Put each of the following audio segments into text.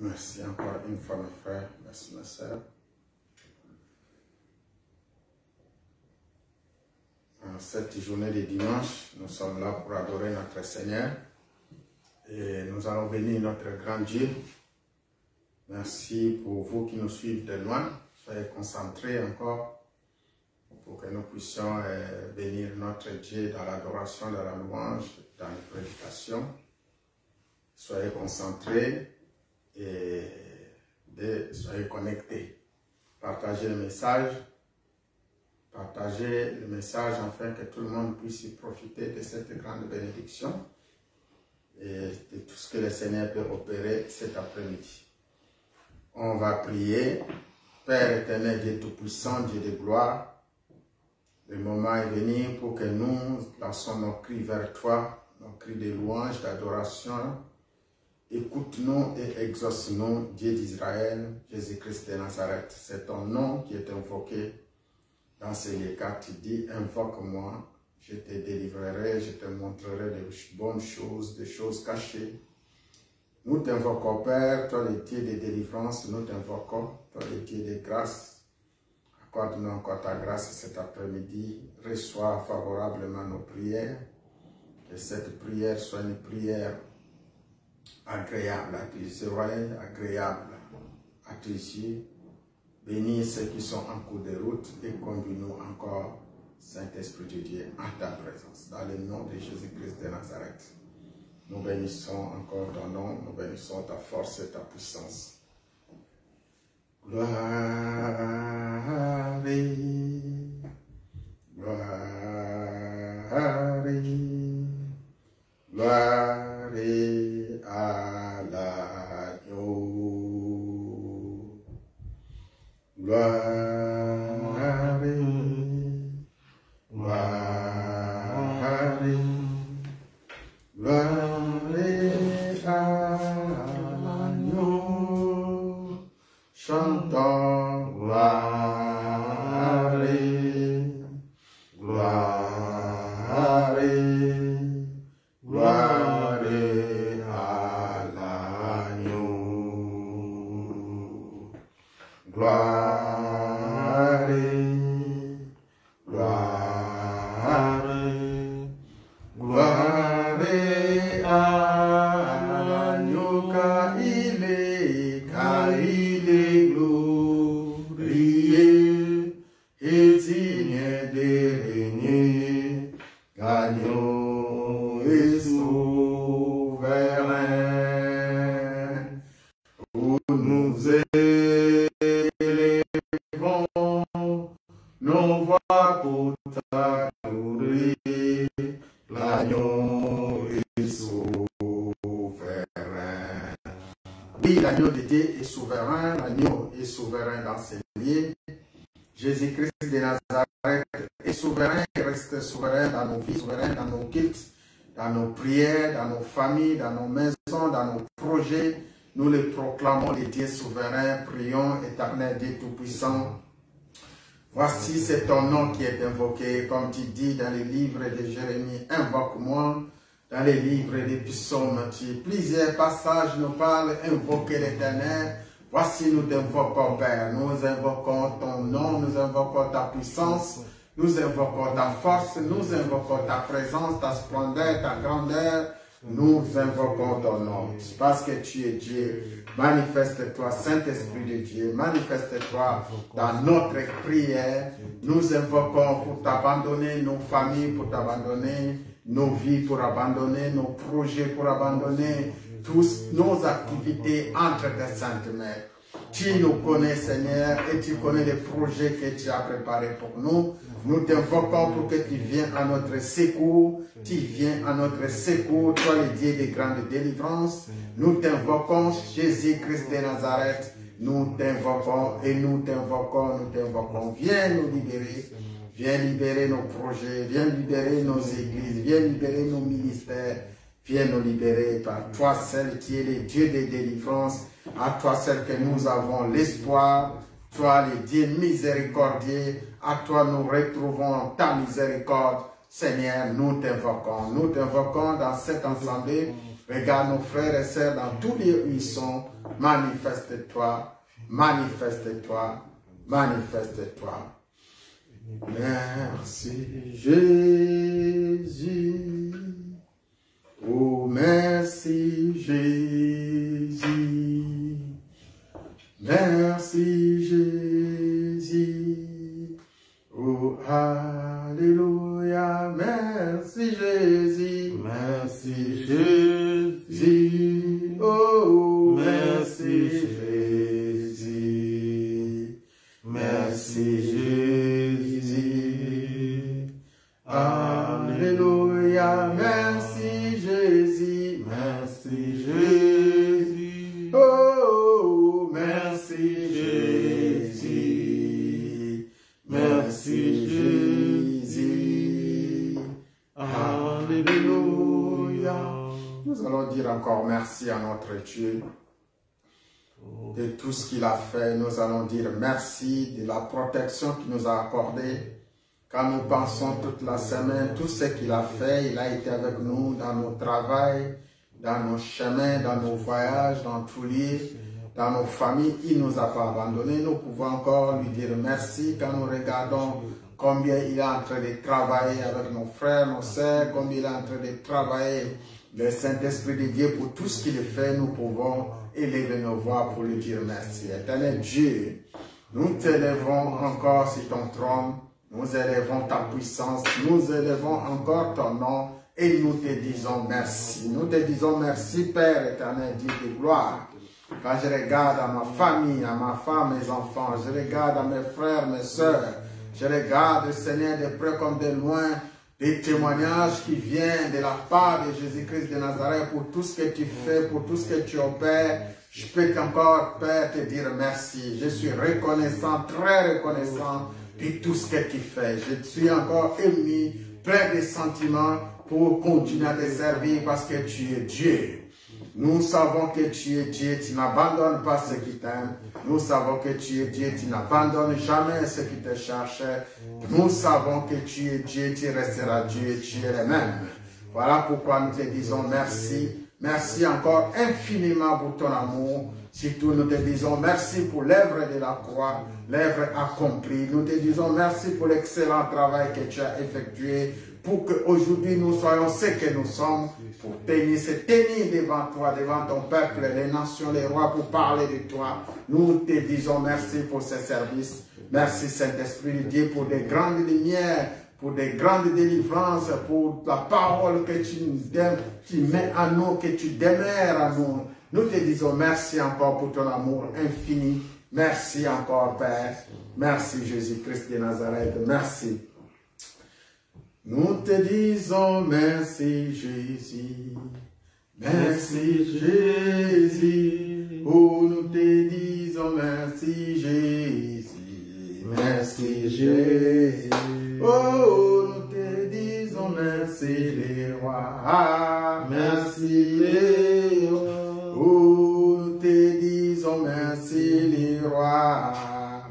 Merci encore une fois, mes frères. Merci, mes sœurs. En cette journée de dimanche, nous sommes là pour adorer notre Seigneur. Et nous allons bénir notre grand Dieu. Merci pour vous qui nous suivez de loin. Soyez concentrés encore pour que nous puissions bénir notre Dieu dans l'adoration, dans la louange, dans la prédication. Soyez concentrés et soyez connectés. Partagez le message. Partagez le message afin que tout le monde puisse y profiter de cette grande bénédiction et de tout ce que le Seigneur peut opérer cet après-midi. On va prier. Père éternel, Dieu Tout-Puissant, Dieu de gloire, le moment est venu pour que nous lançons nos cris vers toi, nos cris de louange, d'adoration. Écoute-nous et exauce-nous, Dieu d'Israël, Jésus-Christ de Nazareth. C'est ton nom qui est invoqué dans ces cas. Tu dis, invoque-moi, je te délivrerai, je te montrerai des bonnes choses, des choses cachées. Nous t'invoquons, Père, toi le Dieu de délivrance, nous t'invoquons, toi le Dieu de grâce. Accorde-nous encore ta grâce cet après-midi. Reçois favorablement nos prières. Que cette prière soit une prière agréable à tes oreilles, agréable à tes yeux. Bénis ceux qui sont en cours de route et conduis-nous encore, Saint-Esprit de Dieu, en ta présence. Dans le nom de Jésus-Christ de Nazareth. Nous bénissons encore ton nom, nous bénissons ta force et ta puissance. Gloire, gloire, gloire à l'agneau. Gloire, gloire, gloire à l'agneau. Chantons gloire, gloire, gloire à l'agneau. Gloire, gloire, gloire à l'agneau, car il est glorieux et digne de régner, gagnant et souverain. Où nous élevons nos voix pour t'adorer, l'agneau est souverain. Oui, l'agneau de Dieu est souverain, l'agneau est souverain dans ses lieux. Jésus-Christ de Nazareth est souverain, il reste souverain dans nos vies, souverain dans nos cultes, dans nos prières, dans nos familles, dans nos maisons, dans nos projets. Nous le proclamons, le Dieu souverain, prions, éternel Dieu Tout-Puissant. Voici, c'est ton nom qui est invoqué, comme tu dis dans les livres de Jérémie, invoque-moi. Dans les livres des psaumes, plusieurs passages nous parlent, invoquer l'Éternel. Voici, nous t'invoquons, Père. Nous invoquons ton nom, nous invoquons ta puissance, nous invoquons ta force, nous invoquons ta présence, ta splendeur, ta grandeur. Nous invoquons ton nom. Parce que tu es Dieu. Manifeste-toi, Saint-Esprit de Dieu. Manifeste-toi dans notre prière. Nous invoquons pour t'abandonner nos familles, pour t'abandonner nos vies, pour abandonner nos projets, pour abandonner toutes nos activités entre tes saintes mains. Tu nous connais, Seigneur, et tu connais les projets que tu as préparés pour nous. Nous t'invoquons pour que tu viennes à notre secours. Tu viens à notre secours, toi le Dieu de grande délivrance. Nous t'invoquons, Jésus-Christ de Nazareth. Nous t'invoquons et nous t'invoquons, nous t'invoquons. Viens nous libérer. Viens libérer nos projets. Viens libérer nos églises. Viens libérer nos ministères. Viens nous libérer par toi seul qui es le Dieu de délivrance. À toi seul que nous avons l'espoir. Toi le Dieu miséricordieux. À toi nous retrouvons ta miséricorde. Seigneur, nous t'invoquons dans cette assemblée. Regarde nos frères et sœurs dans tous les lieux où ils sont. Manifeste-toi, manifeste-toi, manifeste-toi. Merci Jésus. Oh, merci Jésus. Merci Jésus. Oh, alléluia. Merci Jésus. Merci Jésus. Oh, merci Jésus. Merci Jésus. Alléluia. Merci Jésus. Merci Jésus. Oh, merci Jésus. Merci Jésus. Alléluia. Nous allons dire encore merci à notre Dieu de tout ce qu'il a fait. Nous allons dire merci de la protection qu'il nous a accordée. Quand nous pensons toute la semaine, tout ce qu'il a fait, il a été avec nous dans nos travails, dans nos chemins, dans nos voyages, dans tous lieux, dans nos familles. Il ne nous a pas abandonnés. Nous pouvons encore lui dire merci quand nous regardons combien il est en train de travailler avec nos frères, nos sœurs, combien il est en train de travailler le Saint-Esprit de Dieu pour tout ce qu'il fait. Nous pouvons élever nos voix pour lui dire merci. Éternel Dieu, nous t'élevons encore sur ton trône. Nous élevons ta puissance, nous élevons encore ton nom et nous te disons merci. Nous te disons merci, Père éternel, Dieu de gloire. Quand je regarde à ma famille, à ma femme, mes enfants, je regarde à mes frères, mes sœurs, je regarde, Seigneur, de près comme de loin, des témoignages qui viennent de la part de Jésus-Christ de Nazareth pour tout ce que tu fais, pour tout ce que tu opères. Je peux encore, Père, te dire merci. Je suis reconnaissant, très reconnaissant de tout ce que tu fais. Je suis encore ému, plein de sentiments pour continuer à te servir parce que tu es Dieu. Nous savons que tu es Dieu, tu n'abandonnes pas ceux qui t'aiment. Nous savons que tu es Dieu, tu n'abandonnes jamais ceux qui te cherchent. Nous savons que tu es Dieu, tu resteras Dieu, tu es le même. Voilà pourquoi nous te disons merci. Merci encore infiniment pour ton amour. Surtout, nous te disons merci pour l'œuvre de la croix, l'œuvre accomplie. Nous te disons merci pour l'excellent travail que tu as effectué pour qu'aujourd'hui nous soyons ce que nous sommes, pour se tenir devant toi, devant ton peuple, les nations, les rois, pour parler de toi. Nous te disons merci pour ce service. Merci Saint-Esprit de Dieu pour des grandes lumières, pour des grandes délivrances, pour la parole que tu mets à nous, que tu demeures à nous. Nous te disons merci encore pour ton amour infini. Merci encore, Père. Merci, Jésus-Christ de Nazareth. Merci. Nous te disons merci, Jésus. Merci, Jésus. Oh, nous te disons merci, Jésus. Merci, Jésus. Oh, nous te disons merci, les rois. Merci, les rois. Oh, nous te disons merci, les rois.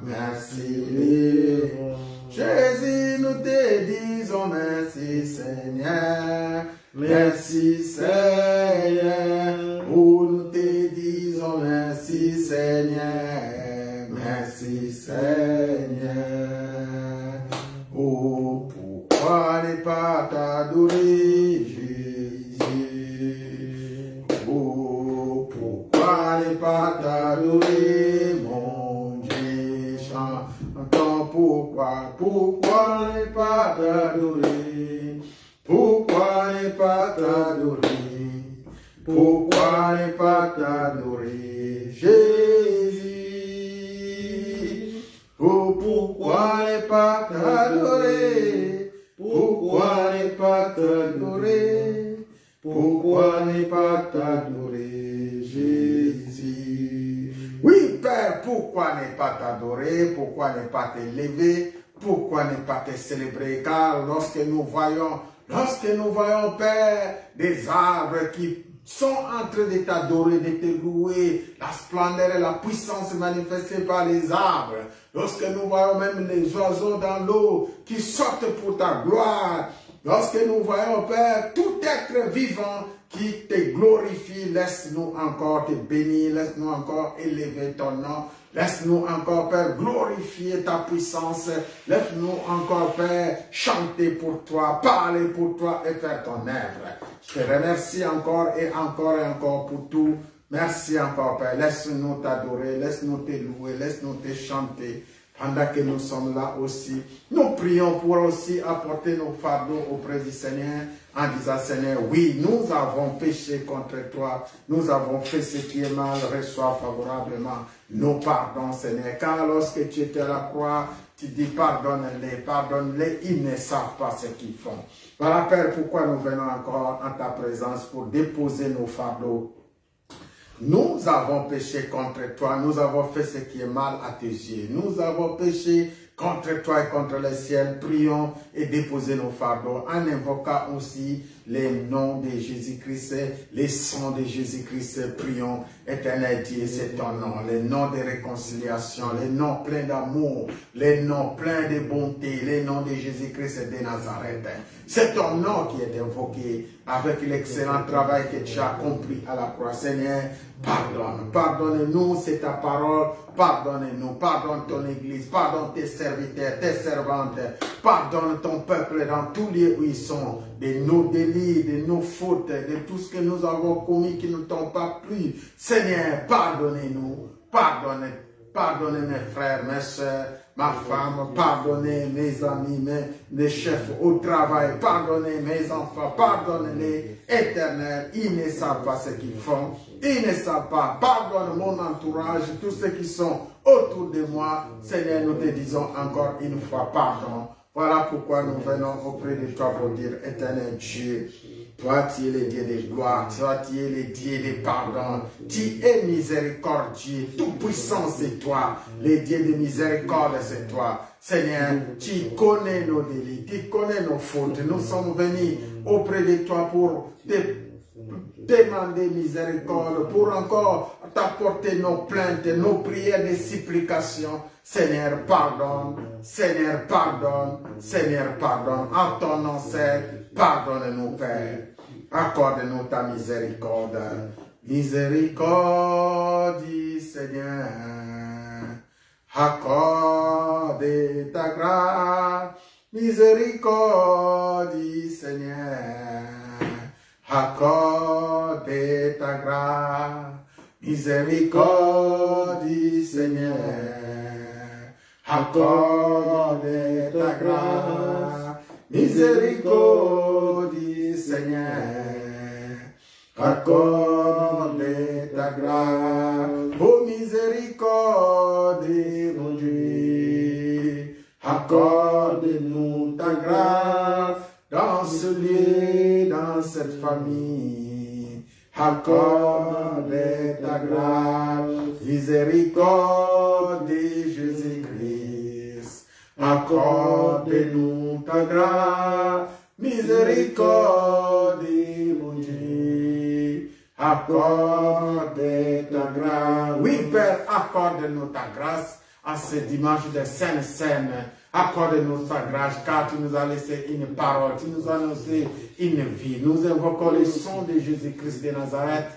Merci, les rois. Jésus, nous te disons merci, Seigneur. Merci, Seigneur. Oh, nous te disons merci, Seigneur. Merci, Seigneur. Oh, pourquoi ne pas t'adorer, Jésus? Oh, pourquoi ne pas t'adorer, mon Dieu? Chantons pourquoi ne pas t'adorer? Pourquoi ne pas t'adorer? Pourquoi ne pas t'adorer, Jésus? Oh, pourquoi ne pas t'adorer? Pourquoi ne pas t'adorer? Pourquoi ne pas t'adorer, Jésus? Oui, Père, pourquoi ne pas t'adorer? Pourquoi ne pas t'élever? Pourquoi ne pas te célébrer? Car lorsque nous voyons, Père, des arbres qui sont en train de t'adorer, de te louer, la splendeur et la puissance manifestée par les arbres, lorsque nous voyons même les oiseaux dans l'eau qui sortent pour ta gloire, lorsque nous voyons, Père, tout être vivant qui te glorifie. Laisse-nous encore te bénir, laisse-nous encore élever ton nom. Laisse-nous encore, Père, glorifier ta puissance. Laisse-nous encore, Père, chanter pour toi, parler pour toi et faire ton œuvre. Je te remercie encore et encore et encore pour tout. Merci encore, Père. Laisse-nous t'adorer, laisse-nous te louer, laisse-nous te chanter. Pendant que nous sommes là aussi, nous prions pour aussi apporter nos fardeaux auprès du Seigneur en disant, Seigneur, oui, nous avons péché contre toi, nous avons fait ce qui est mal, reçois favorablement nos pardons, Seigneur. Car lorsque tu étais à la croix, tu dis, pardonne-les, ils ne savent pas ce qu'ils font. Voilà, Père, pourquoi nous venons encore en ta présence pour déposer nos fardeaux. Nous avons péché contre toi, nous avons fait ce qui est mal à tes yeux. Nous avons péché contre toi et contre le ciel. Prions et déposons nos fardeaux en invoquant aussi les noms de Jésus-Christ, les sons de Jésus-Christ. Prions, éternel Dieu, c'est ton nom, les noms de réconciliation, les noms pleins d'amour, les noms pleins de bonté, les noms de Jésus-Christ de Nazareth. C'est ton nom qui est invoqué avec l'excellent travail que tu as accompli à la croix. Seigneur, pardonne-nous, c'est ta parole, pardonne-nous, pardonne ton église, pardonne tes serviteurs, tes servantes, pardonne ton peuple dans tous lieux où ils sont, de nos délits, de nos fautes, de tout ce que nous avons commis qui ne t'ont pas plu. Seigneur, pardonnez-nous, pardonnez mes frères, mes soeurs, ma femme, pardonnez mes amis, mes chefs au travail, pardonnez mes enfants, pardonnez-les, éternel, ils ne savent pas ce qu'ils font, ils ne savent pas, pardonne mon entourage, tous ceux qui sont autour de moi, Seigneur, nous te disons encore une fois pardon. Voilà pourquoi nous venons auprès de toi pour dire, éternel Dieu, toi tu es le Dieu de gloire, toi tu es le Dieu de pardon, tu es miséricordieux, tout puissant c'est toi, le Dieu de miséricorde c'est toi. Seigneur, tu connais nos délits, tu connais nos fautes, nous sommes venus auprès de toi pour te demander miséricorde, pour encore t'apporter nos plaintes, nos prières de supplication. Seigneur, pardonne, Seigneur, pardonne, Seigneur, pardonne. En ton nom, Seigneur, pardonne-nous, Père. Accorde-nous ta miséricorde. Miséricorde, Seigneur. Accorde ta grâce. Miséricorde, Seigneur. Accorde ta grâce. Miséricorde, Seigneur. Accorde ta grâce, miséricorde, Seigneur. Accorde ta grâce, oh miséricorde, mon Dieu. Accorde-nous ta grâce dans ce lieu, dans cette famille. Accorde ta grâce, miséricorde, Jésus-Christ. Accorde-nous ta grâce, miséricorde, mon Dieu. Accorde ta grâce. Oui, Père, accorde-nous ta grâce en ce dimanche de Sainte Seine. Accorde-nous ta grâce, car tu nous as laissé une parole, tu nous as annoncé une vie. Nous invoquons le sang de Jésus-Christ de Nazareth,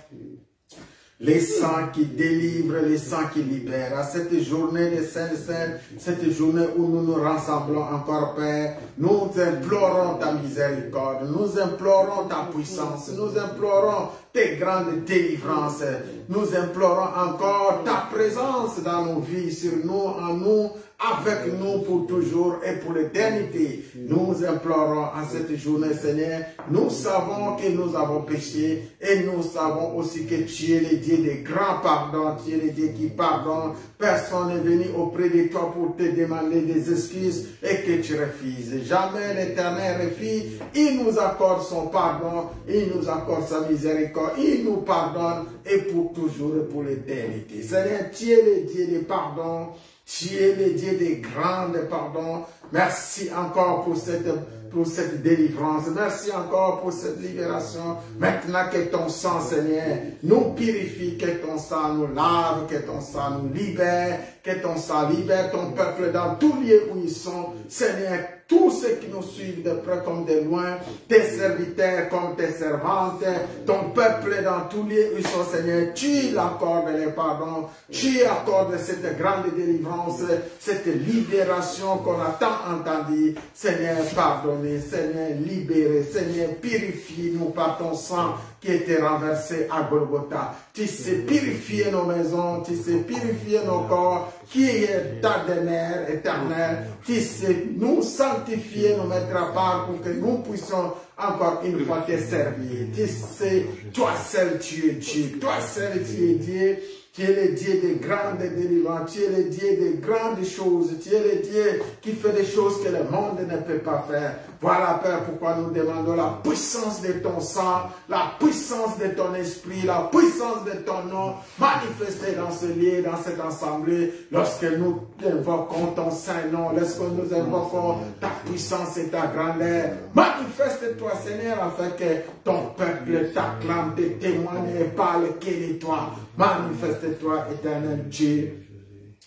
les sangs qui délivrent, les sangs qui libèrent. À cette journée de Sainte-Seine, cette journée où nous nous rassemblons encore, Père, nous implorons ta miséricorde, nous implorons ta puissance, nous implorons tes grandes délivrances, nous implorons encore ta présence dans nos vies, sur nous, en nous, avec nous pour toujours et pour l'éternité. Nous implorons en cette journée, Seigneur, nous savons que nous avons péché et nous savons aussi que tu es le Dieu de grand pardon, tu es le Dieu qui pardonne. Personne n'est venu auprès de toi pour te demander des excuses et que tu refuses. Jamais l'Éternel refuse. Il nous accorde son pardon, il nous accorde sa miséricorde, il nous pardonne et pour toujours et pour l'éternité. Seigneur, tu es le Dieu de pardon. Tu es le Dieu des grands pardons. Merci encore pour cette délivrance. Merci encore pour cette libération. Maintenant que ton sang, Seigneur, nous purifie, que ton sang nous lave, que ton sang nous libère, que ton sang libère ton peuple dans tous lieux où ils sont. Seigneur, tous ceux qui nous suivent de près comme de loin, tes serviteurs comme tes servantes, ton peuple dans tous lieux où ils sont, Seigneur, tu l'accordes les pardons, tu accordes cette grande délivrance, cette libération qu'on a tant entendu. Seigneur, pardonnez, Seigneur, libérez, Seigneur, purifie-nous par ton sang qui était renversé à Golgotha. Tu sais purifier nos maisons, tu sais purifier nos corps, qui est ta demeure éternelle. Tu sais nous sanctifier, nous mettre à part pour que nous puissions encore une fois te servir. Tu sais, toi seul tu es Dieu, toi seul tu es Dieu. Tu es le Dieu des grandes délivrances, tu es le Dieu des grandes choses, tu es le Dieu qui fait des choses que le monde ne peut pas faire. Voilà, Père, pourquoi nous demandons la puissance de ton sang, la puissance de ton esprit, la puissance de ton nom manifestée dans ce lieu, dans cette assemblée, lorsque nous invoquons ton Saint-Nom, lorsque nous invoquons ta puissance et ta grandeur. Manifeste-toi, Seigneur, afin que ton peuple t'acclame, te témoigne et parle qu'il est toi. Manifeste-toi, éternel Dieu.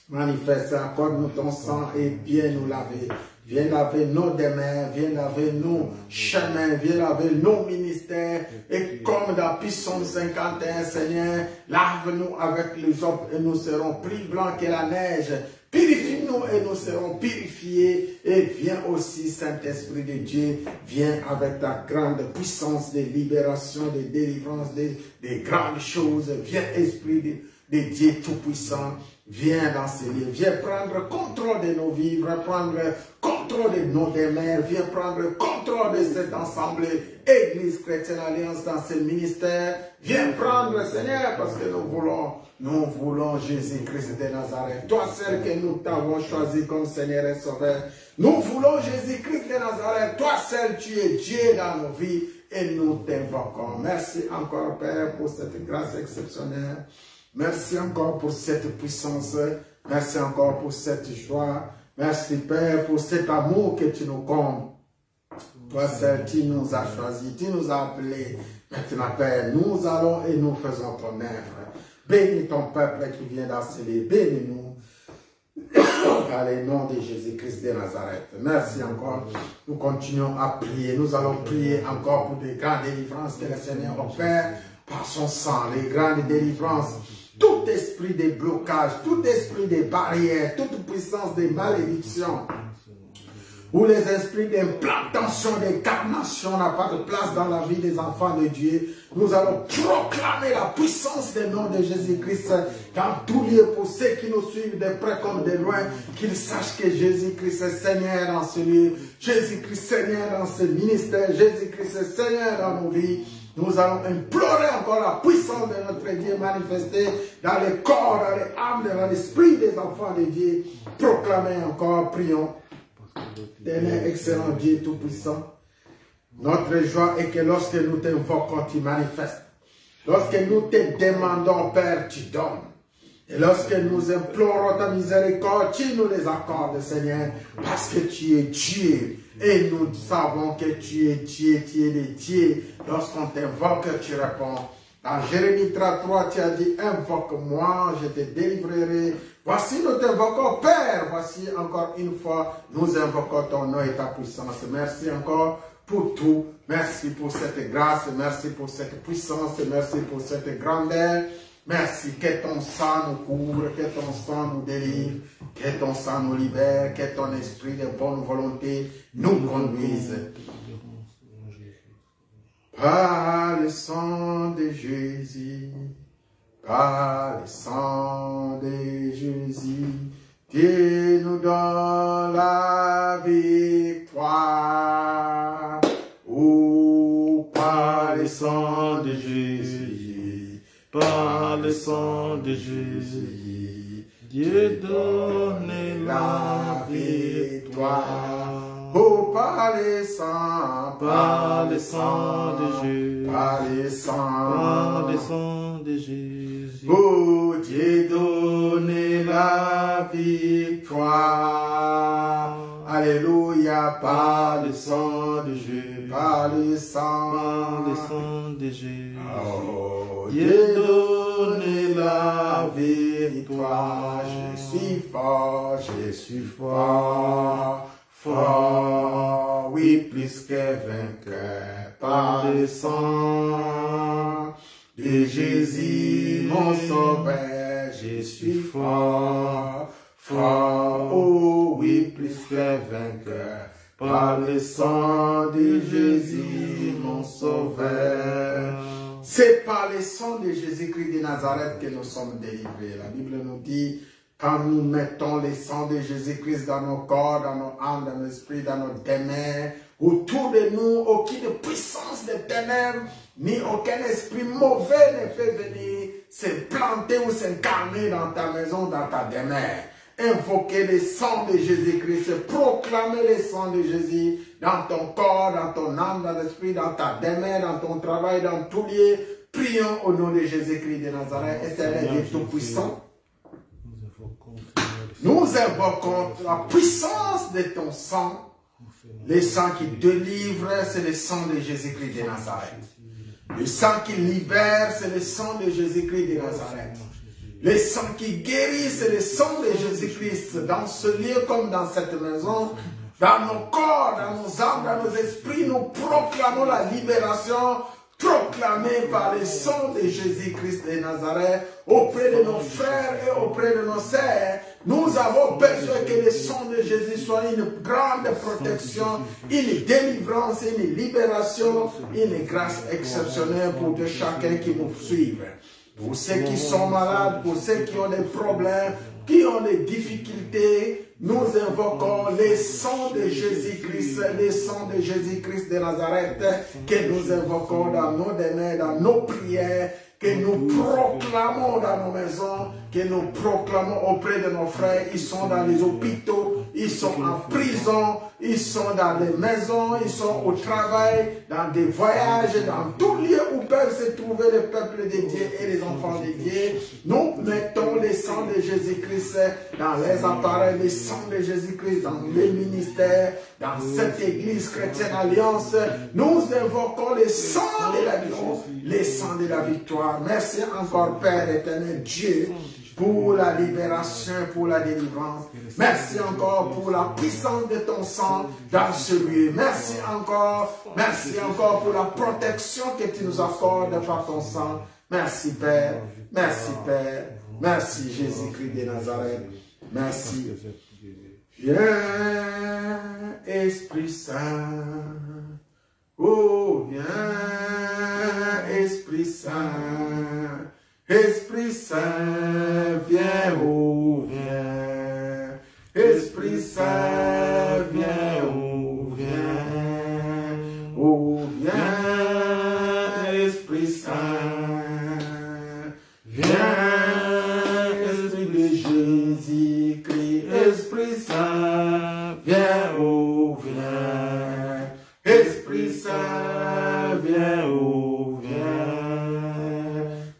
Manifeste, accorde-nous ton sang et viens nous laver. Viens laver nos demeures, viens laver nos chemins, viens laver nos ministères. Et comme dans Psaume 51, Seigneur, lave-nous avec l'hysope et nous serons plus blancs que la neige. Purifie-nous et nous serons purifiés. Et viens aussi, Saint-Esprit de Dieu, viens avec ta grande puissance de libération, de délivrance, des grandes choses. Viens, Esprit de Dieu Tout-Puissant. Viens dans ces lieux, viens prendre contrôle de nos vies, viens prendre contrôle de nos demeures, viens prendre contrôle de cette assemblée, Église Chrétienne Alliance dans ce ministère. Viens prendre, Seigneur, parce que nous voulons Jésus-Christ de Nazareth. Toi seul que nous t'avons choisi comme Seigneur et Sauveur. Nous voulons Jésus-Christ de Nazareth. Toi seul, tu es Dieu dans nos vies et nous t'invoquons. Merci encore, Père, pour cette grâce exceptionnelle. Merci encore pour cette puissance. Merci encore pour cette joie. Merci, Père, pour cet amour que tu nous combles. Toi seul, tu nous as choisis, tu nous as appelés. Maintenant, Père, nous allons et nous faisons ton œuvre. Bénis ton peuple qui vient d'enseigner. Bénis-nous. Dans le nom de Jésus-Christ de Nazareth. Merci encore. Nous continuons à prier. Nous allons prier encore pour des grandes délivrances que le Seigneur opère par son sang. Les grandes délivrances. Tout esprit de blocage, tout esprit de barrière, toute puissance de malédiction, où les esprits d'implantation, d'incarnation n'a pas de place dans la vie des enfants de Dieu, nous allons proclamer la puissance du nom de Jésus-Christ dans tous lieux pour ceux qui nous suivent de près comme de loin, qu'ils sachent que Jésus-Christ est Seigneur dans ce lieu, Jésus-Christ Seigneur dans ce ministère, Jésus-Christ est Seigneur dans nos vies. Nous allons implorer encore la puissance de notre Dieu manifestée dans les corps, dans les âmes, dans l'esprit des enfants de Dieu. Proclamer encore, prions. Ténèbre, excellent Dieu Tout-Puissant. Notre joie est que lorsque nous t'invoquons, tu manifestes. Lorsque nous te demandons, Père, tu donnes. Et lorsque nous implorons ta miséricorde, tu nous les accordes, Seigneur, parce que tu es Dieu. Et nous savons que tu es Dieu, tu es le Dieu. Lorsqu'on t'invoque, tu réponds. Dans Jérémie 33, tu as dit, invoque-moi, je te délivrerai. Voici nous t'invoquons, Père. Voici encore une fois, nous invoquons ton nom et ta puissance. Merci encore pour tout. Merci pour cette grâce. Merci pour cette puissance. Merci pour cette grandeur. Merci que ton sang nous couvre, que ton sang nous délivre, que ton sang nous libère, que ton esprit de bonne volonté nous conduise. Par le sang de Jésus, par le sang de Jésus, Dieu nous donne la victoire. Oh, par le sang de Jésus, par le sang de Jésus, Dieu donne la victoire. Oh, par le sang de Jésus, par le sang de Jésus, oh, Dieu donne la victoire. Alléluia, par le sang de Jésus, par le sang de Jésus. Oh, Dieu donne la victoire. Je suis fort, fort, oui, plus que vainqueur, par le sang de Jésus, mon sauveur, je suis fort, fort, oh oui, plus que vainqueur, par le sang de Jésus, mon sauveur. C'est par le sang de Jésus-Christ de Nazareth que nous sommes délivrés. La Bible nous dit, quand nous mettons le sang de Jésus-Christ dans nos corps, dans nos âmes, dans nos esprits, dans nos ténèbres, autour de nous, aucune puissance des ténèbres, ni aucun esprit mauvais ne peut venir se planter ou s'incarner dans ta maison, dans ta demeure. Invoquer le sang de Jésus-Christ, proclamer le sang de Jésus dans ton corps, dans ton âme, dans l'esprit, dans ta demeure, dans ton travail, dans tout lieu. Prions au nom de Jésus-Christ de Nazareth, éternel Dieu tout-puissant. Nous invoquons la puissance de ton sang. Le sang qui délivre, c'est le sang de Jésus-Christ de Nazareth. Le sang qui libère, c'est le sang de Jésus-Christ de Nazareth. Le sang qui guérit, c'est le sang de Jésus-Christ. Dans ce lieu comme dans cette maison, dans nos corps, dans nos âmes, dans nos esprits, nous proclamons la libération proclamée par le sang de Jésus-Christ de Nazareth auprès de nos frères et auprès de nos sœurs. Nous avons besoin que le sang de Jésus soit une grande protection, une délivrance, une libération, une grâce exceptionnelle pour de chacun qui nous suive. Pour ceux qui sont malades, pour ceux qui ont des problèmes, qui ont des difficultés, nous invoquons le sang de Jésus-Christ, le sang de Jésus-Christ de Nazareth, que nous invoquons dans nos demeures, dans nos prières, que nous proclamons dans nos maisons, que nous proclamons auprès de nos frères. Ils sont dans les hôpitaux, ils sont en prison, ils sont dans les maisons, ils sont au travail, dans des voyages, dans tout lieu où peuvent se trouver le peuple de Dieu et les enfants de Dieu. Nous mettons le sang de Jésus-Christ dans les appareils, le sang de Jésus-Christ dans les ministères, dans cette église chrétienne alliance. Nous invoquons le sang de la vie, le sang de la victoire. Merci encore Père éternel Dieu pour la libération, pour la délivrance. Merci encore pour la puissance de ton sang dans ce lieu. Merci encore pour la protection que tu nous accordes par ton sang. Merci Père, merci Père, merci Jésus-Christ de Nazareth. Merci. Viens, Esprit Saint. Oh, viens, Esprit Saint. Esprit Saint, viens, oh, viens. Esprit Saint, viens, oh, viens. Oh, viens, Esprit Saint. Viens, Esprit de Jésus-Christ. Esprit Saint, viens, oh, viens. Esprit Saint, viens, oh, viens.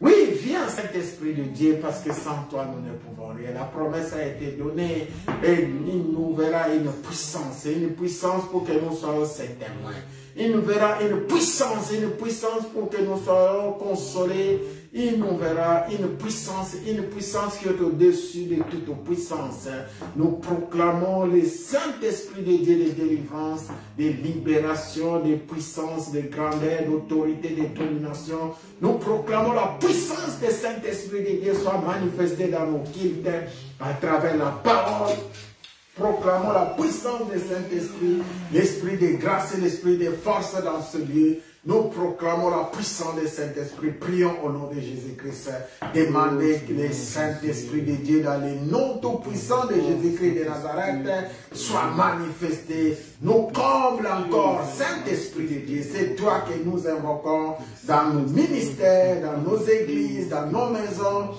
Oui, viens, Saint-Esprit de Dieu, parce que sans toi, nous ne pouvons rien. La promesse a été donnée et il nous verra une puissance pour que nous soyons ses témoins. Il nous verra une puissance pour que nous soyons consolés. Il nous verra une puissance qui est au-dessus de toute puissance. Nous proclamons le Saint-Esprit de Dieu de délivrance, de libération, de puissance, de grandeur, d'autorité, de domination. Nous proclamons la puissance du Saint-Esprit de Dieu soit manifestée dans nos cultes à travers la parole. Proclamons la puissance du Saint-Esprit, l'esprit de grâce et l'esprit de force dans ce lieu. Nous proclamons la puissance du Saint-Esprit. Prions au nom de Jésus-Christ. Demandez que le Saint-Esprit de Dieu dans le nom tout-puissant de Jésus-Christ de Nazareth soit manifesté. Nous comble encore, Saint-Esprit de Dieu. C'est toi que nous invoquons dans nos ministères, dans nos églises, dans nos maisons.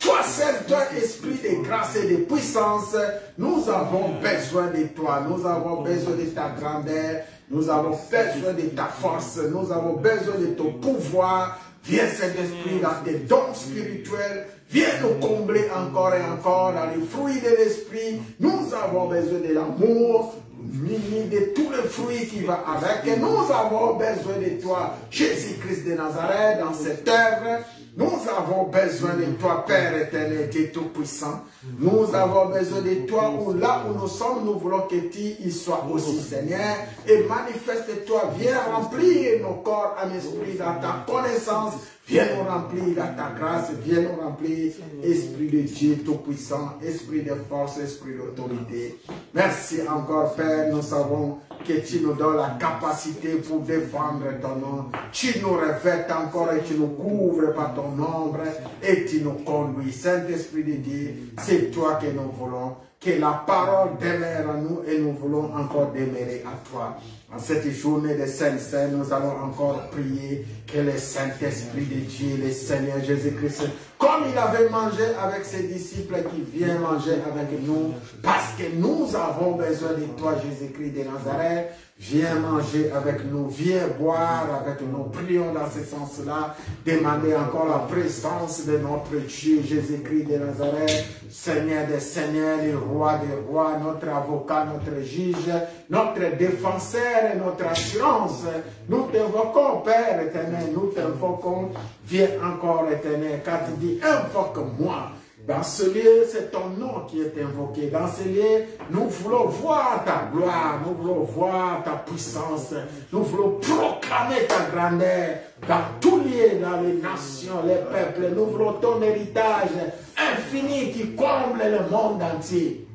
Toi seul, toi, esprit de grâce et de puissance, nous avons besoin de toi. Nous avons besoin de ta grandeur. Nous avons besoin de ta force. Nous avons besoin de ton pouvoir. Viens, Saint-Esprit, dans tes dons spirituels. Viens nous combler encore et encore dans les fruits de l'esprit. Nous avons besoin de l'amour, de tous les fruits qui vont avec. Et nous avons besoin de toi, Jésus-Christ de Nazareth, dans cette œuvre. Nous avons besoin de toi, Père éternel, Dieu Tout-Puissant. Nous avons besoin de toi, où là où nous sommes, nous voulons que tu y sois aussi, Seigneur. Et manifeste-toi, viens remplir nos corps, âme, esprit, dans ta connaissance. Viens nous remplir dans ta grâce, viens nous remplir, Esprit de Dieu Tout-Puissant, Esprit de force, Esprit d'autorité. Merci encore, Père, nous savons que tu nous donnes la capacité pour défendre ton nom. Tu nous revêtes encore et tu nous couvres par ton ombre et tu nous conduis. Saint-Esprit de Dieu, c'est toi que nous voulons. Que la parole demeure en nous et nous voulons encore demeurer à toi. En cette journée de Saint-Saint, nous allons encore prier que le Saint-Esprit de Dieu, le Seigneur Jésus-Christ, comme il avait mangé avec ses disciples, qui vient manger avec nous, parce que nous avons besoin de toi, Jésus-Christ de Nazareth. Viens manger avec nous, viens boire avec nous. Prions dans ce sens-là. Demandez encore la présence de notre Dieu, Jésus-Christ de Nazareth, Seigneur des Seigneurs, le Roi des Rois, notre avocat, notre juge, notre défenseur et notre assurance. Nous t'invoquons, Père éternel, nous t'invoquons. Viens encore, éternel, car tu dis, invoque-moi. Dans ce lieu, c'est ton nom qui est invoqué. Dans ce lieu, nous voulons voir ta gloire, nous voulons voir ta puissance, nous voulons proclamer ta grandeur dans tous lieux, dans les nations, les peuples. Nous voulons ton héritage infini qui comble le monde entier.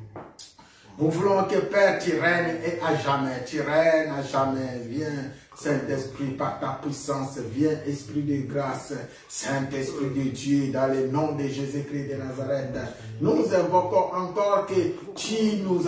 Nous voulons que Père, tu règnes et à jamais, tu règnes à jamais. Viens, Saint-Esprit, par ta puissance, viens, Esprit de grâce, Saint-Esprit de Dieu, dans le nom de Jésus-Christ de Nazareth. Nous invoquons encore que tu nous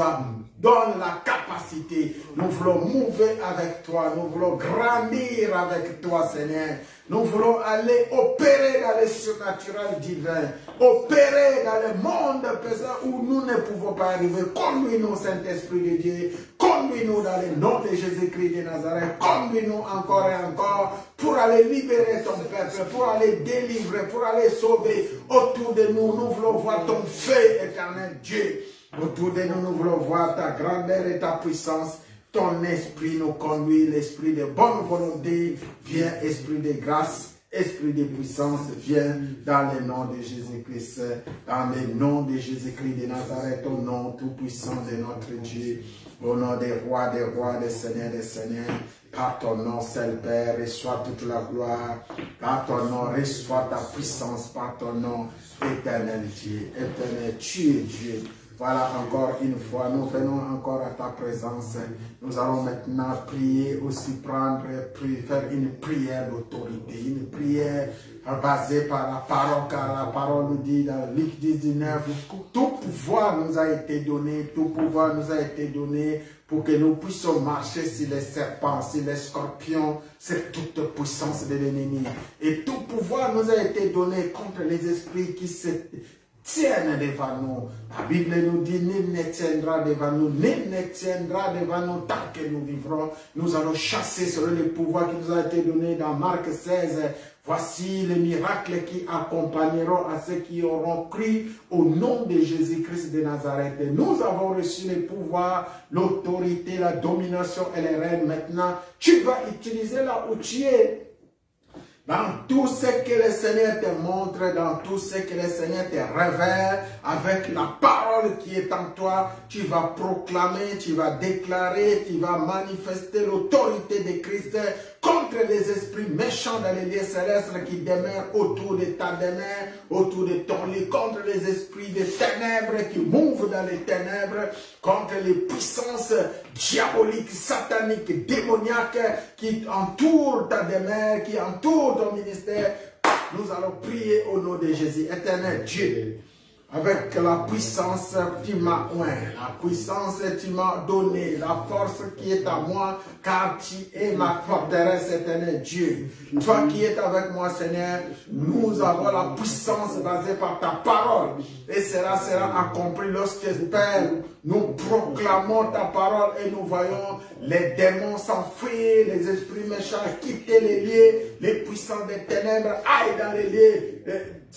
donnes la capacité. Nous voulons mouver avec toi, nous voulons grandir avec toi, Seigneur. Nous voulons aller opérer dans le surnaturel divin, opérer dans le monde présent où nous ne pouvons pas arriver. Conduis-nous, Saint-Esprit de Dieu, conduis-nous dans le nom de Jésus-Christ de Nazareth, conduis-nous encore et encore pour aller libérer ton peuple, pour aller délivrer, pour aller sauver. Autour de nous, nous voulons voir ton feu éternel, Dieu. Autour de nous, nous voulons voir ta grandeur et ta puissance. Ton esprit nous conduit, l'esprit de bonne volonté. Viens, esprit de grâce, esprit de puissance, viens dans le nom de Jésus-Christ, dans le nom de Jésus-Christ de Nazareth, au nom tout-puissant de notre Dieu, au nom des rois, des seigneurs, par ton nom, seul Père, reçois toute la gloire, par ton nom, reçois ta puissance, par ton nom, éternel Dieu, éternel, tu es Dieu. Voilà, encore une fois, nous venons encore à ta présence. Nous allons maintenant prier, aussi faire une prière d'autorité, une prière basée par la parole, car la parole nous dit dans Luc 19, tout pouvoir nous a été donné, tout pouvoir nous a été donné pour que nous puissions marcher sur les serpents, sur les scorpions, sur toute puissance de l'ennemi. Et tout pouvoir nous a été donné contre les esprits qui se tiennent devant nous. La Bible nous dit, nul ne tiendra devant nous, nul ne tiendra devant nous tant que nous vivrons. Nous allons chasser selon le pouvoir qui nous a été donné dans Marc 16. Voici les miracles qui accompagneront à ceux qui auront cru au nom de Jésus-Christ de Nazareth. Nous avons reçu le pouvoir, l'autorité, la domination et les règnes. Maintenant, tu vas utiliser là où tu es. Dans tout ce que le Seigneur te montre, dans tout ce que le Seigneur te révèle, avec la parole qui est en toi, tu vas proclamer, tu vas déclarer, tu vas manifester l'autorité de Christ contre les esprits méchants dans les lieux célestes qui demeurent autour de ta demeure, autour de ton lit, contre les esprits de ténèbres qui mouvent dans les ténèbres, contre les puissances diaboliques, sataniques, démoniaques qui entourent ta demeure, qui entourent ton ministère. Nous allons prier au nom de Jésus. Éternel Dieu, avec la puissance tu m'as oint, la puissance tu m'as donné, la force qui est à moi, car tu es ma forteresse, éternel Dieu. Toi qui es avec moi, Seigneur, nous avons la puissance basée par ta parole. Et cela sera accompli lorsque, Père, nous proclamons ta parole et nous voyons les démons s'enfuir, les esprits méchants quitter les lieux, les puissants des ténèbres aillent dans les lieux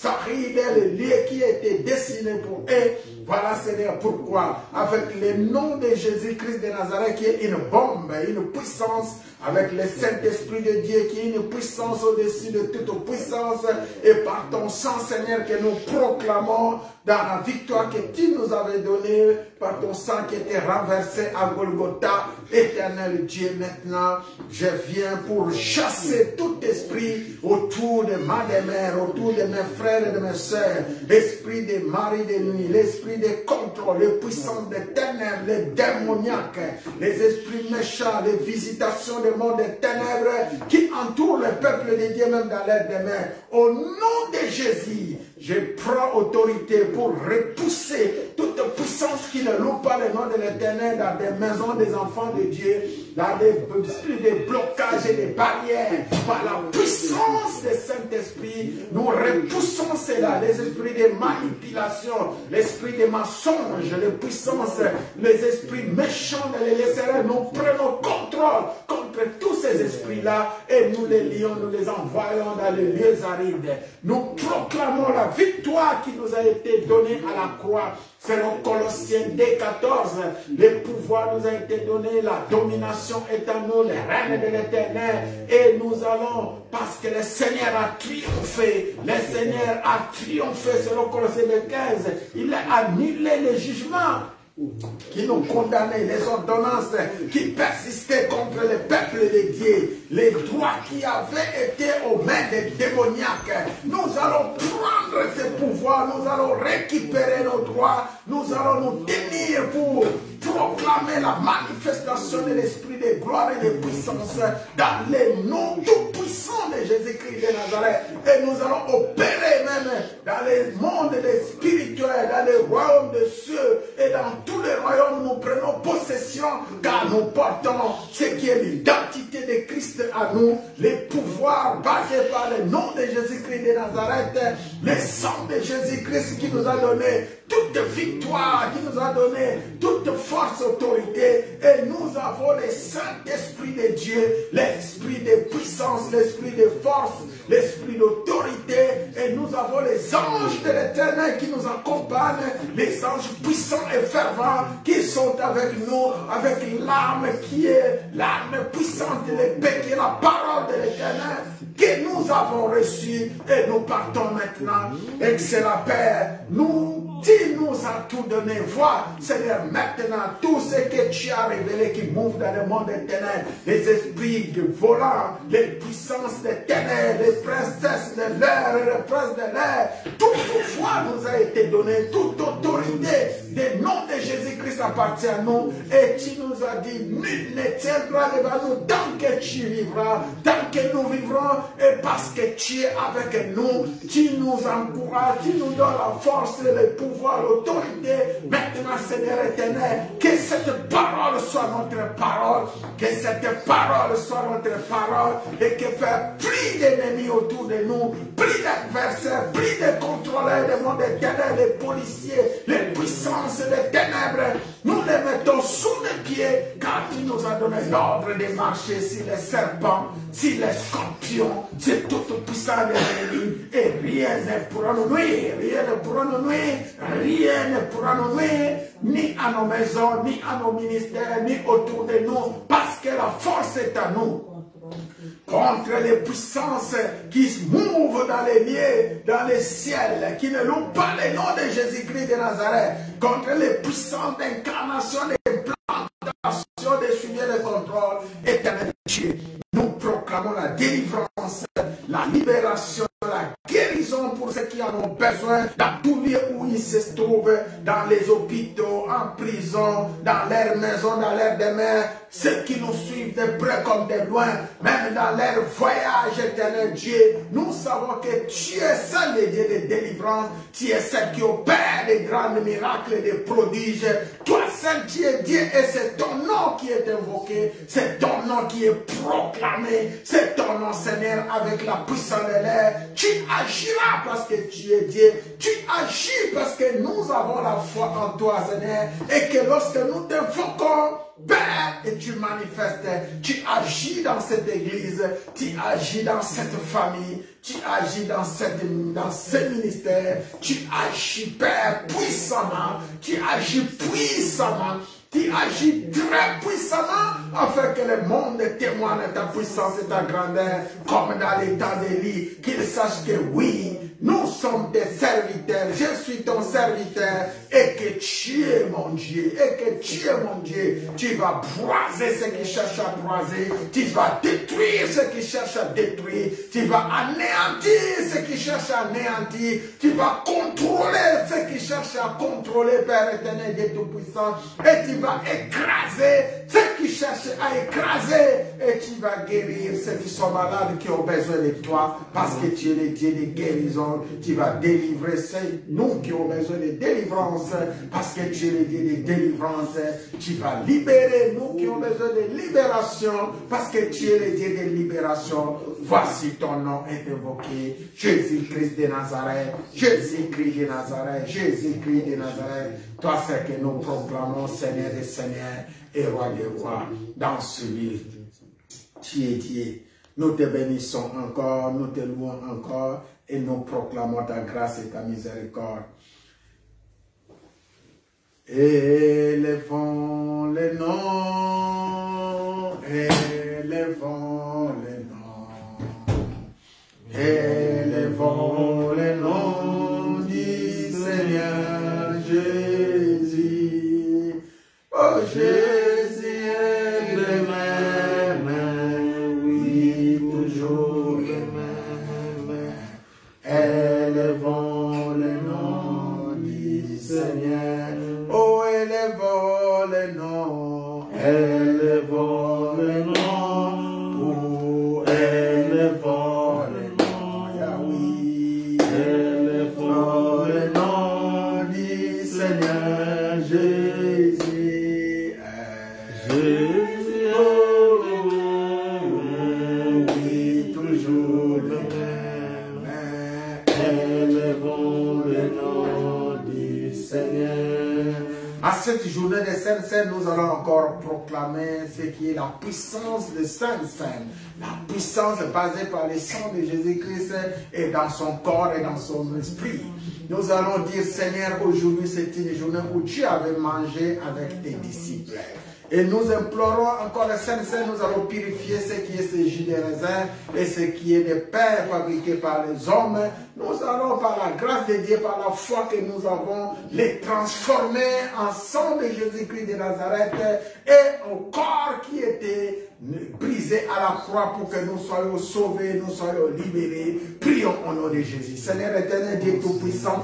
Saride est le lieu qui a été destiné pour eux. Voilà, Seigneur, pourquoi, avec le nom de Jésus-Christ de Nazareth, qui est une bombe, une puissance, avec le Saint-Esprit de Dieu, qui est une puissance au-dessus de toute puissance, et par ton sang, Seigneur, que nous proclamons dans la victoire que tu nous avais donnée, par ton sang qui était renversé à Golgotha. Éternel Dieu, maintenant, je viens pour chasser tout esprit autour de ma demeure, autour de mes frères et de mes sœurs, l'esprit des maris de nuit, l'esprit de contrôle, les puissances des ténèbres, les démoniaques, les esprits méchants, les visitations du monde des ténèbres qui entourent le peuple de Dieu même dans l'air des mers. Au nom de Jésus, je prends autorité pour repousser toute puissance qui ne loue pas le nom de l'Éternel dans des maisons des enfants de Dieu, dans des esprits de blocage et des barrières. Par la puissance du Saint-Esprit, nous repoussons cela, les esprits de manipulation, l'esprit de mensonge, les puissances, les esprits méchants de l'Éternel. Nous prenons contrôle contre tous ces esprits-là et nous les lions, nous les envoyons dans les lieux arides. Nous proclamons la victoire qui nous a été donnée à la croix. Selon Colossiens 2:14, le pouvoir nous a été donné, la domination est à nous, les règnes de l'Éternel, et nous allons, parce que le Seigneur a triomphé, le Seigneur a triomphé, selon Colossiens 2:15, il a annulé les jugements qui nous condamnaient, les ordonnances qui persistaient contre le peuple de Dieu, les droits qui avaient été aux mains des démoniaques. Nous allons prendre ces pouvoirs, nous allons récupérer nos droits, nous allons nous tenir pour proclamer la manifestation de l'esprit de gloire et de puissance dans les noms tout puissants de Jésus-Christ de Nazareth. Et nous allons opérer même dans les mondes spirituels, dans les royaumes des cieux et dans tous les royaumes. Nous prenons possession car nous portons ce qui est l'identité de Christ à nous, les pouvoirs basés par le nom de Jésus-Christ de Nazareth, le sang de Jésus-Christ qui nous a donné toute victoire, qui nous a donné toute force, autorité, et nous avons le Saint-Esprit de Dieu, l'esprit de puissance, l'esprit de force, l'esprit d'autorité, et nous avons les anges de l'Éternel qui nous accompagnent, les anges puissants et fervents qui sont avec nous, avec l'arme qui est l'arme puissante de l'épée, qui est la parole de l'Éternel, que nous avons reçue, et nous partons maintenant, et que c'est la paix. Tu nous as tout donné. Vois, Seigneur, maintenant, tout ce que tu as révélé qui move dans le monde des ténèbres, les esprits volants, les puissances des ténèbres, les princesses de l'air et les princes de l'air, toute foi nous a été donné, toute autorité des noms de Jésus-Christ appartient à nous, et tu nous as dit, nul ne tiendra devant nous tant que tu vivras, tant que nous vivrons, et parce que tu es avec nous, tu nous encourages, tu nous donnes la force et le pouvoir, l'autorité. Maintenant, Seigneur éternel, que cette parole soit notre parole, que cette parole soit notre parole, et que faire plus d'ennemis autour de nous, plus d'adversaires, plus de contrôleurs des mondes éternels, les policiers, les puissances des ténèbres, nous les mettons sous les pieds, car tu nous as donné l'ordre de marcher sur les serpents, sur les scorpions, sur toute puissance de l'ennemi, et rien ne pourra nous nuire, rien ne pourra nous nuire, rien ne pourra nous nuire, ni à nos maisons, ni à nos ministères, ni autour de nous, parce que la force est à nous. Contre les puissances qui se mouvent dans les lieux, dans les ciels, qui ne louent pas le nom de Jésus-Christ de Nazareth, contre les puissances d'incarnation, d'implantation, de suivi et de contrôle, éternel Dieu. Nous proclamons la délivrance, la libération, la guérison pour ceux qui en ont besoin, dans tous lieux où ils se trouvent, dans les hôpitaux, en prison, dans leurs maisons, dans leurs demeures, ceux qui nous suivent de près comme de loin, même dans leur voyage, éternel Dieu. Nous savons que tu es seul le Dieu de délivrance, tu es seul qui opère des grands miracles et des prodiges. Toi seul tu es Dieu et c'est ton nom qui est invoqué, c'est ton nom qui est proclamé, c'est ton nom Seigneur avec la puissance de l'air. Tu agiras parce que tu es Dieu, tu agis parce que nous avons la foi en toi, Seigneur, et que lorsque nous t'invoquons, Père, et tu manifestes, tu agis dans cette église, tu agis dans cette famille, tu agis dans ce ministère, tu agis, Père, puissamment, tu agis puissamment, tu agis très puissamment afin que le monde témoigne de ta puissance et ta grandeur, comme dans les temps d'Élie, qu'ils sachent que oui, nous sommes des serviteurs, je suis ton serviteur, et que tu es mon Dieu, et que tu es mon Dieu. Tu vas broiser ceux qui cherchent à broiser, tu vas détruire ceux qui cherchent à détruire, tu vas anéantir ceux qui cherchent à anéantir, tu vas contrôler ceux qui cherchent à contrôler, Père éternel, Dieu Tout-Puissant, et tu vas écraser ceux qui cherchent à écraser, et tu vas guérir ceux qui sont malades, qui ont besoin de toi, parce que tu es le Dieu de guérison. Tu vas délivrer nous qui avons besoin de délivrance, parce que tu es le Dieu de délivrance. Tu vas libérer nous qui avons besoin de libération, parce que tu es le Dieu de libération. Voici ton nom est invoqué, Jésus-Christ de Nazareth, Jésus-Christ de Nazareth, Jésus-Christ de Nazareth. Toi, c'est que nous proclamons Seigneur des Seigneurs et Roi des Rois dans ce lieu. Tu es Dieu. Nous te bénissons encore, nous te louons encore, et nous proclamons ta grâce et ta miséricorde. Élevons les noms, élevons les noms, élevons les noms du Seigneur Jésus. Oh Jésus est le même, oui, toujours le même. Élevons le nom du Seigneur. Oh, élevons le nom. Élevons le nom. Oh, élevons le nom. Yahweh. Élevons le nom du Seigneur Jésus. Jésus, oh, oui, toujours le même. Élevons le nom du Seigneur. À cette journée des Saintes Seines, nous allons encore proclamer ce qui est la puissance des Saintes Seines. La puissance basée par le sang de Jésus-Christ et dans son corps et dans son esprit. Nous allons dire, Seigneur, aujourd'hui c'est une journée où tu avais mangé avec tes disciples. Et nous implorons encore les Saintes Seines, nous allons purifier ce qui est ce jus de raisin et ce qui est des pains fabriqués par les hommes. Nous allons, par la grâce de Dieu, par la foi que nous avons, les transformer en sang de Jésus-Christ de Nazareth et au corps qui était brisé à la croix pour que nous soyons sauvés, nous soyons libérés. Prions au nom de Jésus. Seigneur éternel, Dieu Tout-Puissant,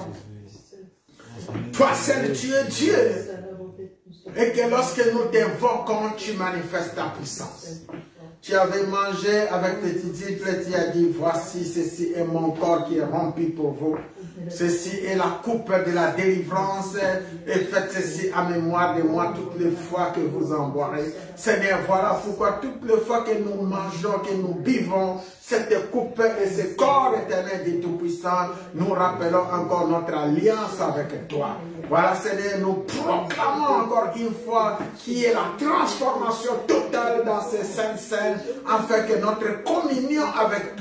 toi seul tu es Dieu. Et que lorsque nous t'invoquons, tu manifestes ta puissance. Tu avais mangé avec tes disciples, tu as dit, voici, ceci est mon corps qui est rempli pour vous. Ceci est la coupe de la délivrance et faites ceci à mémoire de moi toutes les fois que vous en boirez. Seigneur, voilà pourquoi toutes les fois que nous mangeons, que nous buvons cette coupe et ce corps éternel du Tout-Puissant, nous rappelons encore notre alliance avec toi. Voilà, Seigneur, nous proclamons encore une fois qu'il y ait la transformation totale dans ces saintes scènes, afin que notre communion avec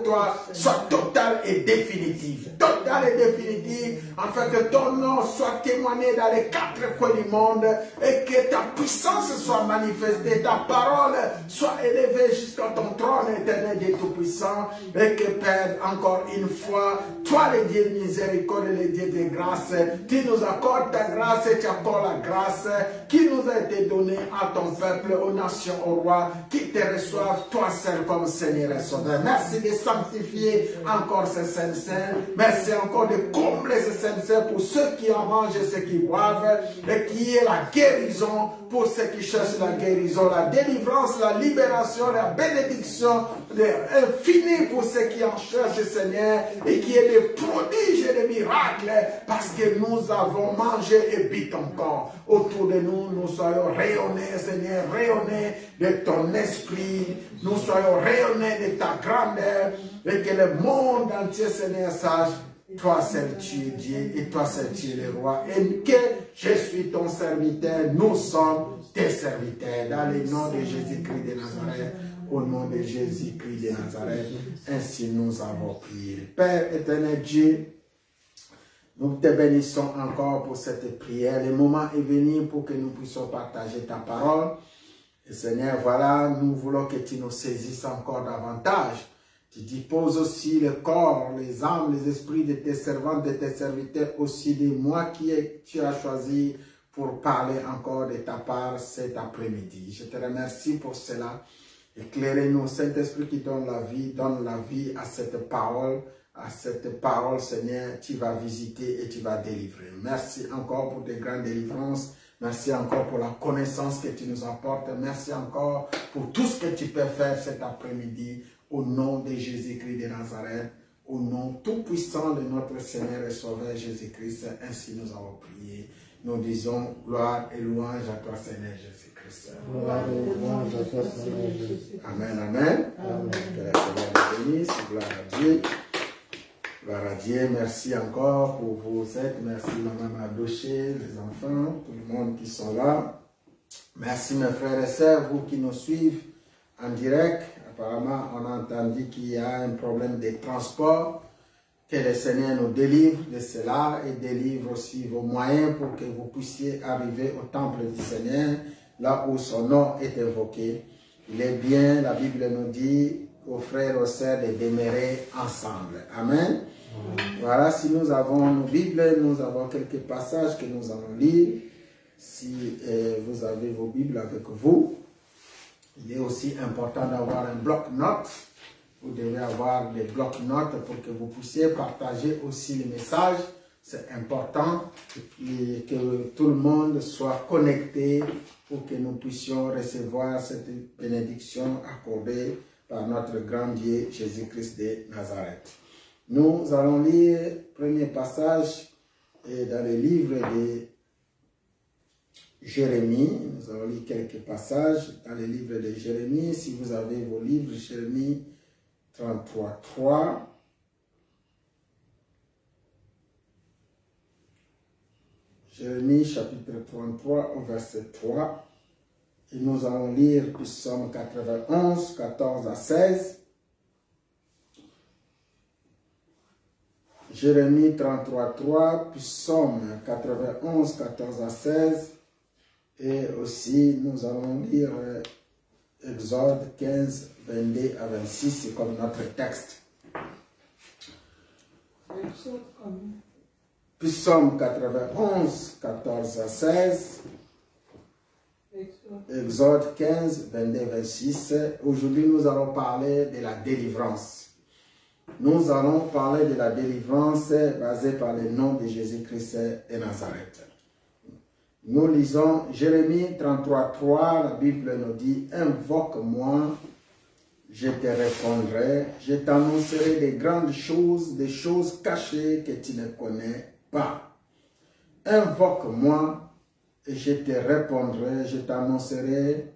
toi, soit totale et définitive. Totale et définitive, afin que ton nom soit témoigné dans les quatre coins du monde et que ta puissance soit manifestée, ta parole soit élevée jusqu'à ton trône éternel Dieu Tout-Puissant, et que Père, encore une fois, toi le Dieu de miséricorde et le Dieu de grâce, tu nous accordes ta grâce et tu accordes la grâce qui nous a été donnée à ton peuple, aux nations, aux rois, qui te reçoivent, toi seul comme Seigneur et Sauveur. Merci de sanctifier encore ces saintes scènes. Merci encore de combler ces saintes scènes pour ceux qui en mangent et ceux qui boivent, et qui est la guérison pour ceux qui cherchent la guérison, la délivrance, la libération, la bénédiction infinie pour ceux qui en cherchent, Seigneur, et qui est des prodiges et des miracles, parce que nous avons mangé et bu ton corps. Autour de nous, nous soyons rayonnés, Seigneur, rayonnés de ton esprit, nous soyons rayonnés de ta grandeur, et que le monde entier, Seigneur, sache Toi seul tu es Dieu et toi seul tu es le roi. Et que je suis ton serviteur, nous sommes tes serviteurs. Dans le nom de Jésus-Christ de Nazareth, au nom de Jésus-Christ de Nazareth, ainsi nous avons prié. Père éternel Dieu, nous te bénissons encore pour cette prière. Le moment est venu pour que nous puissions partager ta parole. Et Seigneur, voilà, nous voulons que tu nous saisisses encore davantage. Tu disposes aussi le corps, les âmes, les esprits de tes servantes, de tes serviteurs, aussi de moi qui tu as choisi pour parler encore de ta part cet après-midi. Je te remercie pour cela. Éclairez-nous, Saint-Esprit qui donne la vie à cette parole, Seigneur, tu vas visiter et tu vas délivrer. Merci encore pour tes grandes délivrances. Merci encore pour la connaissance que tu nous apportes. Merci encore pour tout ce que tu peux faire cet après-midi. Au nom de Jésus-Christ de Nazareth, au nom tout-puissant de notre Seigneur et Sauveur Jésus-Christ, ainsi nous avons prié. Nous disons gloire et louange à toi, Seigneur Jésus-Christ. Gloire et louange à toi, Seigneur Jésus. Amen, amen. Amen. Que la Seigneur nous bénisse. Gloire à Dieu. Gloire à Dieu. Merci encore pour vos aides. Merci, Maman Adoché, les enfants, tout le monde qui sont là. Merci, mes frères et sœurs, vous qui nous suivez en direct. Apparemment, on a entendu qu'il y a un problème de transport. Que le Seigneur nous délivre de cela et délivre aussi vos moyens pour que vous puissiez arriver au temple du Seigneur, là où son nom est invoqué. Il est bien, la Bible nous dit, aux frères et aux sœurs de demeurer ensemble. Amen. Voilà, si nous avons nos Bibles, nous avons quelques passages que nous allons lire. Si vous avez vos Bibles avec vous, il est aussi important d'avoir un bloc-notes. Vous devez avoir des bloc-notes pour que vous puissiez partager aussi les messages. C'est important que tout le monde soit connecté pour que nous puissions recevoir cette bénédiction accordée par notre grand Dieu Jésus-Christ de Nazareth. Nous allons lire le premier passage dans le livre de Jérémie. Nous allons lire quelques passages dans le livre de Jérémie. Si vous avez vos livres, Jérémie 33.3. Jérémie chapitre 33 au verset 3. Et nous allons lire Psaume 91, 14 à 16. Jérémie 33.3, Psaume 91, 14 à 16. Et aussi, nous allons lire Exode 15, 22 à 26, c'est comme notre texte. Psaume 91, 14 à 16. Exode 15, 22, 26. Aujourd'hui, nous allons parler de la délivrance. Nous allons parler de la délivrance basée par le nom de Jésus-Christ de Nazareth. Nous lisons Jérémie 33.3, la Bible nous dit « Invoque-moi, je te répondrai, je t'annoncerai des grandes choses, des choses cachées que tu ne connais pas. Invoque-moi et je te répondrai, je t'annoncerai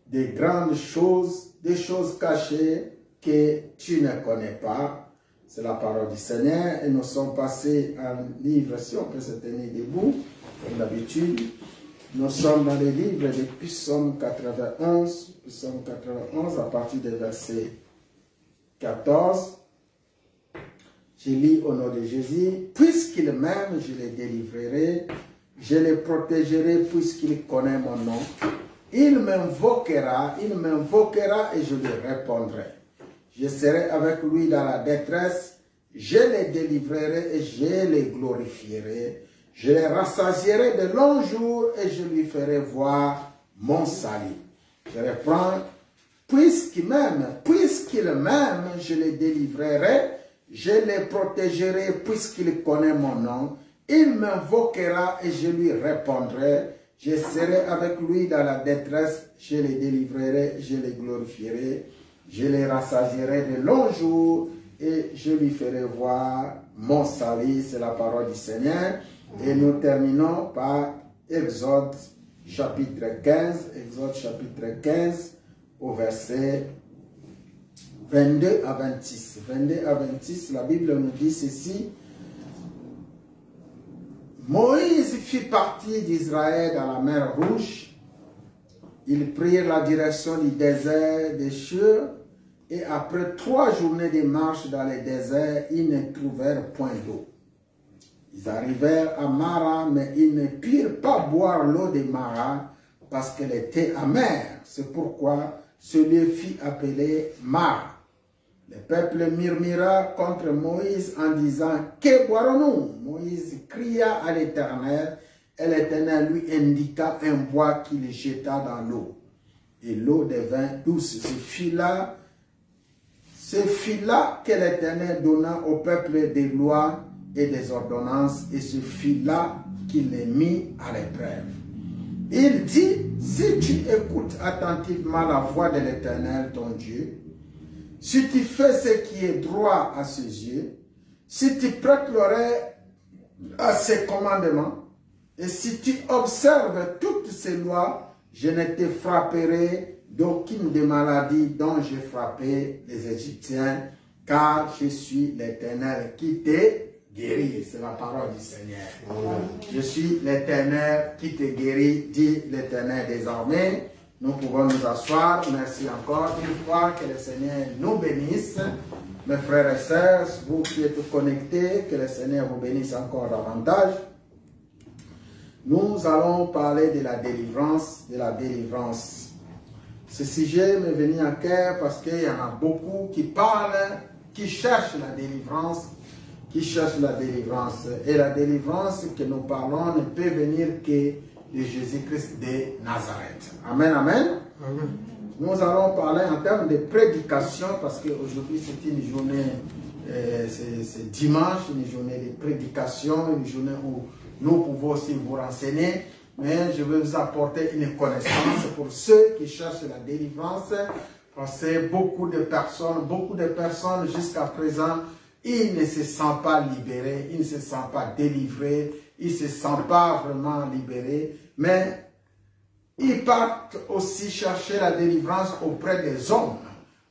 des grandes choses, des choses cachées que tu ne connais pas. » C'est la parole du Seigneur et nous sommes passés à un livre, si on peut se tenir debout, comme d'habitude. Nous sommes dans le livre de Psaume 91, Psaume 91 à partir du verset 14. Je lis au nom de Jésus. Puisqu'il m'aime, je le délivrerai, je le protégerai puisqu'il connaît mon nom. Il m'invoquera et je lui répondrai. Je serai avec lui dans la détresse, je le délivrerai et je le glorifierai. Je le rassasierai de longs jours et je lui ferai voir mon salut. Je reprends, puisqu'il m'aime, je le délivrerai, je le protégerai puisqu'il connaît mon nom. Il m'invoquera et je lui répondrai. Je serai avec lui dans la détresse, je le délivrerai, je le glorifierai. Je le rassasierai de longs jours et je lui ferai voir mon salut. C'est la parole du Seigneur. Et nous terminons par Exode chapitre 15. Exode chapitre 15 au verset 22 à 26. 22 à 26, la Bible nous dit ceci. Moïse fit partie d'Israël dans la mer Rouge. Ils prirent la direction du désert des Shur et après 3 journées de marche dans le désert, ils ne trouvèrent point d'eau. Ils arrivèrent à Mara, mais ils ne purent pas boire l'eau de Mara parce qu'elle était amère. C'est pourquoi ce lieu fut appelé Mara. Le peuple murmura contre Moïse en disant « Que boirons-nous » Moïse cria à l'Éternel et l'Éternel lui indiqua un bois qu'il jeta dans l'eau. Et l'eau devint douce. Ce fut là que l'Éternel donna au peuple des lois et des ordonnances, et ce fut là qu'il les mit à l'épreuve. Il dit, si tu écoutes attentivement la voix de l'Éternel, ton Dieu, si tu fais ce qui est droit à ses yeux, si tu prêtes l'oreille à ses commandements, et si tu observes toutes ces lois, je ne te frapperai d'aucune des maladies dont j'ai frappé les Égyptiens, car je suis l'Éternel qui te guérit. C'est la parole du Seigneur. Amen. Je suis l'Éternel qui te guérit, dit l'Éternel des armées. Nous pouvons nous asseoir. Merci encore une fois, que le Seigneur nous bénisse. Mes frères et sœurs, vous qui êtes connectés, que le Seigneur vous bénisse encore davantage. Nous allons parler de la délivrance, Ce sujet m'est venu à cœur parce qu'il y en a beaucoup qui parlent, qui cherchent la délivrance, Et la délivrance que nous parlons ne peut venir que de Jésus-Christ de Nazareth. Amen, amen. Amen. Nous allons parler en termes de prédication parce qu'aujourd'hui c'est une journée, c'est dimanche, une journée de prédication, une journée où nous pouvons aussi vous renseigner. Mais je vais vous apporter une connaissance pour ceux qui cherchent la délivrance. Parce que beaucoup de personnes jusqu'à présent, ils ne se sentent pas libérés, ils ne se sentent pas délivrés, ils ne se sentent pas vraiment libérés. Mais ils partent aussi chercher la délivrance auprès des hommes.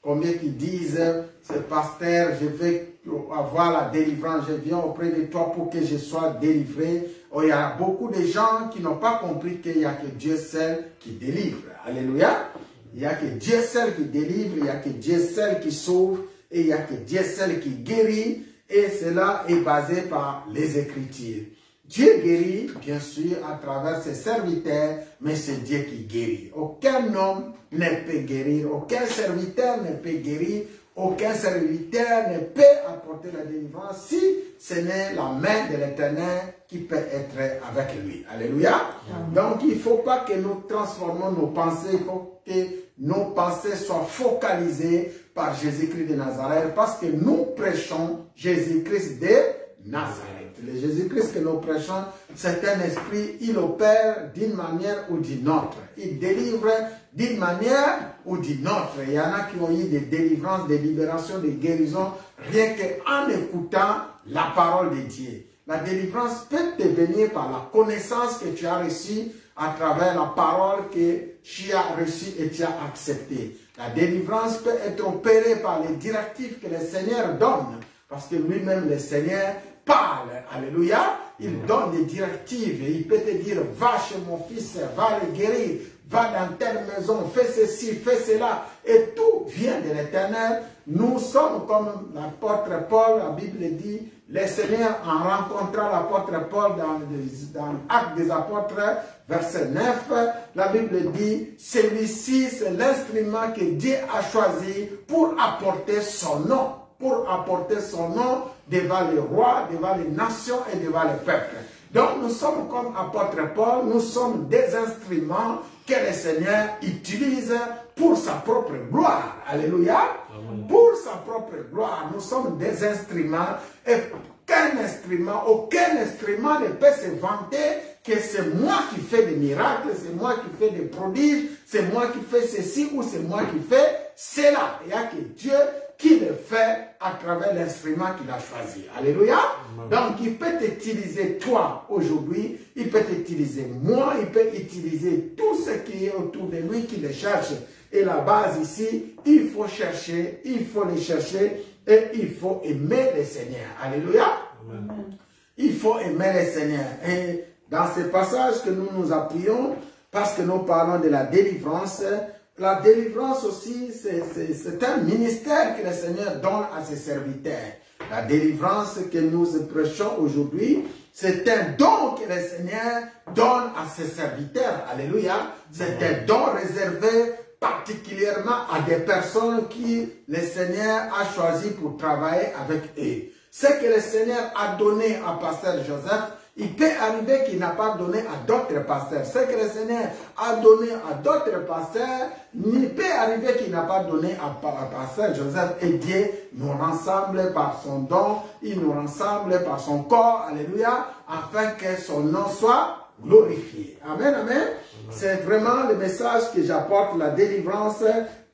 Combien qui disent, c'est pasteur, je vais avoir la délivrance, je viens auprès de toi pour que je sois délivré. Oh, il y a beaucoup de gens qui n'ont pas compris qu'il n'y a que Dieu seul qui délivre. Alléluia. Il n'y a que Dieu seul qui délivre, il n'y a que Dieu seul qui sauve, et il n'y a que Dieu seul qui guérit. Et cela est basé par les Écritures. Dieu guérit, bien sûr, à travers ses serviteurs, mais c'est Dieu qui guérit. Aucun homme ne peut guérir, aucun serviteur ne peut guérir, aucun serviteur ne peut apporter la délivrance si ce n'est la main de l'Éternel qui peut être avec lui. Alléluia. Donc, il ne faut pas que nous transformons nos pensées, il faut que nos pensées soient focalisées par Jésus-Christ de Nazareth, parce que nous prêchons Jésus-Christ de Nazareth. Le Jésus-Christ que nous prêchons, c'est un esprit, il opère d'une manière ou d'une autre. Il délivre d'une manière ou d'une autre. Il y en a qui ont eu des délivrances, des libérations, des guérisons, rien qu'en écoutant la parole de Dieu. La délivrance peut te venir par la connaissance que tu as reçue à travers la parole que tu as reçue et tu as acceptée. La délivrance peut être opérée par les directives que le Seigneur donne, parce que lui-même, le Seigneur, parle. Alléluia. Il donne des directives et il peut te dire, va chez mon fils, va le guérir, va dans telle maison, fais ceci, fais cela. Et tout vient de l'Éternel. Nous sommes comme l'apôtre Paul, la Bible dit, le Seigneur en rencontrant l'apôtre Paul dans l'Acte des Apôtres, verset 9, la Bible dit, celui-ci c'est l'instrument que Dieu a choisi pour apporter son nom. Pour apporter son nom devant les rois, devant les nations et devant les peuples. Donc nous sommes comme apôtre Paul, nous sommes des instruments que le Seigneur utilise pour sa propre gloire. Alléluia. Amen. Pour sa propre gloire, nous sommes des instruments et aucun instrument ne peut se vanter que c'est moi qui fais des miracles, c'est moi qui fais des prodiges, c'est moi qui fais ceci ou c'est moi qui fais cela. Il n'y a que Dieu qui le fait à travers l'instrument qu'il a choisi. Alléluia. Donc, il peut t'utiliser toi aujourd'hui, il peut t'utiliser moi, il peut utiliser tout ce qui est autour de lui qui le cherche. Et la base ici, il faut chercher, il faut les chercher et il faut aimer le Seigneur. Alléluia. Amen. Il faut aimer le Seigneur. Et dans ce passage que nous nous appuyons, parce que nous parlons de la délivrance aussi, c'est un ministère que le Seigneur donne à ses serviteurs. La délivrance que nous prêchons aujourd'hui, c'est un don que le Seigneur donne à ses serviteurs. Alléluia. C'est un don réservé particulièrement à des personnes qui le Seigneur a choisi pour travailler avec eux. Ce que le Seigneur a donné à Pasteur Joseph, il peut arriver qu'il n'a pas donné à d'autres pasteurs. Ce que le Seigneur a donné à d'autres pasteurs, il peut arriver qu'il n'a pas donné à Pasteur Joseph. Et Dieu nous rassemble par son don, il nous rassemble par son corps, alléluia, afin que son nom soit glorifié. Amen, amen. C'est vraiment le message que j'apporte, la délivrance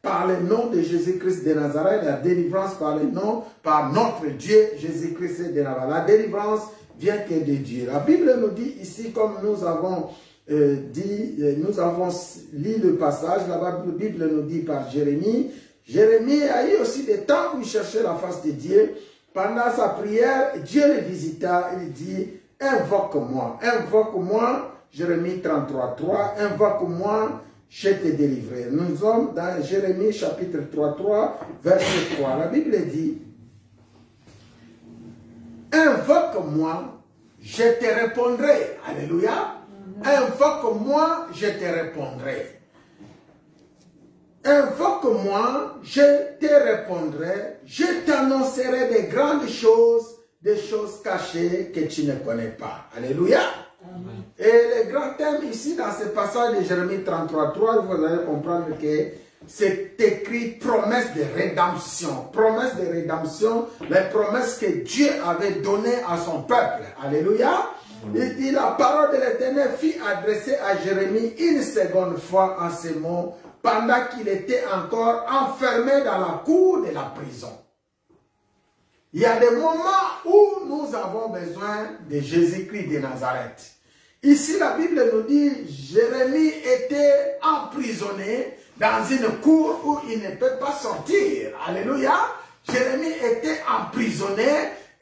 par le nom de Jésus-Christ de Nazareth, la délivrance par le nom, par notre Dieu, Jésus-Christ de Nazareth. La délivrance vient que de Dieu. La Bible nous dit ici, comme nous avons nous avons lu le passage, la Bible nous dit par Jérémie. Jérémie a eu aussi des temps où il cherchait la face de Dieu. Pendant sa prière, Dieu le visita, il dit, invoque-moi, invoque-moi, Jérémie 33:3, invoque-moi, je te délivrerai. Nous sommes dans Jérémie chapitre 3:3, verset 3. La Bible dit, invoque-moi, je te répondrai. Alléluia. Invoque-moi, je te répondrai. Invoque-moi, je te répondrai. Je t'annoncerai des grandes choses, des choses cachées que tu ne connais pas. Alléluia. Amen. Et le grand thème ici, dans ce passage de Jérémie 33:3, vous allez comprendre que c'est écrit promesse de rédemption. Promesse de rédemption, les promesses que Dieu avait données à son peuple. Alléluia. Il dit, la parole de l'Éternel fut adressée à Jérémie une seconde fois en ces mots, pendant qu'il était encore enfermé dans la cour de la prison. Il y a des moments où nous avons besoin de Jésus-Christ de Nazareth. Ici, la Bible nous dit, Jérémie était emprisonné dans une cour où il ne peut pas sortir. Alléluia. Jérémie était emprisonné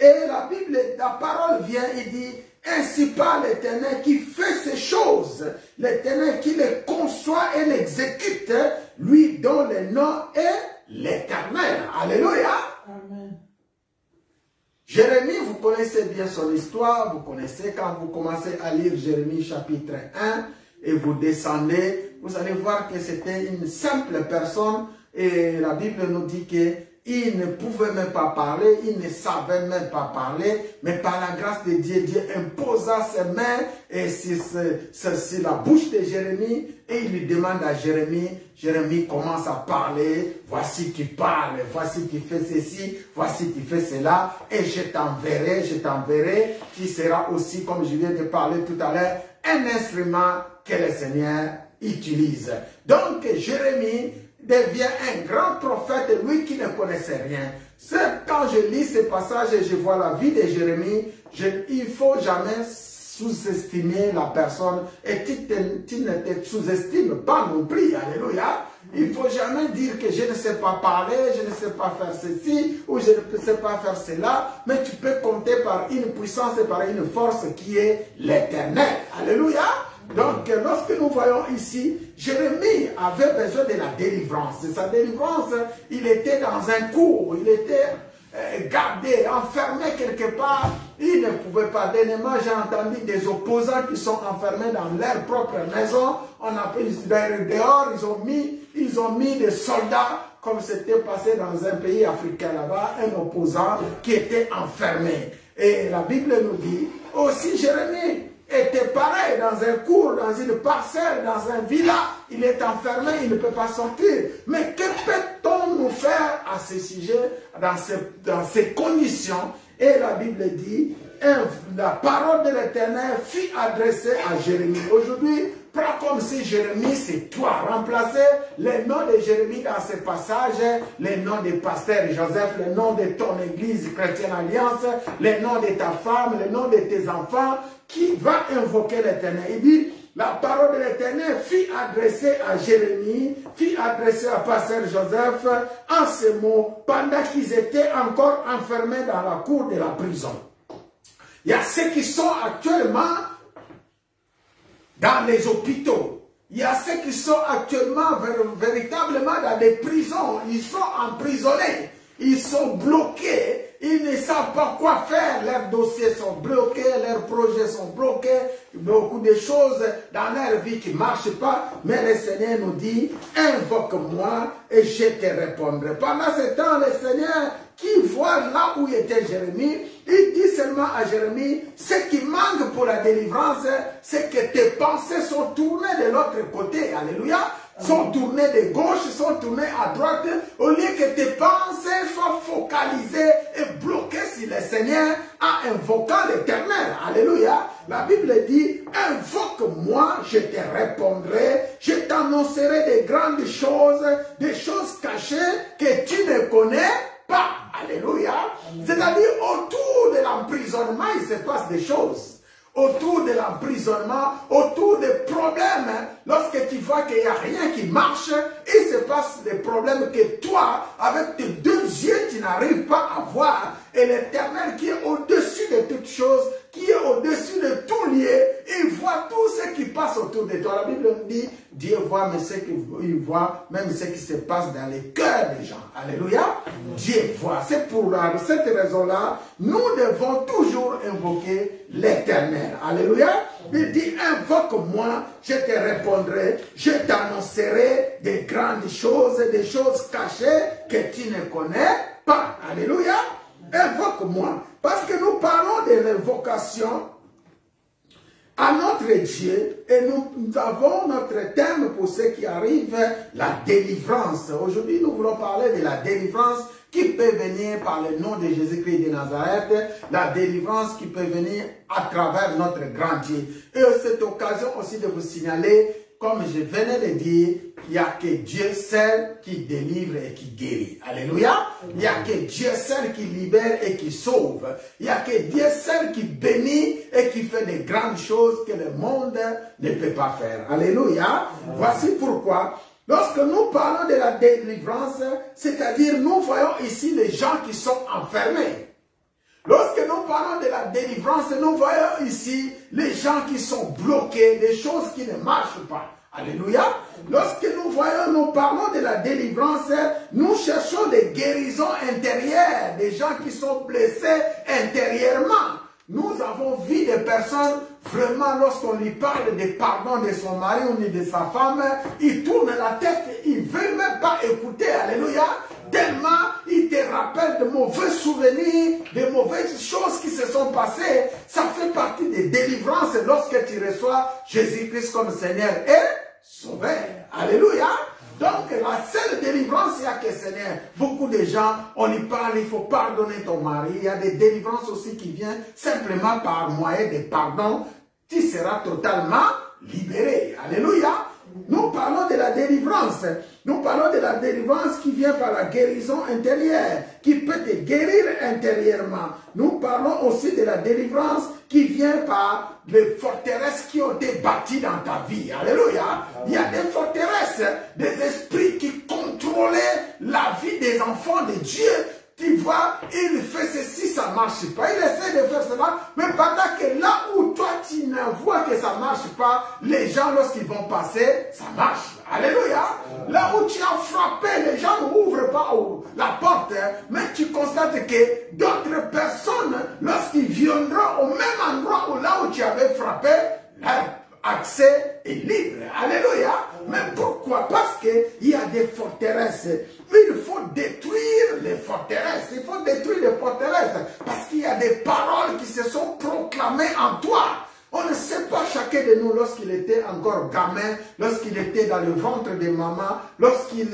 et la Bible, la parole vient, il dit, ainsi parle l'Éternel qui fait ces choses, l'Éternel qui les conçoit et l'exécute, lui dont le nom est l'Éternel. Alléluia. Amen. Jérémie, vous connaissez bien son histoire, vous connaissez quand vous commencez à lire Jérémie chapitre 1 et vous descendez, vous allez voir que c'était une simple personne et la Bible nous dit que il ne pouvait même pas parler, il ne savait même pas parler, mais par la grâce de Dieu, Dieu imposa ses mains et sur la bouche de Jérémie et il lui demande à Jérémie, Jérémie commence à parler, voici tu parles, voici tu fais ceci, voici tu fais cela et je t'enverrai, qui sera aussi, comme je viens de parler tout à l'heure, un instrument que le Seigneur utilise. Donc Jérémie devient un grand prophète, lui qui ne connaissait rien. Quand je lis ce passage et je vois la vie de Jérémie, il ne faut jamais sous-estimer la personne et tu ne te sous-estimes pas non plus. Alléluia. Il ne faut jamais dire que je ne sais pas parler, je ne sais pas faire ceci ou je ne sais pas faire cela, mais tu peux compter par une puissance et par une force qui est l'Éternel. Alléluia. Donc, lorsque nous voyons ici, Jérémie avait besoin de la délivrance. Sa délivrance, il était dans un cour, il était gardé, enfermé quelque part. Il ne pouvait pas. Dernièrement, j'ai entendu des opposants qui sont enfermés dans leur propre maison. On appelle dehors, ils ont mis des soldats, comme c'était passé dans un pays africain là-bas, un opposant qui était enfermé. Et la Bible nous dit, aussi Jérémie était pareil dans un cour, dans une parcelle, dans un villa. Il est enfermé, il ne peut pas sortir. Mais que peut-on nous faire à ce sujet, dans ces conditions? Et la Bible dit, la parole de l'Éternel fut adressée à Jérémie. Aujourd'hui, prends comme si Jérémie, c'est toi. Remplacer les noms de Jérémie dans ce passage, les noms de Pasteur Joseph, les noms de ton église chrétienne alliance, les noms de ta femme, les noms de tes enfants, qui va invoquer l'Éternel. Il dit, la parole de l'Éternel fut adressée à Jérémie, fut adressée à Pasteur Joseph, en ces mots, pendant qu'ils étaient encore enfermés dans la cour de la prison. Il y a ceux qui sont actuellement dans les hôpitaux. Il y a ceux qui sont actuellement véritablement dans des prisons. Ils sont emprisonnés. Ils sont bloqués. Ils ne savent pas quoi faire. Leurs dossiers sont bloqués. Leurs projets sont bloqués. Beaucoup de choses dans leur vie qui ne marchent pas. Mais le Seigneur nous dit, invoque-moi et je te répondrai. Pendant ce temps, le Seigneur qui voit là où était Jérémie, il dit seulement à Jérémie, ce qui manque pour la délivrance, c'est que tes pensées sont tournées de l'autre côté. Alléluia. Sont tournées de gauche, sont tournées à droite, au lieu que tes pensées soient focalisées et bloquées sur le Seigneur en invoquant l'Éternel. Alléluia. La Bible dit, invoque-moi, je te répondrai, je t'annoncerai des grandes choses, des choses cachées que tu ne connais pas. Alléluia. C'est-à-dire, autour de l'emprisonnement, il se passe des choses. Autour de l'emprisonnement, autour des problèmes, lorsque tu vois qu'il n'y a rien qui marche, il se passe des problèmes que toi, avec tes deux yeux, tu n'arrives pas à voir. Et l'Éternel qui est au-dessus de toutes choses, qui est au-dessus de tout lieu, il voit tout ce qui passe autour de toi. La Bible dit, Dieu voit mais ce qu'il voit, même ce qui se passe dans les cœurs des gens. Alléluia. Dieu voit. C'est pour cette raison-là, nous devons toujours invoquer l'Éternel. Alléluia. Il dit, invoque-moi, je te répondrai, je t'annoncerai des grandes choses, des choses cachées que tu ne connais pas. Alléluia. Invoque-moi. Parce que nous parlons de l'invocation à notre Dieu et nous avons notre thème pour ce qui arrive, la délivrance. Aujourd'hui, nous voulons parler de la délivrance qui peut venir par le nom de Jésus-Christ de Nazareth, la délivrance qui peut venir à travers notre grand Dieu. Et à cette occasion aussi de vous signaler, comme je venais de dire, il n'y a que Dieu seul qui délivre et qui guérit. Alléluia. Il n'y a que Dieu seul qui libère et qui sauve. Il n'y a que Dieu seul qui bénit et qui fait des grandes choses que le monde ne peut pas faire. Alléluia. Voici pourquoi, lorsque nous parlons de la délivrance, c'est-à-dire nous voyons ici les gens qui sont enfermés. Lorsque nous parlons de la délivrance, nous voyons ici les gens qui sont bloqués, des choses qui ne marchent pas. Alléluia. Lorsque nous parlons de la délivrance, nous cherchons des guérisons intérieures, des gens qui sont blessés intérieurement. Nous avons vu des personnes, vraiment, lorsqu'on lui parle de pardon de son mari ou de sa femme, il tourne la tête, il ne veut même pas écouter. Alléluia. Tellement il te rappelle de mauvais souvenirs, de mauvaises choses qui se sont passées. Ça fait partie des délivrances lorsque tu reçois Jésus-Christ comme Seigneur et Sauveur. Alléluia. Donc la seule délivrance, il n'y a que Seigneur. Beaucoup de gens, on lui parle, il faut pardonner ton mari. Il y a des délivrances aussi qui viennent simplement par moyen de pardon. Tu seras totalement libéré. Alléluia. Nous parlons de la délivrance. Nous parlons de la délivrance qui vient par la guérison intérieure, qui peut te guérir intérieurement. Nous parlons aussi de la délivrance qui vient par les forteresses qui ont été bâties dans ta vie. Alléluia. Il y a des forteresses, des esprits qui contrôlaient la vie des enfants de Dieu. Tu vois, il fait ceci, ça ne marche pas. Il essaie de faire cela, mais pendant que là où toi, tu ne vois que ça ne marche pas, les gens, lorsqu'ils vont passer, ça marche. Alléluia. Là où tu as frappé, les gens n'ouvrent pas la porte, mais tu constates que d'autres personnes, lorsqu'ils viendront au même endroit où là où tu avais frappé, l'accès est libre. Alléluia. Mais pourquoi? Parce qu'il y a des forteresses. Il faut détruire les forteresses. Il faut détruire les forteresses. Parce qu'il y a des paroles qui se sont proclamées en toi. On ne sait pas chacun de nous, lorsqu'il était encore gamin, lorsqu'il était dans le ventre de maman, lorsqu'il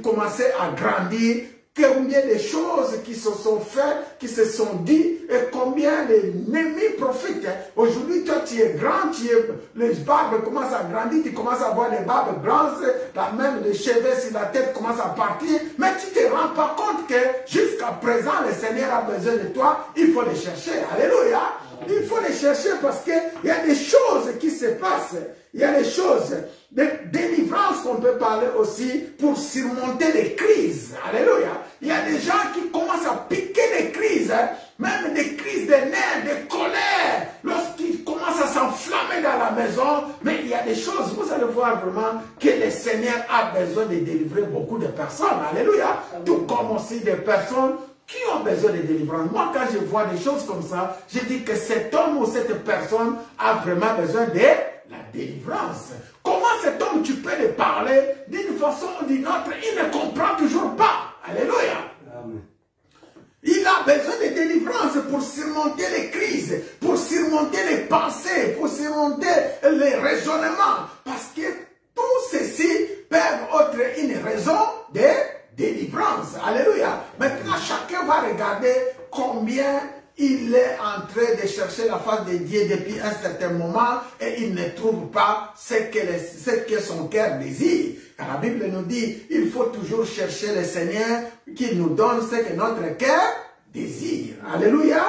commençait à grandir, combien de choses qui se sont faites, qui se sont dites, et combien l'ennemi profite. Aujourd'hui, toi, tu es grand, les barbes commencent à grandir, tu commences à avoir des barbes blanches, même les cheveux sur la tête commencent à partir, mais tu ne te rends pas compte que jusqu'à présent, le Seigneur a besoin de toi, il faut les chercher. Alléluia. Il faut les chercher parce qu'il y a des choses qui se passent. Il y a des choses, des délivrances qu'on peut parler aussi pour surmonter les crises. Alléluia. Il y a des gens qui commencent à piquer des crises, même des crises de nerfs, de colère. maison, mais il y a des choses, vous allez voir vraiment que le Seigneur a besoin de délivrer beaucoup de personnes. Alléluia. Tout comme aussi des personnes qui ont besoin de délivrance. Moi, quand je vois des choses comme ça, je dis que cet homme ou cette personne a vraiment besoin de la délivrance. Comment cet homme, tu peux lui parler d'une façon ou d'une autre, il ne comprend toujours pas. Alléluia. Amen. Il a besoin de délivrance pour surmonter les crises, pour surmonter les pensées, pour surmonter les raisonnements. Parce que tout ceci peuvent être une raison de délivrance. Alléluia. Maintenant, chacun va regarder combien il est en train de chercher la face de Dieu depuis un certain moment et il ne trouve pas ce que son cœur désire. Car la Bible nous dit, il faut toujours chercher le Seigneur qui nous donne ce que notre cœur désire. Alléluia.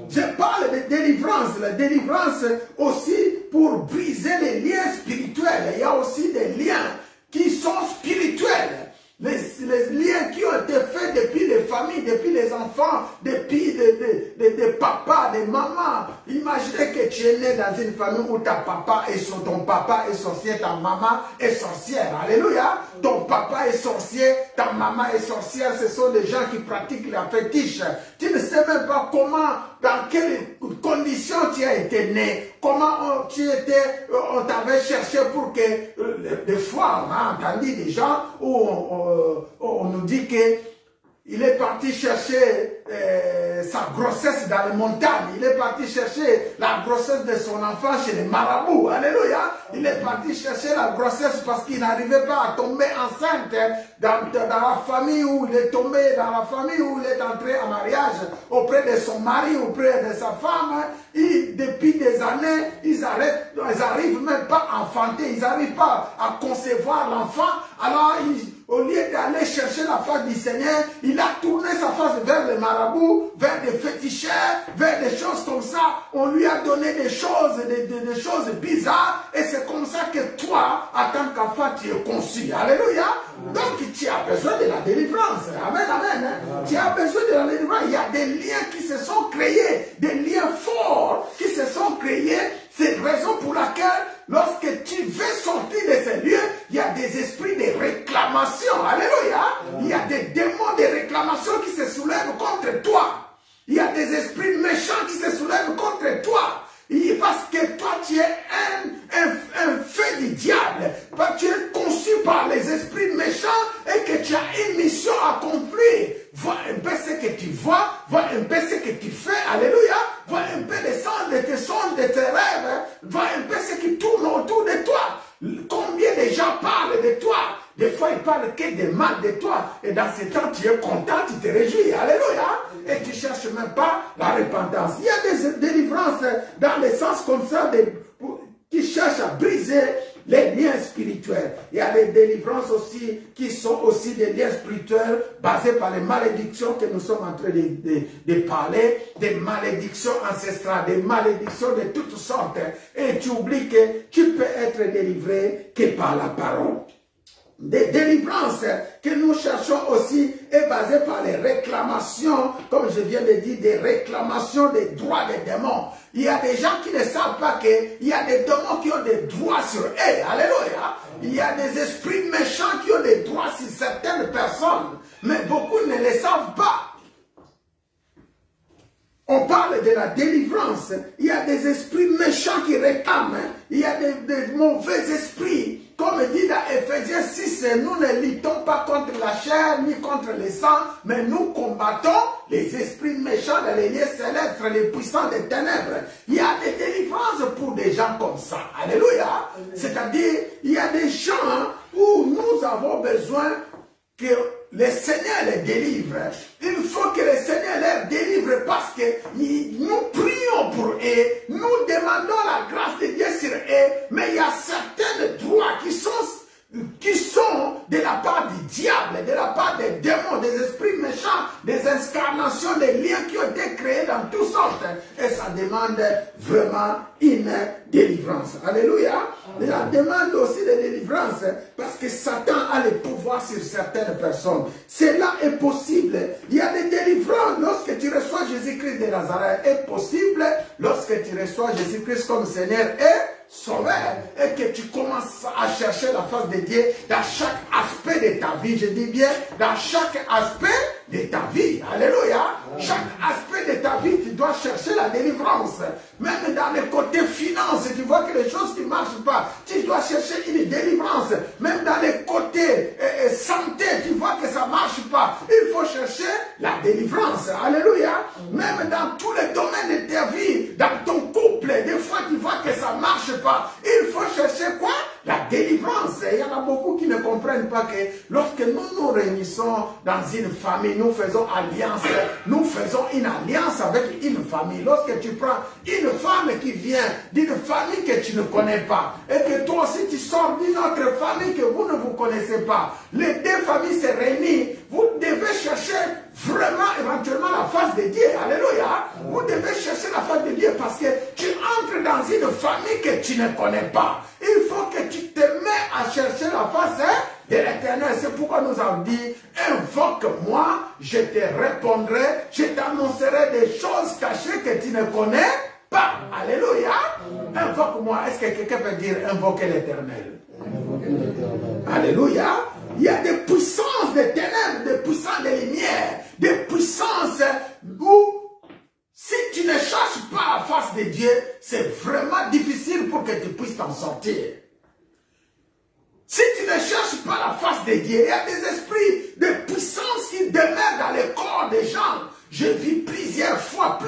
Je parle de délivrance. La délivrance aussi pour briser les liens spirituels. Il y a aussi des liens qui sont spirituels. Les liens qui ont été faits depuis les familles, depuis les enfants, depuis des papas, des mamans. Imaginez que tu es né dans une famille où ton papa est sorcier, ta maman est sorcière. Alléluia. Ton papa est sorcier, ta maman est sorcière. Ce sont des gens qui pratiquent la fétiche. Tu ne sais même pas comment, dans quelles conditions tu as été né. Comment on t'avait cherché pour que, des fois, on a entendu des gens où on nous dit qu'il est parti chercher sa grossesse dans les montagnes. Il est parti chercher la grossesse de son enfant chez les marabouts. Alléluia. Il est parti chercher la grossesse parce qu'il n'arrivait pas à tomber enceinte dans la famille où il est tombé, dans la famille où il est entré en mariage auprès de son mari, auprès de sa femme. Et depuis des années, ils n'arrivent même pas à enfanter, ils n'arrivent pas à concevoir l'enfant. Alors, au lieu d'aller chercher la face du Seigneur, il a tourné sa face vers les marabouts, vers des féticheurs, vers des choses comme ça. On lui a donné des choses, des choses bizarres. Et c'est comme ça que toi, en tant qu'enfant, tu es conçu. Alléluia. Donc, tu as besoin de la délivrance. Amen, amen. Hein? Tu as besoin de la délivrance. Il y a des liens qui se sont créés, des liens forts qui se sont créés. C'est la raison pour laquelle, lorsque tu veux sortir de ces lieux, il y a des esprits de réclamation. Alléluia. Il y a des démons de réclamation qui se soulèvent contre toi. Il y a des esprits méchants qui se soulèvent contre toi. Parce que toi, tu es un fait du diable. Parce que tu es conçu par les esprits méchants et que tu as une mission à accomplir. Vois un peu ce que tu vois, vois un peu ce que tu fais. Alléluia. Vois un peu les sons de tes songes, de tes rêves. Vois un peu ce qui tourne autour de toi. Combien de gens parlent de toi? Des fois, ils parlent que des mal de toi. Et dans ce temps, tu es content, tu te réjouis. Alléluia. Et tu ne cherches même pas la repentance. Il y a des délivrances dans le sens comme ça qui cherchent à briser les liens spirituels. Il y a des délivrances aussi qui sont aussi des liens spirituels basés par les malédictions que nous sommes en train de parler, des malédictions ancestrales, des malédictions de toutes sortes. Et tu oublies que tu peux être délivré que par la parole. Des délivrances que nous cherchons aussi est basée par les réclamations, comme je viens de dire, des réclamations des droits des démons. Il y a des gens qui ne savent pas qu'il y a des démons qui ont des droits sur eux. Alléluia. Il y a des esprits méchants qui ont des droits sur certaines personnes, mais beaucoup ne les savent pas. On parle de la délivrance. Il y a des esprits méchants qui réclament. Il y a des mauvais esprits. Comme dit dans Ephésiens 6, nous ne luttons pas contre la chair ni contre le sang, mais nous combattons les esprits méchants dans les lieux célestes, les puissants des ténèbres. Il y a des délivrances pour des gens comme ça. Alléluia. C'est-à-dire, il y a des gens où nous avons besoin que le Seigneur les délivre. Il faut que le Seigneur les délivre parce que nous prions pour eux, nous demandons la grâce de Dieu sur eux, mais il y a certains droits qui sont de la part du diable, de la part des démons, des esprits méchants, des incarnations, des liens qui ont été créés dans toutes sortes. Et ça demande vraiment une délivrance. Alléluia. Et ça demande aussi de délivrance parce que Satan a le pouvoir sur certaines personnes. Cela est possible. Il y a des délivrances lorsque tu reçois Jésus-Christ de Nazareth. Est possible lorsque tu reçois Jésus-Christ comme Seigneur et sauveur et que tu commences à chercher la face de Dieu dans chaque aspect de ta vie. Je dis bien, dans chaque aspect de ta vie. Alléluia. Chaque aspect de ta vie, tu dois chercher la délivrance. Même dans les côtés finances, tu vois que les choses qui ne marchent pas, tu dois chercher une délivrance. Même dans les côtés santé, tu vois que ça ne marche pas. Il faut chercher la délivrance. Alléluia. Même dans tous les domaines de ta vie, dans ton couple, des fois tu vois que ça ne marche pas. Il faut chercher quoi? La délivrance. Il y en a beaucoup qui ne comprennent pas que lorsque nous nous réunissons dans une famille, nous faisons alliance. Nous faisons une alliance avec une famille. Lorsque tu prends une femme qui vient d'une famille que tu ne connais pas et que toi aussi tu sors d'une autre famille que vous ne vous connaissez pas, les deux familles se réunissent, vous devez chercher vraiment éventuellement la face de Dieu. Alléluia. Vous devez chercher la face de Dieu parce que tu entres dans une famille que tu ne connais pas. Il faut que tu te mets à chercher la face de l'Éternel. C'est pourquoi nous avons dit, invoque-moi, je te répondrai, je t'annoncerai des choses cachées que tu ne connais pas. Alléluia. Invoque-moi. Est-ce que quelqu'un peut dire invoquer l'Éternel? Alléluia. Il y a des puissances des ténèbres, des puissances des lumières, des puissances où si tu ne cherches pas la face de Dieu, c'est vraiment difficile pour que tu puisses t'en sortir. Si tu ne cherches pas la face de Dieu, il y a des esprits de puissance qui demeurent dans le corps des gens. Je vis plusieurs fois,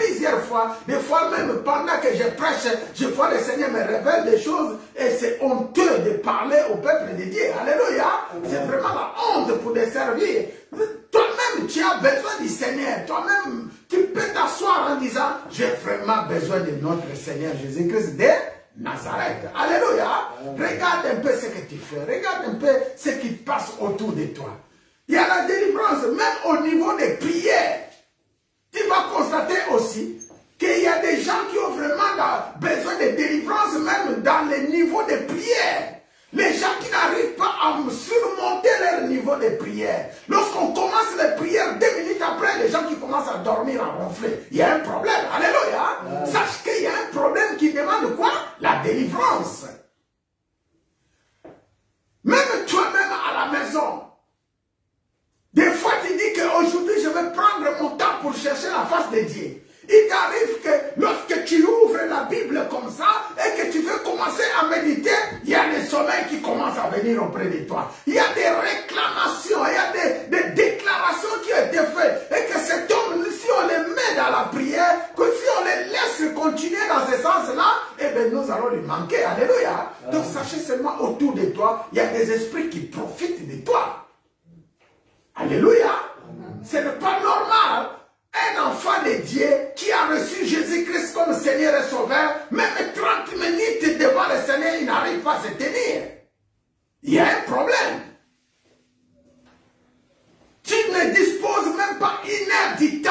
des fois même pendant que je prêche, je vois le Seigneur me révèle des choses et c'est honteux de parler au peuple de Dieu. Alléluia. C'est vraiment la honte pour les servir. Toi-même, tu as besoin du Seigneur. Toi-même, tu peux t'asseoir en disant, j'ai vraiment besoin de notre Seigneur Jésus-Christ de Nazareth. Alléluia. Regarde un peu ce que tu fais. Regarde un peu ce qui passe autour de toi. Il y a la délivrance, même au niveau des prières. Tu vas constater aussi qu'il y a des gens qui ont vraiment besoin de délivrance, même dans les niveaux de prière. Les gens qui n'arrivent pas à surmonter leur niveau de prière. Lorsqu'on commence les prières, 2 minutes après, les gens qui commencent à dormir, à ronfler. Il y a un problème. Alléluia. Sache qu'il y a un problème qui demande quoi? La délivrance. Même toi-même à la maison. Des fois, tu dis qu'aujourd'hui, je vais prendre mon temps pour chercher la face de Dieu. Il t'arrive que lorsque tu ouvres la Bible comme ça et que tu veux commencer à méditer, il y a des sommeils qui commencent à venir auprès de toi. Il y a des réclamations, il y a des déclarations qui ont été faites. Et que cet homme, si on les met dans la prière, que si on les laisse continuer dans ce sens-là, eh bien nous allons lui manquer. Alléluia. Donc sachez seulement autour de toi, il y a des esprits qui profitent de toi. Alléluia. Ce n'est pas normal. Un enfant de Dieu qui a reçu Jésus-Christ comme Seigneur et Sauveur, même 30 minutes devant le Seigneur, il n'arrive pas à se tenir. Il y a un problème. Tu ne disposes même pas 1 heure du temps,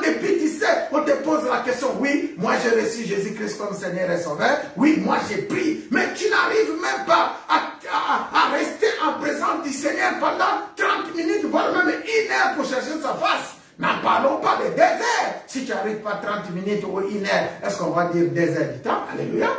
depuis tu sais, on te pose la question, oui, moi j'ai reçu Jésus-Christ comme Seigneur et Sauveur, oui, moi j'ai prié, mais tu n'arrives même pas à rester en présence du Seigneur pendant 30 minutes, voire même 1 heure pour chercher sa face. N'en parlons pas de 2 heures. Si tu n'arrives pas 30 minutes ou 1 heure, est-ce qu'on va dire 2 heures du temps? Alléluia.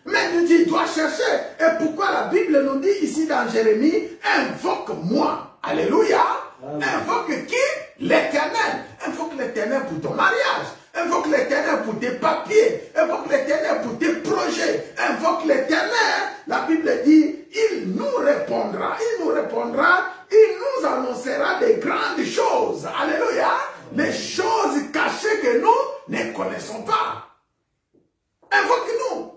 Mais tu dois chercher. Et pourquoi la Bible nous dit ici dans Jérémie, invoque-moi. Alléluia. Invoque qui? L'Éternel. Invoque l'Éternel pour ton mariage. Invoque l'Éternel pour tes papiers. Invoque l'Éternel pour tes projets. Invoque l'Éternel. La Bible dit, il nous répondra. Il nous répondra. Il nous annoncera des grandes choses. Alléluia. Les choses cachées que nous ne connaissons pas. Invoque-nous.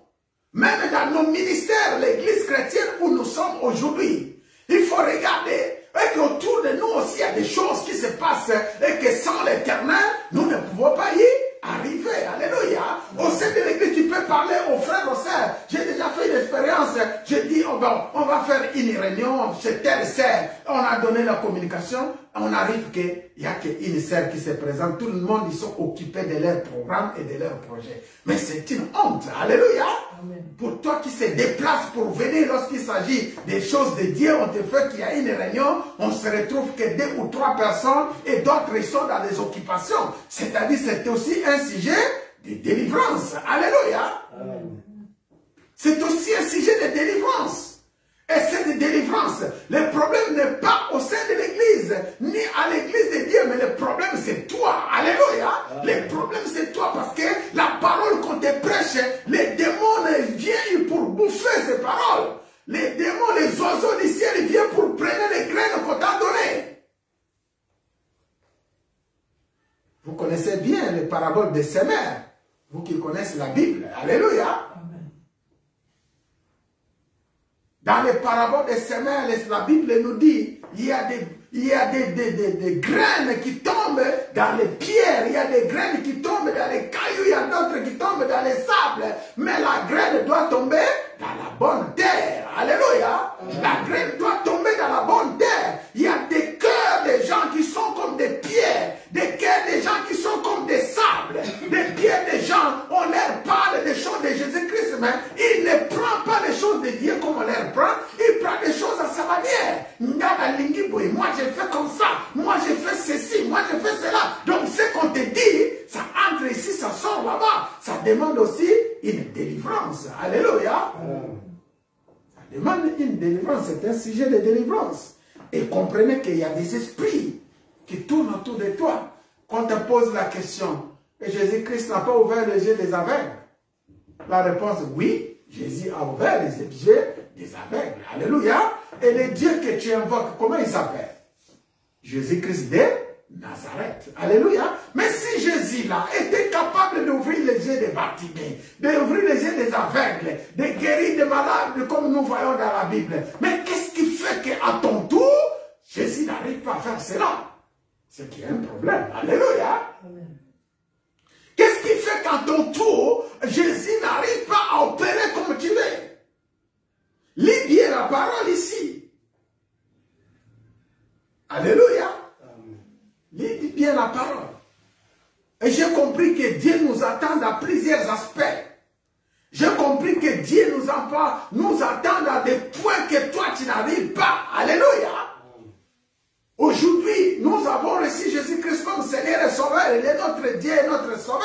Même dans nos ministères, l'église chrétienne où nous sommes aujourd'hui, il faut regarder et qu'autour de nous aussi il y a des choses qui se passent et que sans l'Éternel, nous ne pouvons pas y arriver. Alléluia. Au sein de l'église, tu peux parler aux frères, aux sœurs. J'ai déjà fait une expérience. J'ai dit, oh ben, on va faire une réunion chez telle sœur. On a donné la communication. On arrive qu'il n'y a qu'une sœur qui se présente. Tout le monde, ils sont occupés de leur programme et de leur projet. Mais c'est une honte. Alléluia. Amen. Pour toi qui se déplace pour venir lorsqu'il s'agit des choses de Dieu, on te fait qu'il y a une réunion, on se retrouve que 2 ou 3 personnes et d'autres ils sont dans des occupations. C'est-à-dire c'est aussi un sujet de délivrance. Alléluia. C'est aussi un sujet de délivrance. Et cette délivrance, le problème n'est pas au sein de l'église, ni à l'église de Dieu, mais le problème c'est toi. Alléluia. Le problème c'est toi parce que la parole qu'on te prêche, les démons viennent pour bouffer ces paroles. Les démons, les oiseaux du ciel viennent pour prendre les graines qu'on t'a données. Vous connaissez bien les paraboles des semeurs, vous qui connaissez la Bible. Alléluia. Dans les paraboles des semeurs, la Bible nous dit, il y a des graines qui tombent dans les pierres, il y a des graines qui tombent dans les cailloux, il y a d'autres qui tombent dans les sables. Mais la graine doit tomber dans la bonne terre. Alléluia. La graine doit tomber dans la bonne terre. Il y a des cœurs des gens qui sont comme des pierres, des cœurs des gens qui sont comme des sables, des pierres des gens, on leur parle des choses de Jésus-Christ, mais il ne prend pas les choses de Dieu comme on leur prend, il prend des choses à sa manière. Moi j'ai fait comme ça, moi j'ai fait ceci, moi j'ai fait cela. Donc ce qu'on te dit, ça entre ici, ça sort là-bas. Ça demande aussi une délivrance. Alléluia. Ça demande une délivrance, c'est un sujet de délivrance. Et comprenez qu'il y a des esprits qui tournent autour de toi. Quand on te pose la question, et Jésus-Christ n'a pas ouvert les yeux des aveugles? La réponse est oui, Jésus a ouvert les yeux des aveugles. Alléluia. Et le Dieu que tu invoques, comment il s'appelle? Jésus-Christ de Nazareth. Alléluia. Mais si Jésus là était capable d'ouvrir les yeux des Bartimée, d'ouvrir les yeux des aveugles, de guérir des malades comme nous voyons dans la Bible, mais qu'est-ce qui fait qu'à ton tour, Jésus n'arrive pas à faire cela? C'est qu'il y a un problème. Alléluia. Qu'est-ce qui fait qu'à ton tour, Jésus n'arrive pas à opérer comme tu veux? Lis bien la parole ici. Alléluia. Lis bien la parole. Et j'ai compris que Dieu nous attend à plusieurs aspects. J'ai compris que Dieu nous attend à des points que toi tu n'arrives pas. Alléluia. Aujourd'hui, nous avons reçu Jésus-Christ comme Seigneur et Sauveur. Il est notre Dieu et notre Sauveur.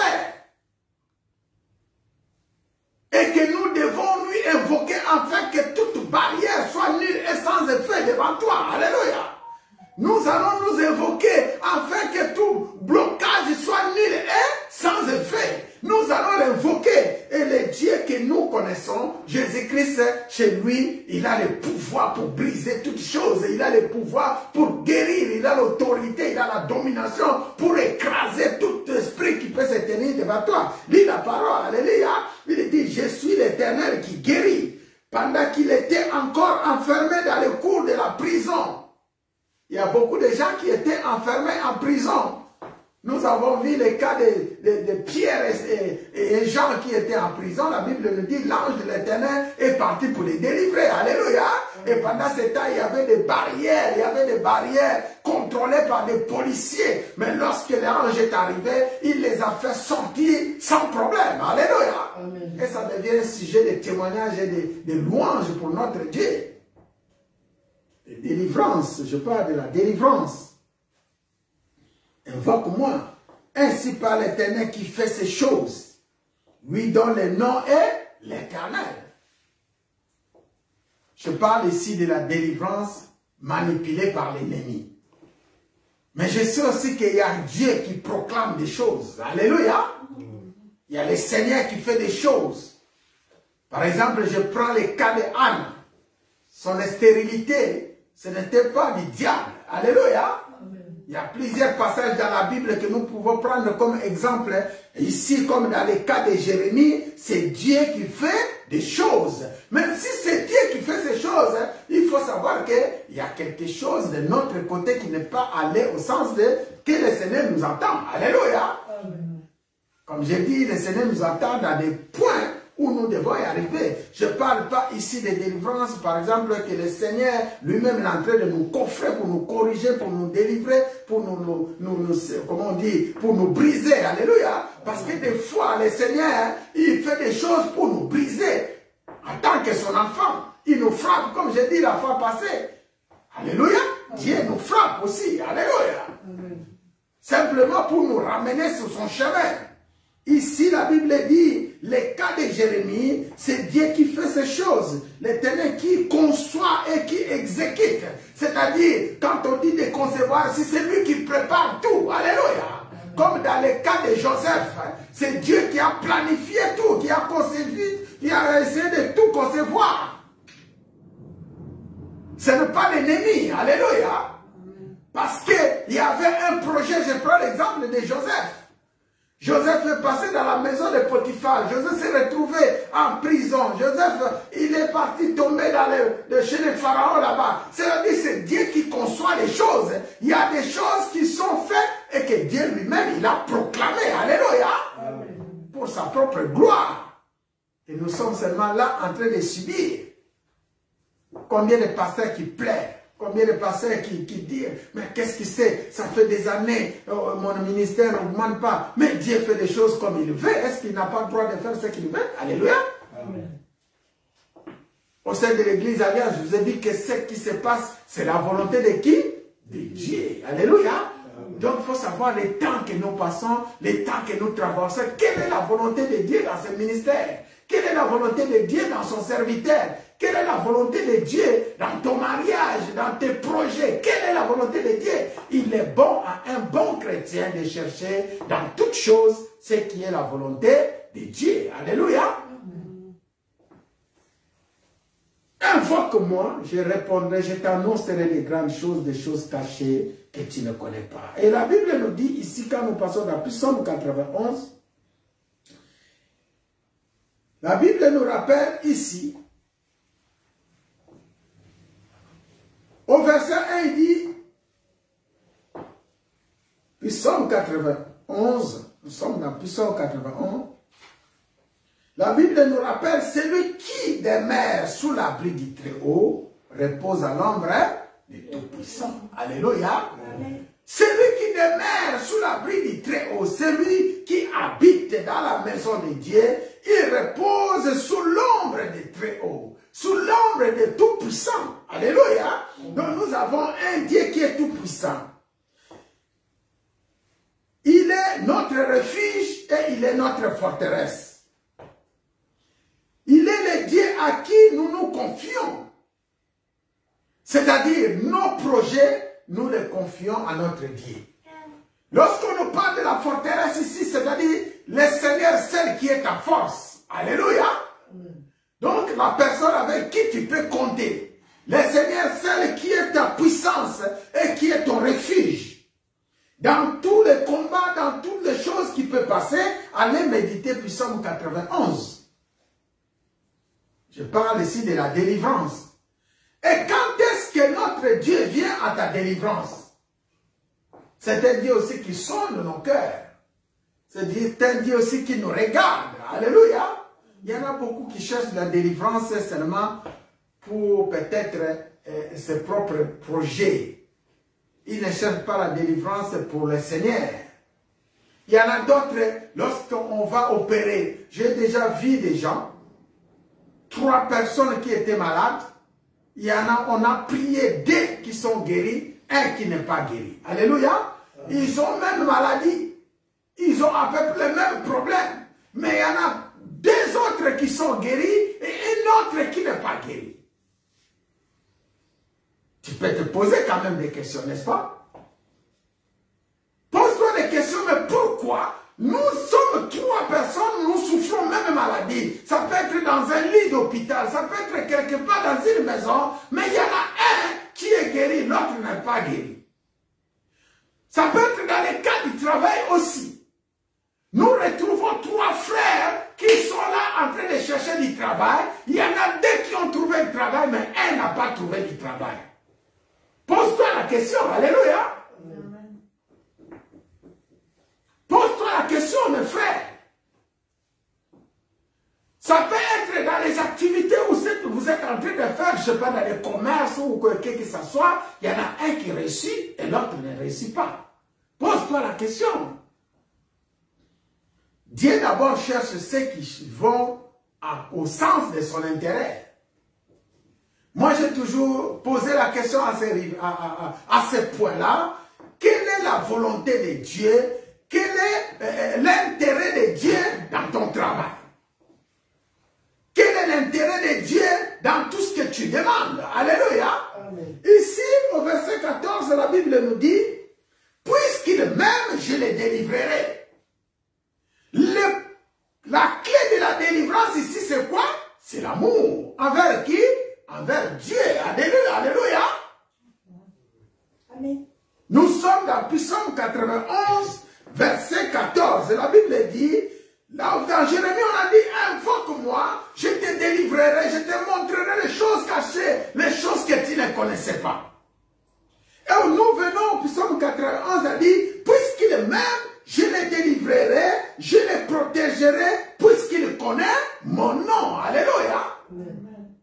Et que nous devons lui invoquer afin que toute barrière soit nulle et sans effet devant toi. Alléluia. Nous allons nous invoquer afin que tout blocage soit nul et sans effet. Nous allons l'invoquer. Et le Dieu que nous connaissons, Jésus-Christ, chez lui, il a le pouvoir pour briser toutes choses. Il a le pouvoir pour guérir. Il a l'autorité, il a la domination pour écraser tout esprit qui peut se tenir devant toi. Lis la parole, alléluia. Il dit, je suis l'Éternel qui guérit. Pendant qu'il était encore enfermé dans le cours de la prison. Il y a beaucoup de gens qui étaient enfermés en prison. Nous avons vu les cas de Pierre et Jean qui étaient en prison. La Bible nous dit l'ange de l'Éternel est parti pour les délivrer. Alléluia. Et pendant ce temps, il y avait des barrières. Il y avait des barrières contrôlées par des policiers. Mais lorsque l'ange est arrivé, il les a fait sortir sans problème. Alléluia. Amen. Et ça devient un sujet de témoignage et de louange pour notre Dieu. Délivrance, je parle de la délivrance. Invoque-moi. Ainsi par l'Éternel qui fait ces choses, lui dont le nom est l'Éternel. Je parle ici de la délivrance manipulée par l'ennemi. Mais je sais aussi qu'il y a un Dieu qui proclame des choses. Alléluia. Il y a le Seigneur qui fait des choses. Par exemple, je prends le cas de Anne. Son stérilité, ce n'était pas du diable. Alléluia. Il y a plusieurs passages dans la Bible que nous pouvons prendre comme exemple. Ici, comme dans le cas de Jérémie, c'est Dieu qui fait des choses. Même si c'est Dieu qui fait ces choses, il faut savoir qu'il y a quelque chose de notre côté qui n'est pas allé au sens de que le Seigneur nous entend. Alléluia. Comme j'ai dit, le Seigneur nous attend dans des points où nous devons y arriver. Je ne parle pas ici de délivrance, par exemple, que le Seigneur lui-même est en train de nous coffrer, pour nous corriger, pour nous délivrer, pour comment on dit, pour nous briser. Alléluia. Parce que des fois, le Seigneur, il fait des choses pour nous briser. En tant que son enfant, il nous frappe, comme j'ai dit la fois passée. Alléluia. Dieu nous frappe aussi. Alléluia. Simplement pour nous ramener sur son chemin. Ici, la Bible voulait dire, les cas de Jérémie, c'est Dieu qui fait ces choses. L'Éternel qui conçoit et qui exécute. C'est-à-dire, quand on dit de concevoir, c'est lui qui prépare tout. Alléluia. Comme dans le cas de Joseph, c'est Dieu qui a planifié tout, qui a conçu, qui a essayé de tout concevoir. Ce n'est pas l'ennemi. Alléluia. Parce qu'il y avait un projet, je prends l'exemple de Joseph. Joseph est passé dans la maison de Potiphar. Joseph s'est retrouvé en prison. Joseph, il est parti tomber chez les pharaons là-bas. C'est-à-dire c'est Dieu qui conçoit les choses. Il y a des choses qui sont faites et que Dieu lui-même, il a proclamé. Alléluia. Amen. Pour sa propre gloire. Et nous sommes seulement là en train de subir. Combien de pasteurs qui pleurent? Combien de pasteurs qui disent, mais qu'est-ce qu'il sait? Ça fait des années, mon ministère n'augmente pas. Mais Dieu fait des choses comme il veut. Est-ce qu'il n'a pas le droit de faire ce qu'il veut? Alléluia. Amen. Au sein de l'église Alliance, je vous ai dit que ce qui se passe, c'est la volonté de qui? De Dieu. Alléluia. Amen. Donc il faut savoir les temps que nous passons, les temps que nous traversons. Quelle est la volonté de Dieu dans ce ministère? Quelle est la volonté de Dieu dans son serviteur? Quelle est la volonté de Dieu dans ton mariage, dans tes projets? Quelle est la volonté de Dieu? Il est bon à un bon chrétien de chercher dans toutes choses ce qui est la volonté de Dieu. Alléluia. Invoque-moi, je répondrai, je t'annoncerai les grandes choses, des choses cachées que tu ne connais pas. Et la Bible nous dit ici, quand nous passons dans Psaume 91, la Bible nous rappelle ici, au verset 1, il dit, Psaume 91, nous sommes dans Psaume 91, la Bible nous rappelle, celui qui demeure sous l'abri du Très-Haut repose à l'ombre du Tout-Puissant. Alléluia. Celui qui demeure sous l'abri du Très-Haut, celui qui habite dans la maison de Dieu, il repose sous l'ombre du Très-Haut, sous l'ombre du Tout-Puissant. Alléluia. Donc nous avons un Dieu qui est Tout-Puissant. Il est notre refuge et il est notre forteresse. Il est le Dieu à qui nous nous confions. C'est-à-dire, nos projets, nous les confions à notre Dieu. Lorsqu'on nous parle de la forteresse ici, c'est-à-dire, le Seigneur seul qui est ta force. Alléluia. Donc, la personne avec qui tu peux compter. Le Seigneur seul qui est ta puissance et qui est ton refuge. Dans tous les combats, dans toutes les choses qui peuvent passer, allez méditer Psaume 91. Je parle ici de la délivrance. Et quand est-ce que notre Dieu vient à ta délivrance? C'est un Dieu aussi qui sonde nos cœurs. C'est un Dieu aussi qui nous regarde. Alléluia. Il y en a beaucoup qui cherchent la délivrance seulement pour peut-être ses propres projets. Ils ne cherchent pas la délivrance pour le Seigneur. Il y en a d'autres, lorsqu'on va opérer, j'ai déjà vu des gens, 3 personnes qui étaient malades, il y en a, on a prié 2 qui sont guéris, 1 qui n'est pas guéri. Alléluia. Ils ont même maladie. Ils ont à peu près le même problème. Mais il y en a 2 autres qui sont guéris et un autre qui n'est pas guéri. Tu peux te poser quand même des questions, n'est-ce pas? Pose-toi des questions, mais pourquoi? Nous sommes 3 personnes, nous souffrons même maladie. Ça peut être dans un lit d'hôpital, ça peut être quelque part dans une maison, mais il y en a un qui est guéri, l'autre n'est pas guéri. Ça peut être dans les cas du travail aussi. Nous retrouvons 3 frères qui sont là en train de chercher du travail. Il y en a 2 qui ont trouvé du travail, mais un n'a pas trouvé du travail. Pose-toi la question, alléluia. Pose-toi la question, mes frères. Ça peut être dans les activités où vous êtes en train de faire, je ne sais pas, dans les commerces ou quoi que ce soit, il y en a un qui réussit et l'autre ne réussit pas. Pose-toi la question. Dieu d'abord cherche ceux qui vont au sens de son intérêt. Moi, j'ai toujours posé la question à ce point-là. Quelle est la volonté de Dieu? Quel est l'intérêt de Dieu dans ton travail? travail. Quel est l'intérêt de Dieu dans tout ce que tu demandes? Alléluia. Amen. Ici, au verset 14, la Bible nous dit, puisqu'il m'aime, je les délivrerai. La clé de la délivrance ici, c'est quoi? C'est l'amour. Envers qui? Envers Dieu. Alléluia. Alléluia. Amen. Nous sommes dans Psaume 91, verset 14. La Bible dit, là dans Jérémie, on a dit, invoque-moi, je te délivrerai, je te montrerai les choses cachées, les choses que tu ne connaissais pas. Et nous venons au Psaume 91, a dit, puisqu'il m'aime, je les délivrerai, je les protégerai, puisqu'il connaît mon nom. Alléluia. Amen.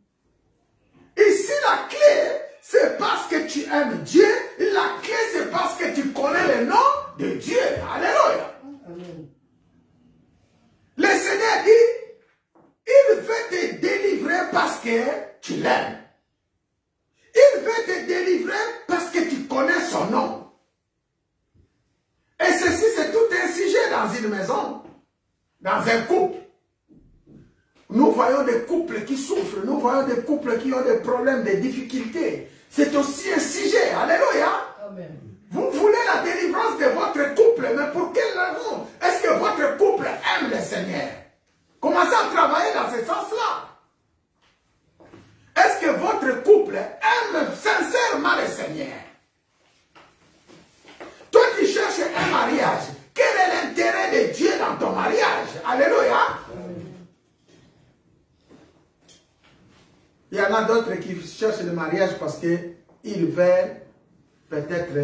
Ici, la clé, c'est parce que tu aimes Dieu. La clé, c'est parce que tu connais le nom de Dieu. Alléluia. Amen. Le Seigneur dit, il veut te délivrer parce que tu l'aimes. Il veut te délivrer parce que tu connais son nom. Et ceci, c'est tout un sujet dans une maison, dans un couple. Nous voyons des couples qui souffrent, nous voyons des couples qui ont des problèmes, des difficultés. C'est aussi un sujet. Alléluia. Amen. Vous voulez la délivrance de votre couple, mais pour quelle raison? Est-ce que votre couple aime le Seigneur? Commencez à travailler dans ce sens-là. Est-ce que votre couple aime sincèrement le Seigneur? Toi qui cherches un mariage, quel est l'intérêt de Dieu dans ton mariage? Alléluia. Il y en a d'autres qui cherchent le mariage parce qu'ils veulent peut-être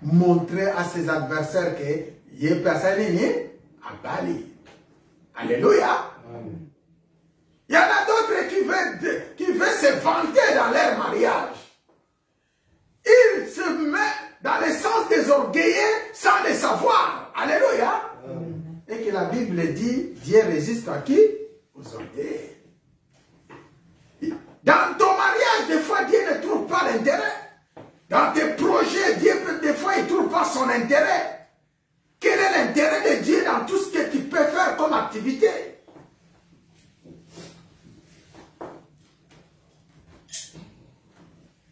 montrer à ses adversaires que y a personne à Bali. Alléluia. Amen. Il y en a d'autres qui veulent se vanter dans leur mariage. Ils se mettent dans le sens des orgueilleux sans le savoir. Alléluia. Amen. Et que la Bible dit, Dieu résiste à qui? Aux orgueilleux. Dans ton mariage, des fois, Dieu ne trouve pas l'intérêt. Dans tes projets, Dieu, des fois, il ne trouve pas son intérêt. Quel est l'intérêt de Dieu dans tout ce que tu peux faire comme activité?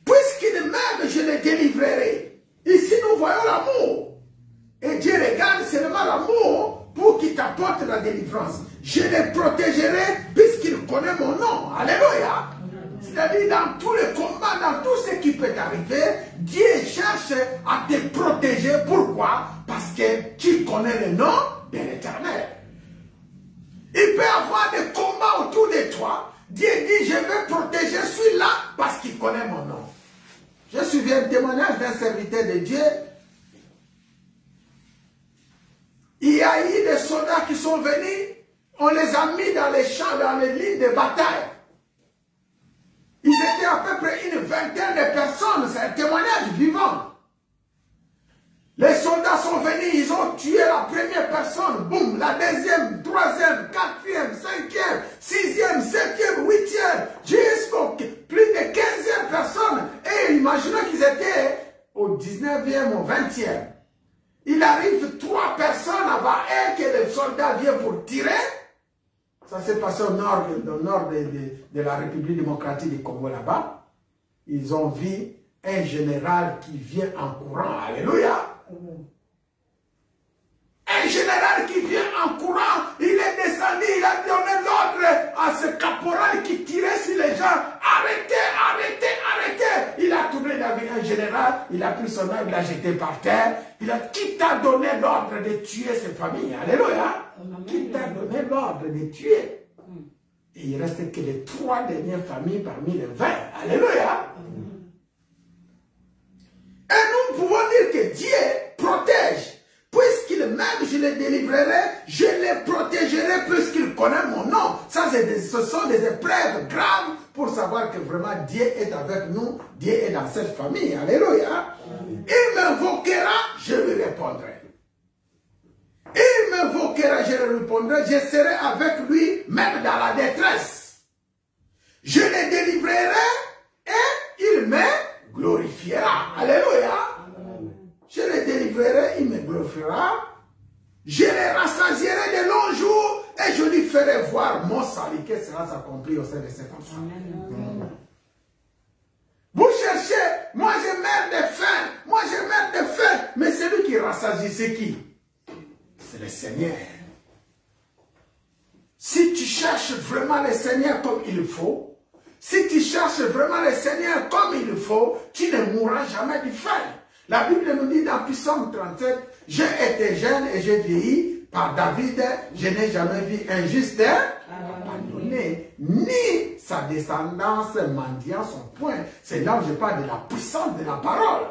Puisqu'il m'aime, je le délivrerai. Ici, nous voyons l'amour. Et Dieu regarde seulement l'amour pour qu'il t'apporte la délivrance. Je le protégerai puisqu'il connaît mon nom. Alléluia. C'est-à-dire, dans tous les combats, dans tout ce qui peut t'arriver, Dieu cherche à te protéger. Pourquoi? Parce que tu connais le nom de l'Éternel. Il peut y avoir des combats autour de toi. Dieu dit, je vais protéger celui-là parce qu'il connaît mon nom. Je me souviens un témoignage d'un serviteur de Dieu. Il y a eu des soldats qui sont venus, on les a mis dans les champs, dans les lignes de bataille. Ils étaient à peu près une vingtaine de personnes, c'est un témoignage vivant. Les soldats sont venus, ils ont tué la première personne, boum, la deuxième, troisième, quatrième, cinquième, sixième, septième, huitième, jusqu'au plus de 15e personne. Et imaginez qu'ils étaient au 19e, au 20e. Il arrive 3 personnes avant eux que les soldats viennent pour tirer. Ça s'est passé au nord de la République démocratique du Congo là-bas. Ils ont vu un général qui vient en courant. Alléluia. Un général qui vient en courant, il est descendu, il a donné l'ordre à ce caporal qui tirait sur les gens. Arrêtez, arrêtez, arrêtez. Il a tourné, il a vu un général, il a pris son arme, il l'a jeté par terre. Qui t'a donné l'ordre de tuer ces familles? Alléluia. Qui t'a donné l'ordre de tuer? Et il ne reste que les 3 dernières familles parmi les 20. Alléluia. Et nous pouvons dire que Dieu protège. Puisqu'il m'aime, je les délivrerai, je les protégerai puisqu'il connaît mon nom. Ça, ce sont des épreuves graves pour savoir que vraiment Dieu est avec nous, Dieu est dans cette famille. Alléluia. Il m'invoquera, je lui répondrai. Il m'invoquera, je lui répondrai, je serai avec lui même dans la détresse. Je les délivrerai et il me glorifiera. Alléluia. Je les délivrerai, il me glorifiera. Je les rassasierai de longs jours et je lui ferai voir mon salut, que cela s'accomplit au sein de cet enfant. Vous cherchez, moi je meurs de faim, moi je meurs de faim, mais celui qui rassasie, c'est qui? C'est le Seigneur. Si tu cherches vraiment le Seigneur comme il faut, si tu cherches vraiment le Seigneur comme il faut, tu ne mourras jamais de faim. La Bible nous dit dans Psaume 37, j'ai été jeune et j'ai vieilli, par David, je n'ai jamais vu un juste abandonné, ni sa descendance mendiant son point. C'est là où je parle de la puissance de la parole.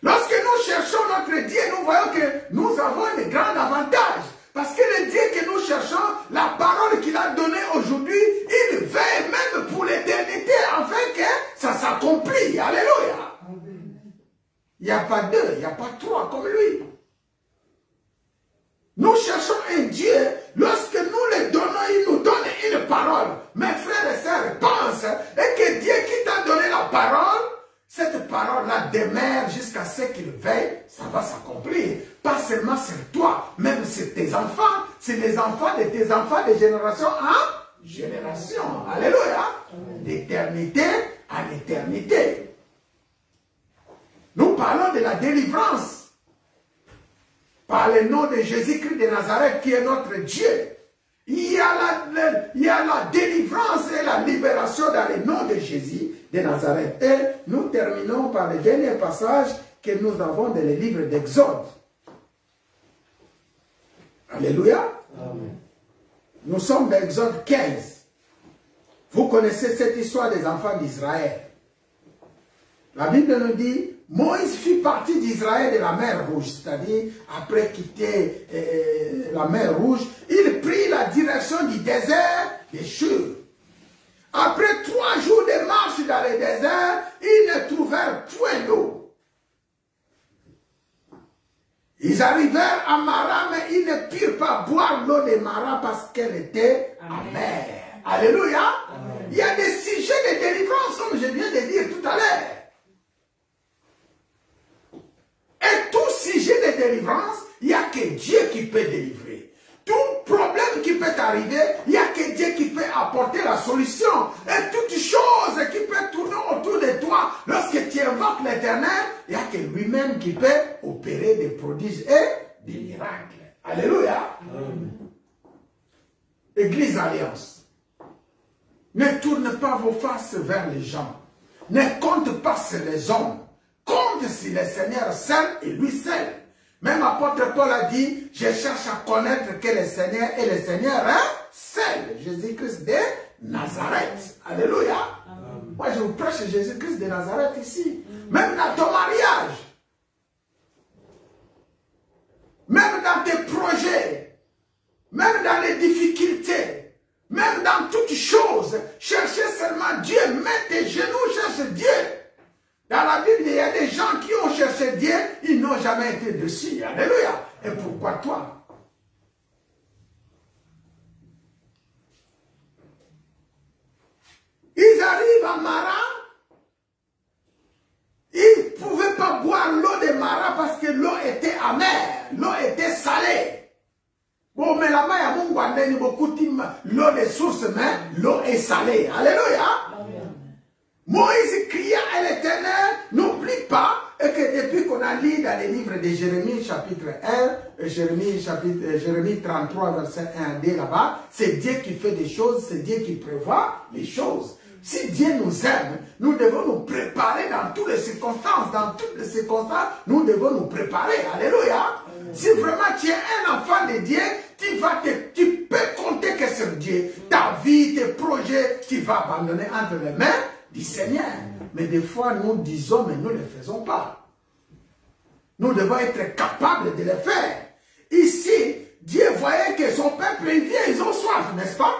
Lorsque nous cherchons notre Dieu, nous voyons que nous avons un grand avantage. Parce que le Dieu que nous cherchons, la parole qu'il a donnée aujourd'hui, il veille même pour l'éternité, afin que ça s'accomplisse. Alléluia. Il n'y a pas deux, il n'y a pas trois comme lui. Nous cherchons un Dieu, lorsque nous le donnons, il nous donne une parole. Mes frères et sœurs, pense, et que Dieu qui t'a donné la parole, cette parole-là demeure jusqu'à ce qu'il veille, ça va s'accomplir. Pas seulement sur toi, même sur tes enfants, c'est les enfants de tes enfants de génération en génération. Alléluia. D'éternité en éternité. Nous parlons de la délivrance. Par le nom de Jésus-Christ de Nazareth qui est notre Dieu. Il y a la délivrance et la libération dans le nom de Jésus de Nazareth. Et nous terminons par le dernier passage que nous avons dans le livre d'Exode. Alléluia. Amen. Nous sommes dans Exode 15. Vous connaissez cette histoire des enfants d'Israël. La Bible nous dit, Moïse fit partie d'Israël de la mer Rouge, c'est-à-dire après quitter la mer Rouge, il prit la direction du désert de Shur. Après 3 jours de marche dans le désert, ils ne trouvèrent point d'eau. Ils arrivèrent à Mara, mais ils ne purent pas boire l'eau de Mara parce qu'elle était amère. Alléluia. Amen. Il y a des sujets de délivrance, comme je viens de dire tout à l'heure. Et tout sujet de délivrance, il n'y a que Dieu qui peut délivrer. Tout problème qui peut t'arriver, il n'y a que Dieu qui peut apporter la solution. Et toute chose qui peut tourner autour de toi, lorsque tu invoques l'Éternel, il n'y a que lui-même qui peut opérer des prodiges et des miracles. Alléluia. Amen. Église Alliance, ne tourne pas vos faces vers les gens. Ne compte pas sur les hommes. Compte sur le Seigneur seul et lui seul. Même l'apôtre Paul a dit, je cherche à connaître que le Seigneur est le Seigneur seul. Jésus-Christ de Nazareth. Alléluia. Amen. Moi je vous prêche Jésus-Christ de Nazareth ici. Même dans ton mariage. Même dans tes projets. Même dans les difficultés. Même dans toutes choses. Cherchez seulement Dieu. Mets tes genoux, cherche Dieu. Dans la Bible, il y a des gens qui ont cherché Dieu, ils n'ont jamais été dessus. Alléluia. Et pourquoi toi? Ils arrivent à Mara, ils ne pouvaient pas boire l'eau de Mara parce que l'eau était amère, l'eau était salée. Bon, mais là-bas, il y a beaucoup de l'eau des sources, mais l'eau est salée. Alléluia. Amen. Moïse cria à l'Éternel, n'oublie pas, et que depuis qu'on a lu dans les livres de Jérémie chapitre 1, Jérémie 33 verset 1 à 2 là-bas, c'est Dieu qui fait des choses, c'est Dieu qui prévoit les choses. Si Dieu nous aime, nous devons nous préparer dans toutes les circonstances. Dans toutes les circonstances, nous devons nous préparer. Alléluia. Si vraiment tu es un enfant de Dieu, tu peux compter que sur Dieu. Ta vie, tes projets, tu vas abandonner entre les mains du Seigneur. Mais des fois, nous disons, mais nous ne le faisons pas. Nous devons être capables de le faire. Ici, Dieu voyait que son peuple vient, ils ont soif, n'est-ce pas?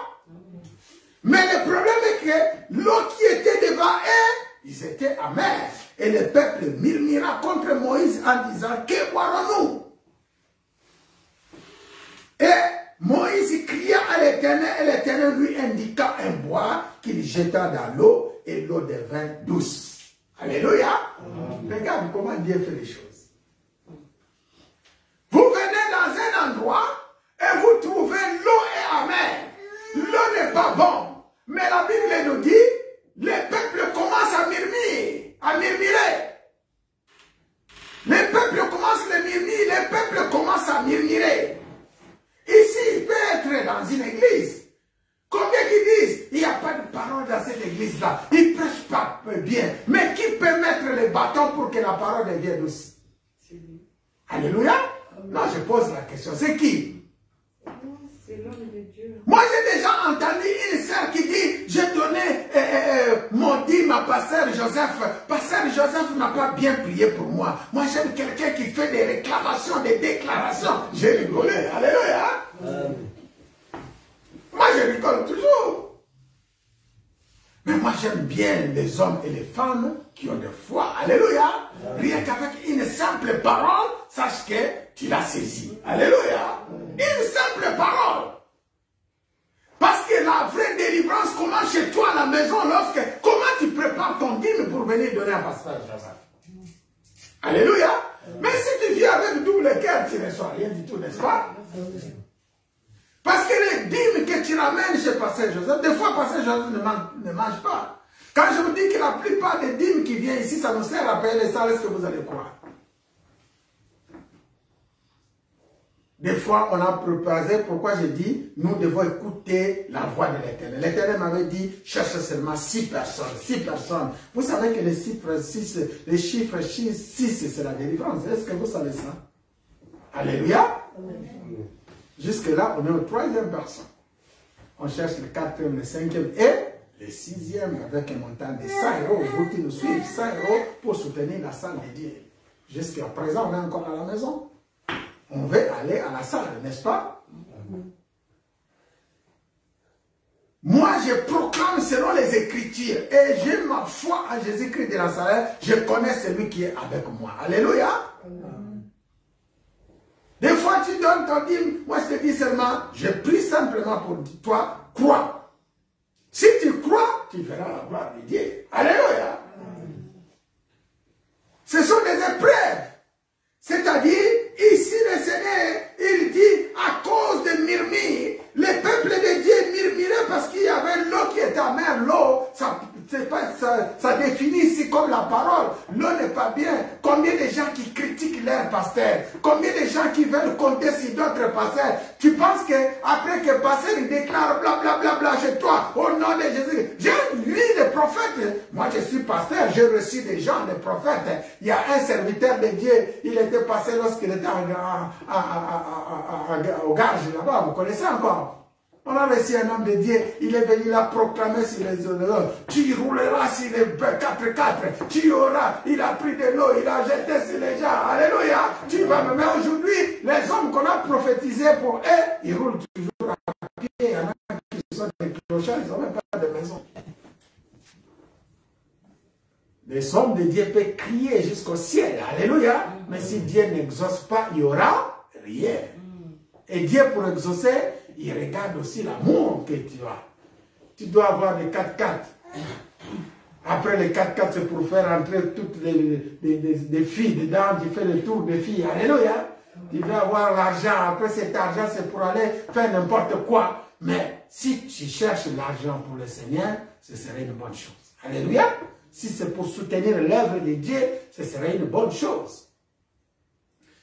Mais le problème est que l'eau qui était devant eux, ils étaient amers. Et le peuple murmura contre Moïse en disant, que boirons-nous? Et Moïse cria à l'Éternel, et l'Éternel lui indiqua un bois qu'il jeta dans l'eau, et l'eau devint douce. Alléluia. Regarde comment Dieu fait les choses. Vous venez dans un endroit et vous trouvez Bible nous dit, les peuples commencent à murmurer, à murmurer. Les peuples commencent à murmurer, les peuples commencent à murmurer. Ici, il peut être dans une église. Combien qui disent, il n'y a pas de parole dans cette église-là. Ils ne prêchent pas bien. Mais qui peut mettre les bâtons pour que la parole devienne douce? Alléluia. Non, je pose la question. C'est qui? C'est l'homme de Dieu. Moi, j'ai déjà entendu une sœur qui dit, j'ai donné mon dîme à Pasteur Joseph. Pasteur Joseph n'a pas bien prié pour moi. Moi, j'aime quelqu'un qui fait des réclamations, des déclarations. J'ai rigolé. Alléluia. Moi, je rigole toujours. Mais moi, j'aime bien les hommes et les femmes qui ont de foi. Alléluia. Rien qu'avec une simple parole, sache que tu l'as saisi. Alléluia. Une simple parole. Parce que la vraie délivrance commence chez toi à la maison comment tu prépares ton dîme pour venir donner à Pasteur Joseph. Alléluia. Mais si tu viens avec double cœur, tu ne reçois rien du tout, n'est-ce pas? Parce que les dîmes que tu ramènes chez Pasteur Joseph, des fois Pasteur Joseph ne mange pas. Quand je vous dis que la plupart des dîmes qui viennent ici, ça nous sert à payer les salaires, est-ce que vous allez croire? Des fois, on a proposé, pourquoi je dis, nous devons écouter la voix de l'Éternel. L'Éternel m'avait dit, cherche seulement 6 personnes, 6 personnes. Vous savez que les chiffres 6, c'est la délivrance. Est-ce que vous savez ça? Alléluia. Jusque-là, on est au 3e personne. On cherche le 4e, le 5e et le 6e avec un montant de 100 €. Vous qui nous suivez, 100 € pour soutenir la salle de Dieu. Jusqu'à présent, on est encore à la maison. On veut aller à la salle, n'est-ce pas? Moi, je proclame selon les Écritures et j'ai ma foi en Jésus-Christ de Nazareth. Je connais celui qui est avec moi. Alléluia. Des fois, tu donnes ton dîme. Moi, je te dis seulement, je prie simplement pour toi, crois. Si tu crois, tu verras la gloire de Dieu. Alléluia. Ce sont des épreuves. C'est-à-dire, ici, le Seigneur, il dit, à cause de murmures, les peuples de Dieu murmuraient parce qu'il y avait l'eau qui était amère. L'eau, ça définit ici comme la parole. L'eau n'est pas bien. Combien de gens qui critiquent leur pasteur? Combien de gens qui veulent compter sur d'autres pasteurs? Tu penses qu'après que pasteur il déclare blablabla bla, bla, chez toi, au nom de Jésus, j'ai lu des prophètes. Moi, je suis pasteur, j'ai reçu des gens, des prophètes. Il y a un serviteur de Dieu, il était passé lorsqu'il était au Garge là-bas, vous connaissez encore? On a reçu un homme de Dieu, il est venu là proclamer sur les eaux. Tu rouleras sur les 4x4, tu auras, il a pris de l'eau, il a jeté sur les gens. Alléluia. Tu vas me mettre aujourd'hui, les hommes qu'on a prophétisés pour eux, ils roulent toujours à pied. Il y en a qui sont des clochards, ils n'ont même pas de maison. Les hommes de Dieu peuvent crier jusqu'au ciel. Alléluia. Mais si Dieu n'exauce pas, il n'y aura rien. Et Dieu, pour exaucer, il regarde aussi l'amour que tu as. Tu dois avoir des 4x4. Après les 4x4, c'est pour faire entrer toutes les filles dedans. Tu fais le tour des filles. Alléluia. Tu veux avoir l'argent. Après cet argent, c'est pour aller faire n'importe quoi. Mais si tu cherches l'argent pour le Seigneur, ce serait une bonne chose. Alléluia. Si c'est pour soutenir l'œuvre de Dieu, ce serait une bonne chose.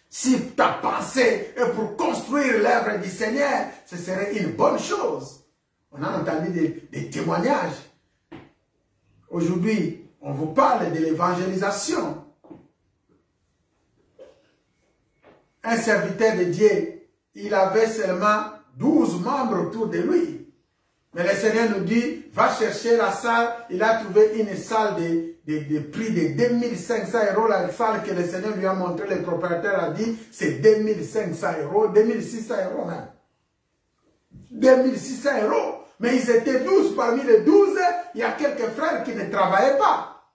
Si ta pensée est pour construire l'œuvre du Seigneur, ce serait une bonne chose. On a entendu des témoignages. Aujourd'hui, on vous parle de l'évangélisation. Un serviteur de Dieu, il avait seulement 12 membres autour de lui. Mais le Seigneur nous dit, va chercher la salle. Il a trouvé une salle de prix de 2500 €. La salle que le Seigneur lui a montré, le propriétaire a dit, c'est 2500 €, 2600 € même. 2600 €. Mais ils étaient 12. Parmi les 12, il y a quelques frères qui ne travaillaient pas.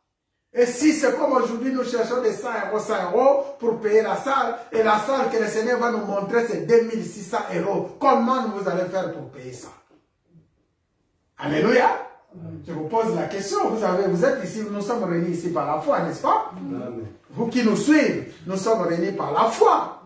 Et si c'est comme aujourd'hui, nous cherchons des 100 €, 100 € pour payer la salle, et la salle que le Seigneur va nous montrer, c'est 2600 €. Comment vous allez faire pour payer ça? Alléluia. Je vous pose la question. Vous êtes ici, nous sommes réunis ici par la foi, n'est-ce pas? Amen. Vous qui nous suivez, nous sommes réunis par la foi.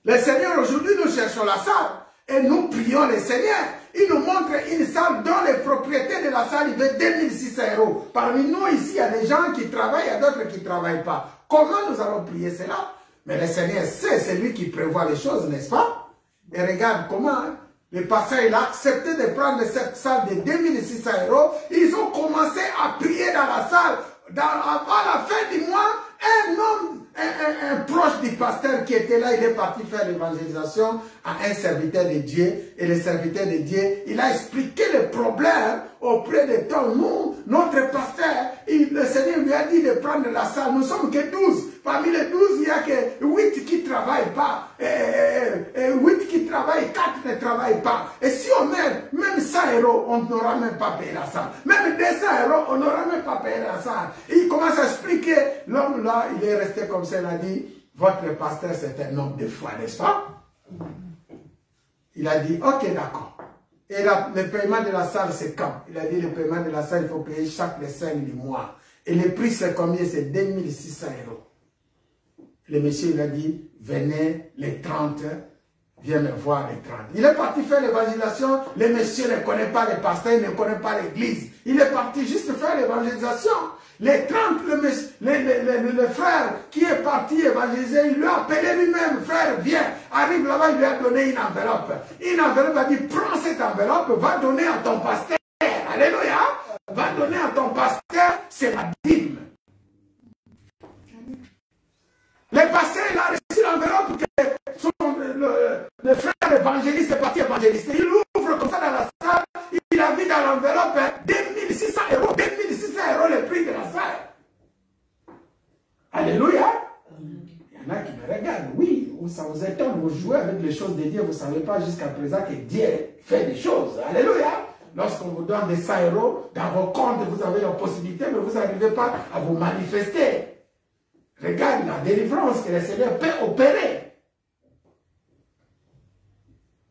Le Seigneur, aujourd'hui, nous cherchons la salle et nous prions le Seigneur. il nous montre une salle dont les propriétés de la salle, il veut 2600 €. Parmi nous ici, il y a des gens qui travaillent, il y a d'autres qui ne travaillent pas. Comment nous allons prier cela? Mais le Seigneur sait, c'est lui qui prévoit les choses, n'est-ce pas? Et regarde comment le pasteur il a accepté de prendre cette salle de 2600 €. Ils ont commencé à prier dans la salle. Avant la fin du mois, un homme, un proche du pasteur qui était là, il est parti faire l'évangélisation à un serviteur de Dieu. Et le serviteur de Dieu, il a expliqué le problème auprès de tout nous. Notre pasteur, le Seigneur lui a dit de prendre la salle. Nous sommes que 12. Parmi les 12, il n'y a que 8 qui ne travaillent pas. 8 qui travaillent, 4 ne travaillent pas. Et si on met même 100 €, on n'aura même pas payé la salle. Même 200 €, on n'aura même pas payé la salle. Et il commence à expliquer. L'homme là, il est resté comme ça, il a dit, votre pasteur c'est un homme de foi, n'est-ce pas? Il a dit, ok, d'accord. Et le paiement de la salle, c'est quand? Il a dit, le paiement de la salle, il faut payer chaque les 5 du mois. Et le prix, c'est combien? C'est 2600 €. Le monsieur, il a dit, venez les 30, viens me voir les 30. Il est parti faire l'évangélisation. Le monsieur ne connaît pas le pasteur, il ne connaît pas l'église. Il est parti juste faire l'évangélisation. Les 30, le frère qui est parti évangéliser, il lui a appelé lui-même, frère, viens, arrive là-bas, il lui a donné une enveloppe. Une enveloppe, a dit, prends cette enveloppe, va donner à ton pasteur. Alléluia. Va donner à ton pasteur, c'est la dîme. Le pasteur, il a reçu l'enveloppe que le frère évangéliste est parti évangéliser. Il ouvre comme ça dans la salle, il a vu dans l'enveloppe 2600 €. 2600 € le prix de la salle. Alléluia. Il y en a qui me regardent. Oui, ça vous étonne, vous jouez avec les choses de Dieu, vous ne savez pas jusqu'à présent que Dieu fait des choses. Alléluia. Lorsqu'on vous donne des 100 € dans vos comptes, vous avez la possibilité, mais vous n'arrivez pas à vous manifester. Regarde la délivrance que le Seigneur peut opérer.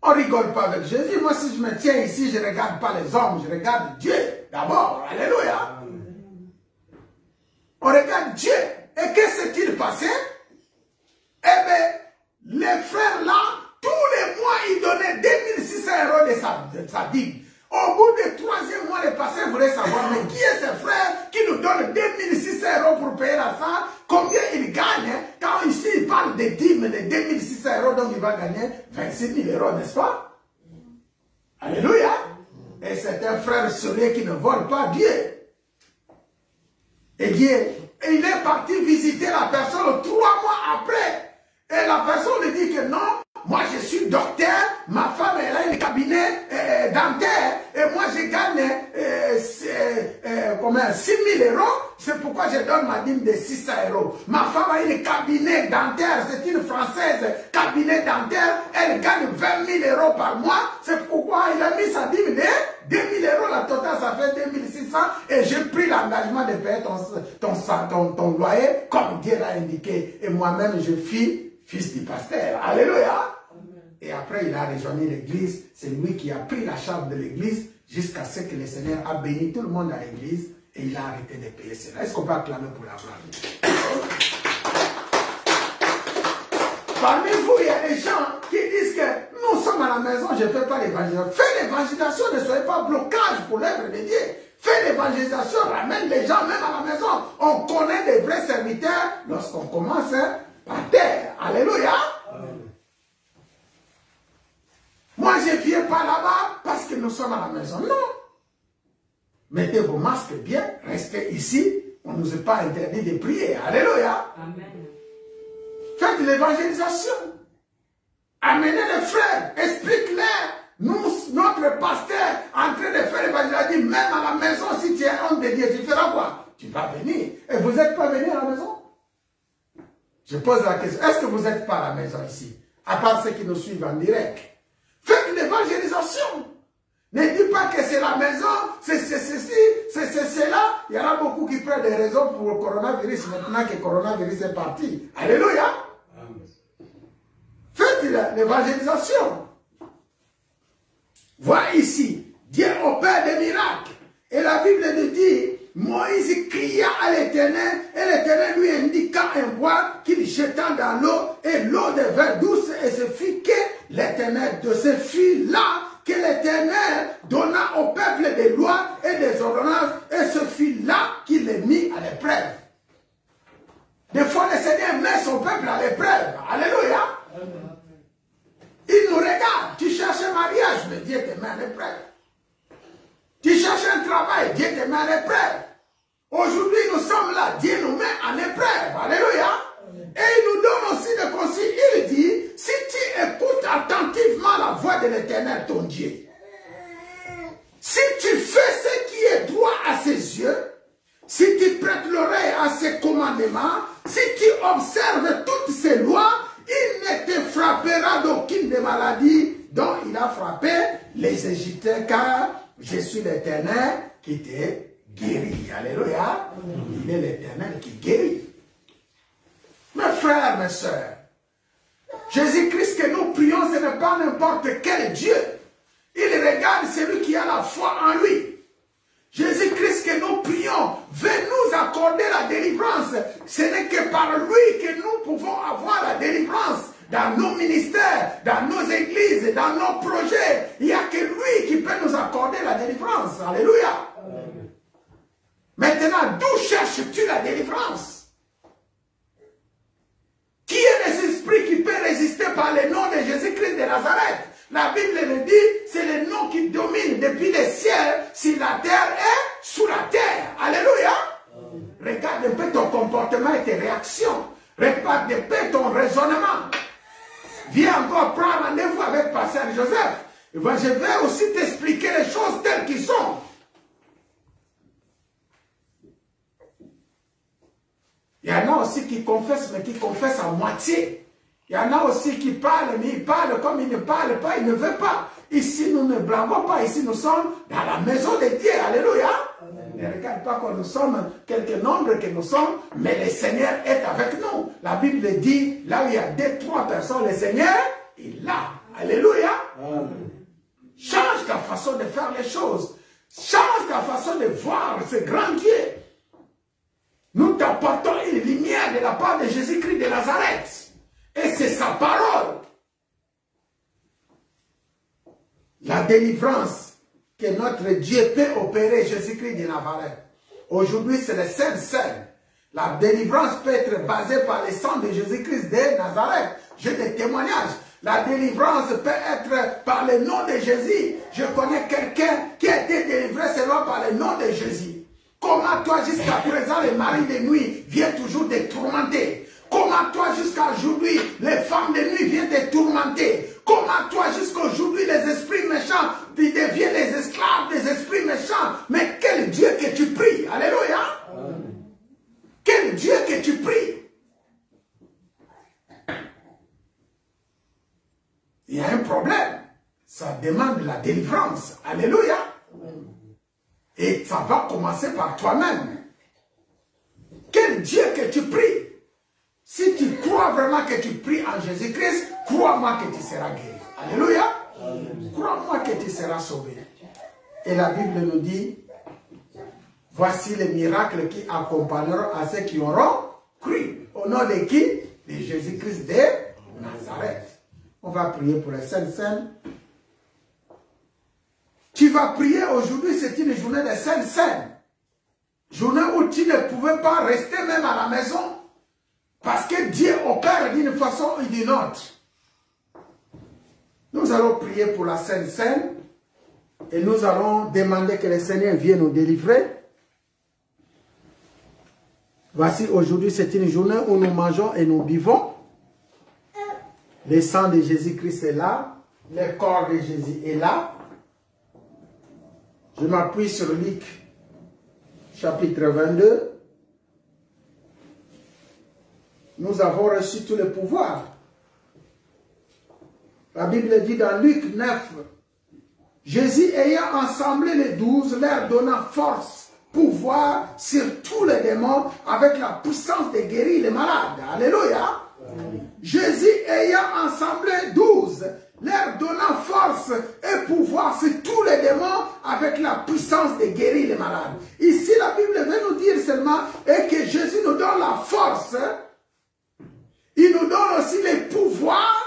On ne rigole pas avec Jésus. Moi, si je me tiens ici, je ne regarde pas les hommes, je regarde Dieu d'abord. Alléluia. On regarde Dieu. Et qu'est-ce qui s'est-il passé? Eh bien, les frères là, tous les mois, ils donnaient 2600 € de sa dîme. Au bout du 3e mois, les pasteurs voulaient savoir, mais qui est ce frère qui nous donne 2600 € pour payer la salle? Combien il gagne? Quand ici, il parle de dîmes, de 2600 €, donc il va gagner 26 000 €, n'est-ce pas? Alléluia! Et c'est un frère sérieux qui ne vole pas Dieu. Et il est parti visiter la personne 3 mois après. Et la personne lui dit que non, moi je suis docteur, ma femme elle a un cabinet dentaire et moi je gagne 6 000 €. C'est pourquoi je donne ma dîme de 600 €. Ma femme a un cabinet dentaire, c'est une Française, cabinet dentaire, elle gagne 20 000 € par mois. C'est pourquoi il a mis sa dîme de 2 000 €, la totale ça fait 2600 et j'ai pris l'engagement de payer ton loyer comme Dieu l'a indiqué. Et moi-même je suis fils du pasteur. Alléluia. Et après, il a rejoint l'église. C'est lui qui a pris la charge de l'église jusqu'à ce que le Seigneur a béni tout le monde à l'église et il a arrêté de payer cela. Est-ce qu'on peut acclamer pour la gloire? Parmi vous, il y a des gens qui disent que nous sommes à la maison, je ne fais pas l'évangélisation. Fais l'évangélisation, ne soyez pas blocage pour l'œuvre de Dieu. Fais l'évangélisation, ramène les gens même à la maison. On connaît des vrais serviteurs lorsqu'on commence par terre. Alléluia. Moi, je ne viens pas là-bas parce que nous sommes à la maison. Non. Mettez vos masques bien, restez ici. On ne nous a pas interdit de prier. Alléluia. Amen. Faites l'évangélisation. Amenez les frères. Explique-leur. Notre pasteur en train de faire l'évangélisation, même à la maison, si tu es homme de Dieu, tu feras quoi? Tu vas venir. Et vous n'êtes pas venu à la maison? Je pose la question. Est-ce que vous n'êtes pas à la maison ici? À part ceux qui nous suivent en direct. Faites l'évangélisation. Ne dites pas que c'est la maison, c'est ceci, c'est cela. Il y en a beaucoup qui prennent des raisons pour le coronavirus maintenant que le coronavirus est parti. Alléluia. Faites l'évangélisation. Voilà ici, Dieu opère des miracles. Et la Bible nous dit, Moïse cria à l'Éternel, et l'Éternel lui indiqua un bois qu'il jeta dans l'eau, et l'eau devint douce, et ce fut que l'Éternel de ce fut là que l'Éternel donna au peuple des lois et des ordonnances, et ce fut là qu'il les mit à l'épreuve. Des fois, le Seigneur met son peuple à l'épreuve. Alléluia. Il nous regarde. Tu cherches un mariage, mais Dieu te met à l'épreuve. Tu cherches un travail, Dieu te met à l'épreuve. Aujourd'hui, nous sommes là, Dieu nous met en épreuve. Alléluia. Et il nous donne aussi le conseil. Il dit, si tu écoutes attentivement la voix de l'Éternel, ton Dieu, si tu fais ce qui est droit à ses yeux, si tu prêtes l'oreille à ses commandements, si tu observes toutes ses lois, il ne te frappera d'aucune des maladies dont il a frappé les Égyptiens, car je suis l'Éternel qui te guérit. Alléluia. Il est l'Éternel qui guérit. Mes frères, mes sœurs, Jésus-Christ que nous prions, ce n'est pas n'importe quel Dieu. Il regarde celui qui a la foi en lui. Jésus-Christ que nous prions veut nous accorder la délivrance. Ce n'est que par lui que nous pouvons avoir la délivrance dans nos ministères, dans nos églises, dans nos projets. Il n'y a que lui qui peut nous accorder la délivrance. Alléluia. Amen. Maintenant, d'où cherches-tu la délivrance? Qui est les esprits qui peut résister par le nom de Jésus-Christ de Nazareth? La Bible le dit, c'est le nom qui domine depuis les cieux, si la terre est sous la terre. Alléluia. Regarde un peu ton comportement et tes réactions. Regarde un peu ton raisonnement. Viens encore prendre rendez-vous avec Pasteur Joseph. Je vais aussi t'expliquer les choses telles qu'elles sont. Il y en a aussi qui confessent, mais qui confessent à moitié. Il y en a aussi qui parlent, mais ils parlent comme ils ne parlent pas, ils ne veulent pas. Ici, nous ne blaguons pas. Ici, nous sommes dans la maison de Dieu. Alléluia. Amen. Ne regarde pas que nous sommes quelques nombres que nous sommes, mais le Seigneur est avec nous. La Bible dit, là où il y a 2-3 personnes, le Seigneur est là. Alléluia. Amen. Change ta façon de faire les choses. Change ta façon de voir ce grand Dieu. Nous t'apportons une lumière de la part de Jésus-Christ de Nazareth. Et c'est sa parole. La délivrance que notre Dieu peut opérer, Jésus-Christ de Nazareth. Aujourd'hui, c'est le Saint-Saint. La délivrance peut être basée par le sang de Jésus-Christ de Nazareth. J'ai des témoignages. La délivrance peut être par le nom de Jésus. Je connais quelqu'un qui a été délivré seulement par le nom de Jésus. Comment toi, jusqu'à présent, les maris de nuit viennent toujours te tourmenter? Comment toi, jusqu'à aujourd'hui, les femmes de nuit viennent te tourmenter? Comment toi, jusqu'à aujourd'hui, les esprits méchants, tu deviens les esclaves des esprits méchants? Mais quel Dieu que tu pries? Alléluia. Amen. Quel Dieu que tu pries? Il y a un problème. Ça demande la délivrance. Alléluia. Amen. Et ça va commencer par toi-même. Quel Dieu que tu pries? Si tu crois vraiment que tu pries en Jésus-Christ, crois-moi que tu seras guéri. Alléluia. Crois-moi que tu seras sauvé. Et la Bible nous dit, voici les miracles qui accompagneront à ceux qui auront cru. Au nom de qui? De Jésus-Christ de Nazareth. On va prier pour les saints. Tu vas prier aujourd'hui, c'est une journée de saints. Journée où tu ne pouvais pas rester même à la maison. Parce que Dieu opère d'une façon ou d'une autre. Nous allons prier pour la Sainte Seine. Et nous allons demander que le Seigneur vienne nous délivrer. Voici, aujourd'hui, c'est une journée où nous mangeons et nous buvons. Le sang de Jésus-Christ est là. Le corps de Jésus est là. Je m'appuie sur Luc, chapitre 22. Nous avons reçu tout le pouvoir. La Bible dit dans Luc 9, Jésus ayant assemblé les 12, leur donnant force, pouvoir sur tous les démons, avec la puissance de guérir les malades. Alléluia. Amen. Jésus ayant assemblé 12, leur donnant force et pouvoir sur tous les démons, avec la puissance de guérir les malades. Ici, la Bible veut nous dire seulement et que Jésus nous donne la force. Il nous donne aussi les pouvoirs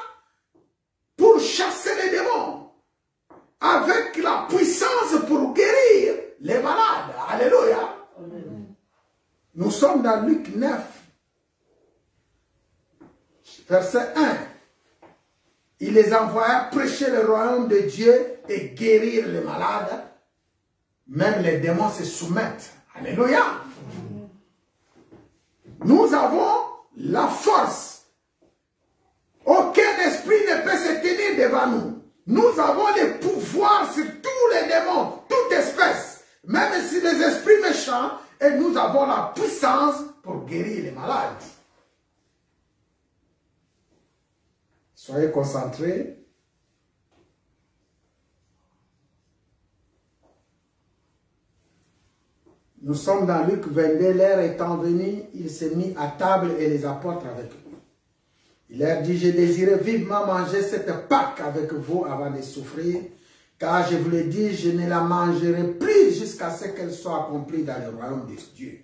pour chasser les démons. Nous sommes dans Luc 9, verset 1. Il les envoya prêcher le royaume de Dieu et guérir les malades. Même les démons se soumettent. Alléluia. Nous avons la force. Aucun esprit ne peut se tenir devant nous. Nous avons le pouvoir sur tous les démons, toute espèce. Même si les esprits méchants, et nous avons la puissance pour guérir les malades. Soyez concentrés. Nous sommes dans Luc 22, l'heure étant venue, il s'est mis à table et les apôtres avec lui. Il leur dit, je désirais vivement manger cette Pâque avec vous avant de souffrir, car je vous l'ai dit, je ne la mangerai plus jusqu'à ce qu'elle soit accomplie dans le royaume de Dieu.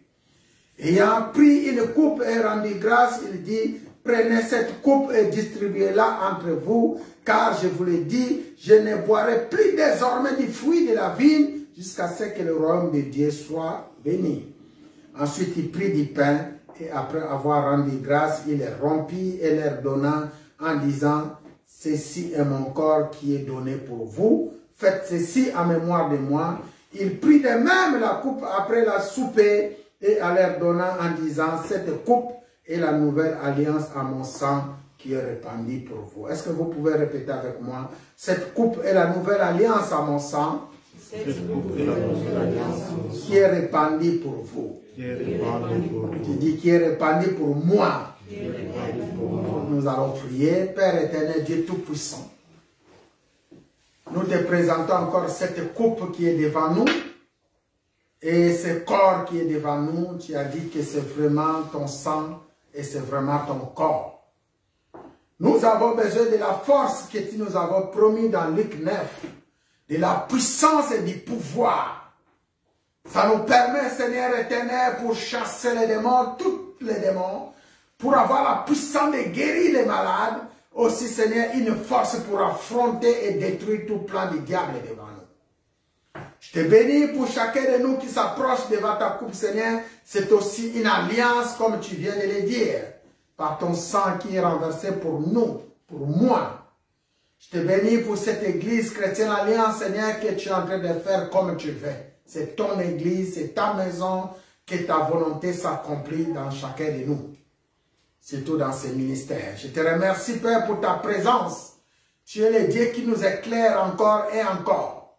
Ayant pris une coupe et rendu grâce, il dit, prenez cette coupe et distribuez-la entre vous, car je vous l'ai dit, je ne boirai plus désormais du fruit de la vigne jusqu'à ce que le royaume de Dieu soit venu. Ensuite, il prit du pain et après avoir rendu grâce, il les rompit et leur donna en disant, ceci est mon corps qui est donné pour vous, faites ceci en mémoire de moi. Il prit de même la coupe après la souper et en leur donnant en disant, cette coupe est la nouvelle alliance à mon sang qui est répandue pour vous. Est-ce que vous pouvez répéter avec moi? Cette coupe est la nouvelle alliance à mon sang qui est répandue pour vous. Tu dis qui est répandue pour moi. Nous allons prier. Père éternel, Dieu Tout-Puissant. Nous te présentons encore cette coupe qui est devant nous. Et ce corps qui est devant nous, tu as dit que c'est vraiment ton sang et c'est vraiment ton corps. Nous avons besoin de la force que tu nous avons promis dans Luc 9, de la puissance et du pouvoir. Ça nous permet, Seigneur éternel, pour chasser les démons, tous les démons, pour avoir la puissance de guérir les malades, aussi, Seigneur, une force pour affronter et détruire tout plan du diable devant nous. Je te bénis pour chacun de nous qui s'approche devant ta coupe, Seigneur. C'est aussi une alliance, comme tu viens de le dire, par ton sang qui est renversé pour nous, pour moi. Je te bénis pour cette église chrétienne alliance, Seigneur, que tu es en train de faire comme tu veux. C'est ton église, c'est ta maison, que ta volonté s'accomplit dans chacun de nous. Surtout dans ces ministères. Je te remercie, Père, pour ta présence. Tu es le Dieu qui nous éclaire encore et encore.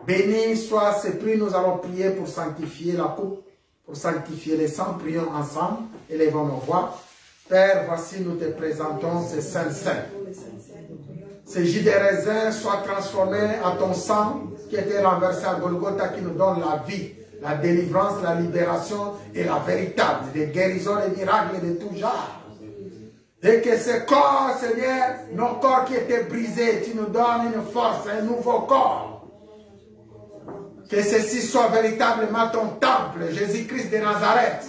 Béni soit ce prix, nous allons prier pour sanctifier la coupe, pour sanctifier les sangs. Prions ensemble, élevons nos voix. Père, voici, nous te présentons ces saints. Ces jus de raisin soient transformés en ton sang qui était renversé à Golgotha, qui nous donne la vie, la délivrance, la libération et la véritable, des guérisons, des miracles de tout genre. Et que ce corps, Seigneur, nos corps qui étaient brisés, tu nous donnes une force, un nouveau corps. Que ceci soit véritablement ton temple, Jésus-Christ de Nazareth.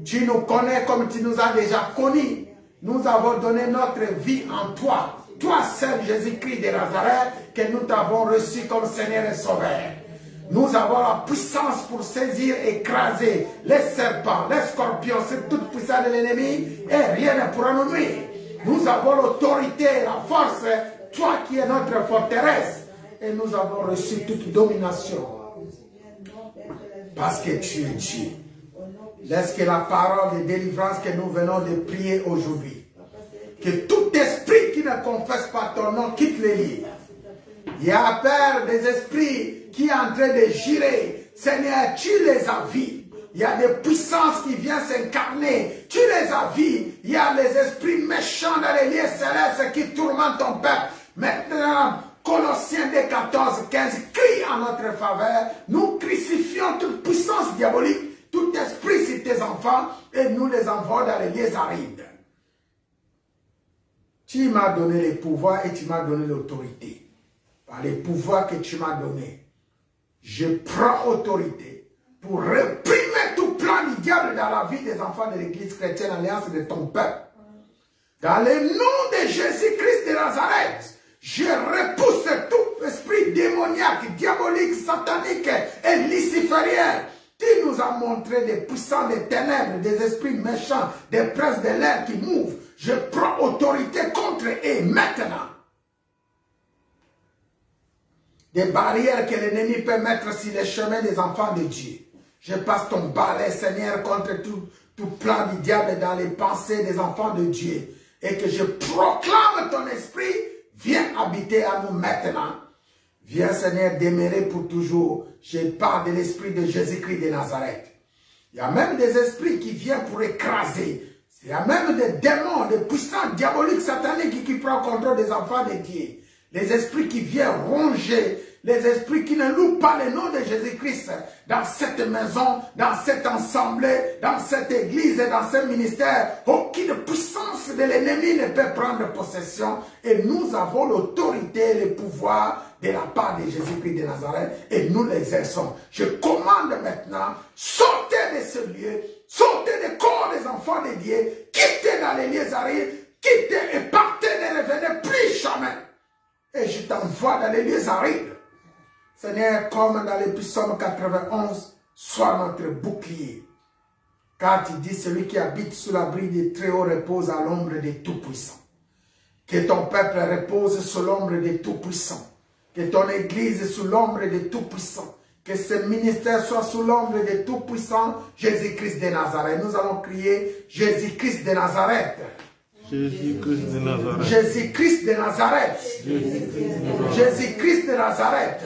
Tu nous connais comme tu nous as déjà connus. Nous avons donné notre vie en toi. Toi seul, Jésus-Christ de Nazareth, que nous t'avons reçu comme Seigneur et Sauveur. Nous avons la puissance pour saisir, écraser les serpents, les scorpions, c'est toute puissance de l'ennemi et rien ne pourra nous nuire. Nous avons l'autorité, la force, toi qui es notre forteresse et nous avons reçu toute domination parce que tu es Dieu. Laisse que la parole de délivrance que nous venons de prier aujourd'hui, que tout esprit qui ne confesse pas ton nom quitte les lits. Il y a peur des esprits qui est en train de jurer. Seigneur, tu les as vus. Il y a des puissances qui viennent s'incarner. Tu les as vus. Il y a les esprits méchants dans les lieux célestes qui tourmentent ton peuple. Maintenant, Colossiens 14, 15 crie en notre faveur. Nous crucifions toute puissance diabolique, tout esprit sur tes enfants et nous les envoyons dans les lieux arides. Tu m'as donné les pouvoirs et tu m'as donné l'autorité. Par les pouvoirs que tu m'as donnés, je prends autorité pour réprimer tout plan du diable dans la vie des enfants de l'église chrétienne alliance de ton peuple. Dans le nom de Jésus-Christ de Nazareth, je repousse tout esprit démoniaque, diabolique, satanique et luciférien qui nous nous a montré des puissants des ténèbres, des esprits méchants, des princes de l'air qui mouvent. Je prends autorité contre eux maintenant. Des barrières que l'ennemi peut mettre sur les chemins des enfants de Dieu. Je passe ton balai, Seigneur, contre tout plan du diable dans les pensées des enfants de Dieu. Et que je proclame ton esprit, viens habiter à nous maintenant. Viens, Seigneur, demeurer pour toujours. Je parle de l'esprit de Jésus-Christ de Nazareth. Il y a même des esprits qui viennent pour écraser. Il y a même des démons, des puissants diaboliques, sataniques qui prennent contrôle des enfants de Dieu. Les esprits qui viennent ronger, les esprits qui ne louent pas le nom de Jésus-Christ dans cette maison, dans cette assemblée, dans cette église et dans ce ministère. Aucune puissance de l'ennemi ne peut prendre possession. Et nous avons l'autorité et le pouvoir de la part de Jésus-Christ de Nazareth et nous l'exerçons. Je commande maintenant, sortez de ce lieu, sortez des corps des enfants de Dieu, quittez dans les lieux arides, quittez et partez, ne revenez plus jamais. Et je t'envoie dans les lieux arides. Seigneur, comme dans les psaumes 91, sois notre bouclier. Car tu dis, celui qui habite sous l'abri du Très-Haut repose à l'ombre des Tout-Puissants. Que ton peuple repose sous l'ombre des Tout-Puissants. Que ton église sous l'ombre des Tout-Puissants. Que ce ministère soit sous l'ombre des Tout-Puissants, Jésus-Christ de Nazareth. Nous allons crier Jésus-Christ de Nazareth. Jésus-Christ de Nazareth. Jésus-Christ de Nazareth. Jésus-Christ de Nazareth.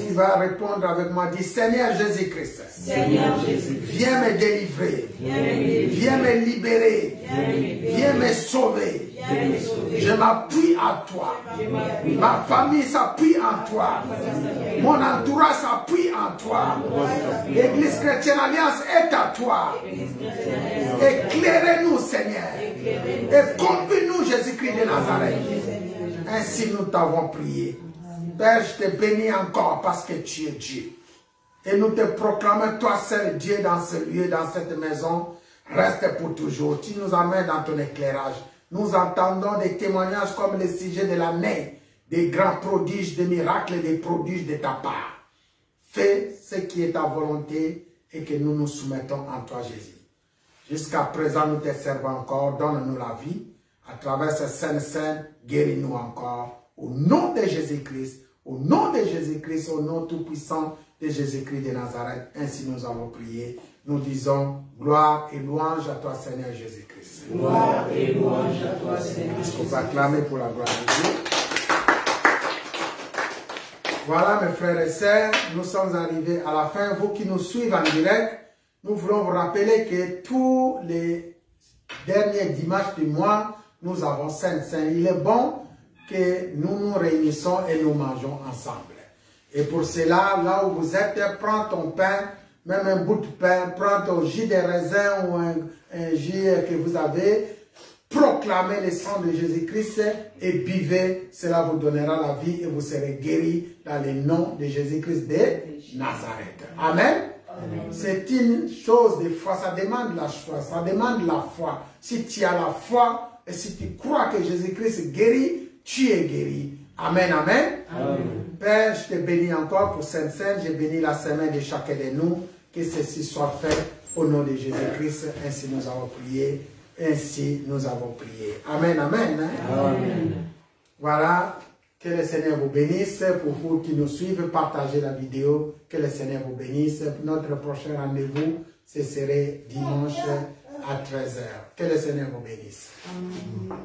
Tu vas répondre avec moi, dis Seigneur Jésus-Christ. Viens me délivrer. Viens me libérer. Viens me sauver. Je m'appuie à toi. Ma famille s'appuie en toi. Mon entourage s'appuie en toi. L'Église chrétienne Alliance est à toi. Éclairez-nous, Seigneur. Et conduis-nous, Jésus-Christ de Nazareth. Ainsi nous t'avons prié. Père, je te bénis encore parce que tu es Dieu. Et nous te proclamons, toi seul Dieu dans ce lieu, dans cette maison. Reste pour toujours. Tu nous amènes dans ton éclairage. Nous entendons des témoignages comme le sujet de l'année, des grands prodiges, des miracles et des prodiges de ta part. Fais ce qui est ta volonté et que nous nous soumettons en toi, Jésus. Jusqu'à présent, nous te servons encore. Donne-nous la vie. À travers ce Saint-Saint, guéris-nous encore. Au nom de Jésus-Christ, au nom de Jésus-Christ, au nom tout-puissant de Jésus-Christ de Nazareth. Ainsi nous avons prié. Nous disons gloire et louange à toi, Seigneur Jésus-Christ. Gloire et louange à toi, Seigneur. On va acclamer pour la gloire de Dieu. Voilà, mes frères et sœurs, nous sommes arrivés à la fin. Vous qui nous suivez en direct, nous voulons vous rappeler que tous les derniers dimanches du mois, nous avons Saint-Saint. Il est bon que nous nous réunissons et nous mangeons ensemble. Et pour cela, là où vous êtes, prends ton pain, même un bout de pain, prends ton jus de raisin ou un jus que vous avez, proclamez le sang de Jésus-Christ et buvez, cela vous donnera la vie et vous serez guéris dans le nom de Jésus-Christ de Nazareth. Amen. C'est une chose de foi, ça demande la foi, ça demande la foi. Si tu as la foi et si tu crois que Jésus-Christ guérit, tu es guéri. Amen, amen. Amen. Père, je te bénis encore pour Saint-Saint, je bénis la semaine de chacun de nous, que ceci soit fait au nom de Jésus-Christ. Ainsi nous avons prié, ainsi nous avons prié. Amen, amen. Amen. Voilà, que le Seigneur vous bénisse. Pour vous qui nous suivez, partagez la vidéo. Que le Seigneur vous bénisse. Notre prochain rendez-vous, ce serait dimanche à 13h. Que le Seigneur vous bénisse. Amen.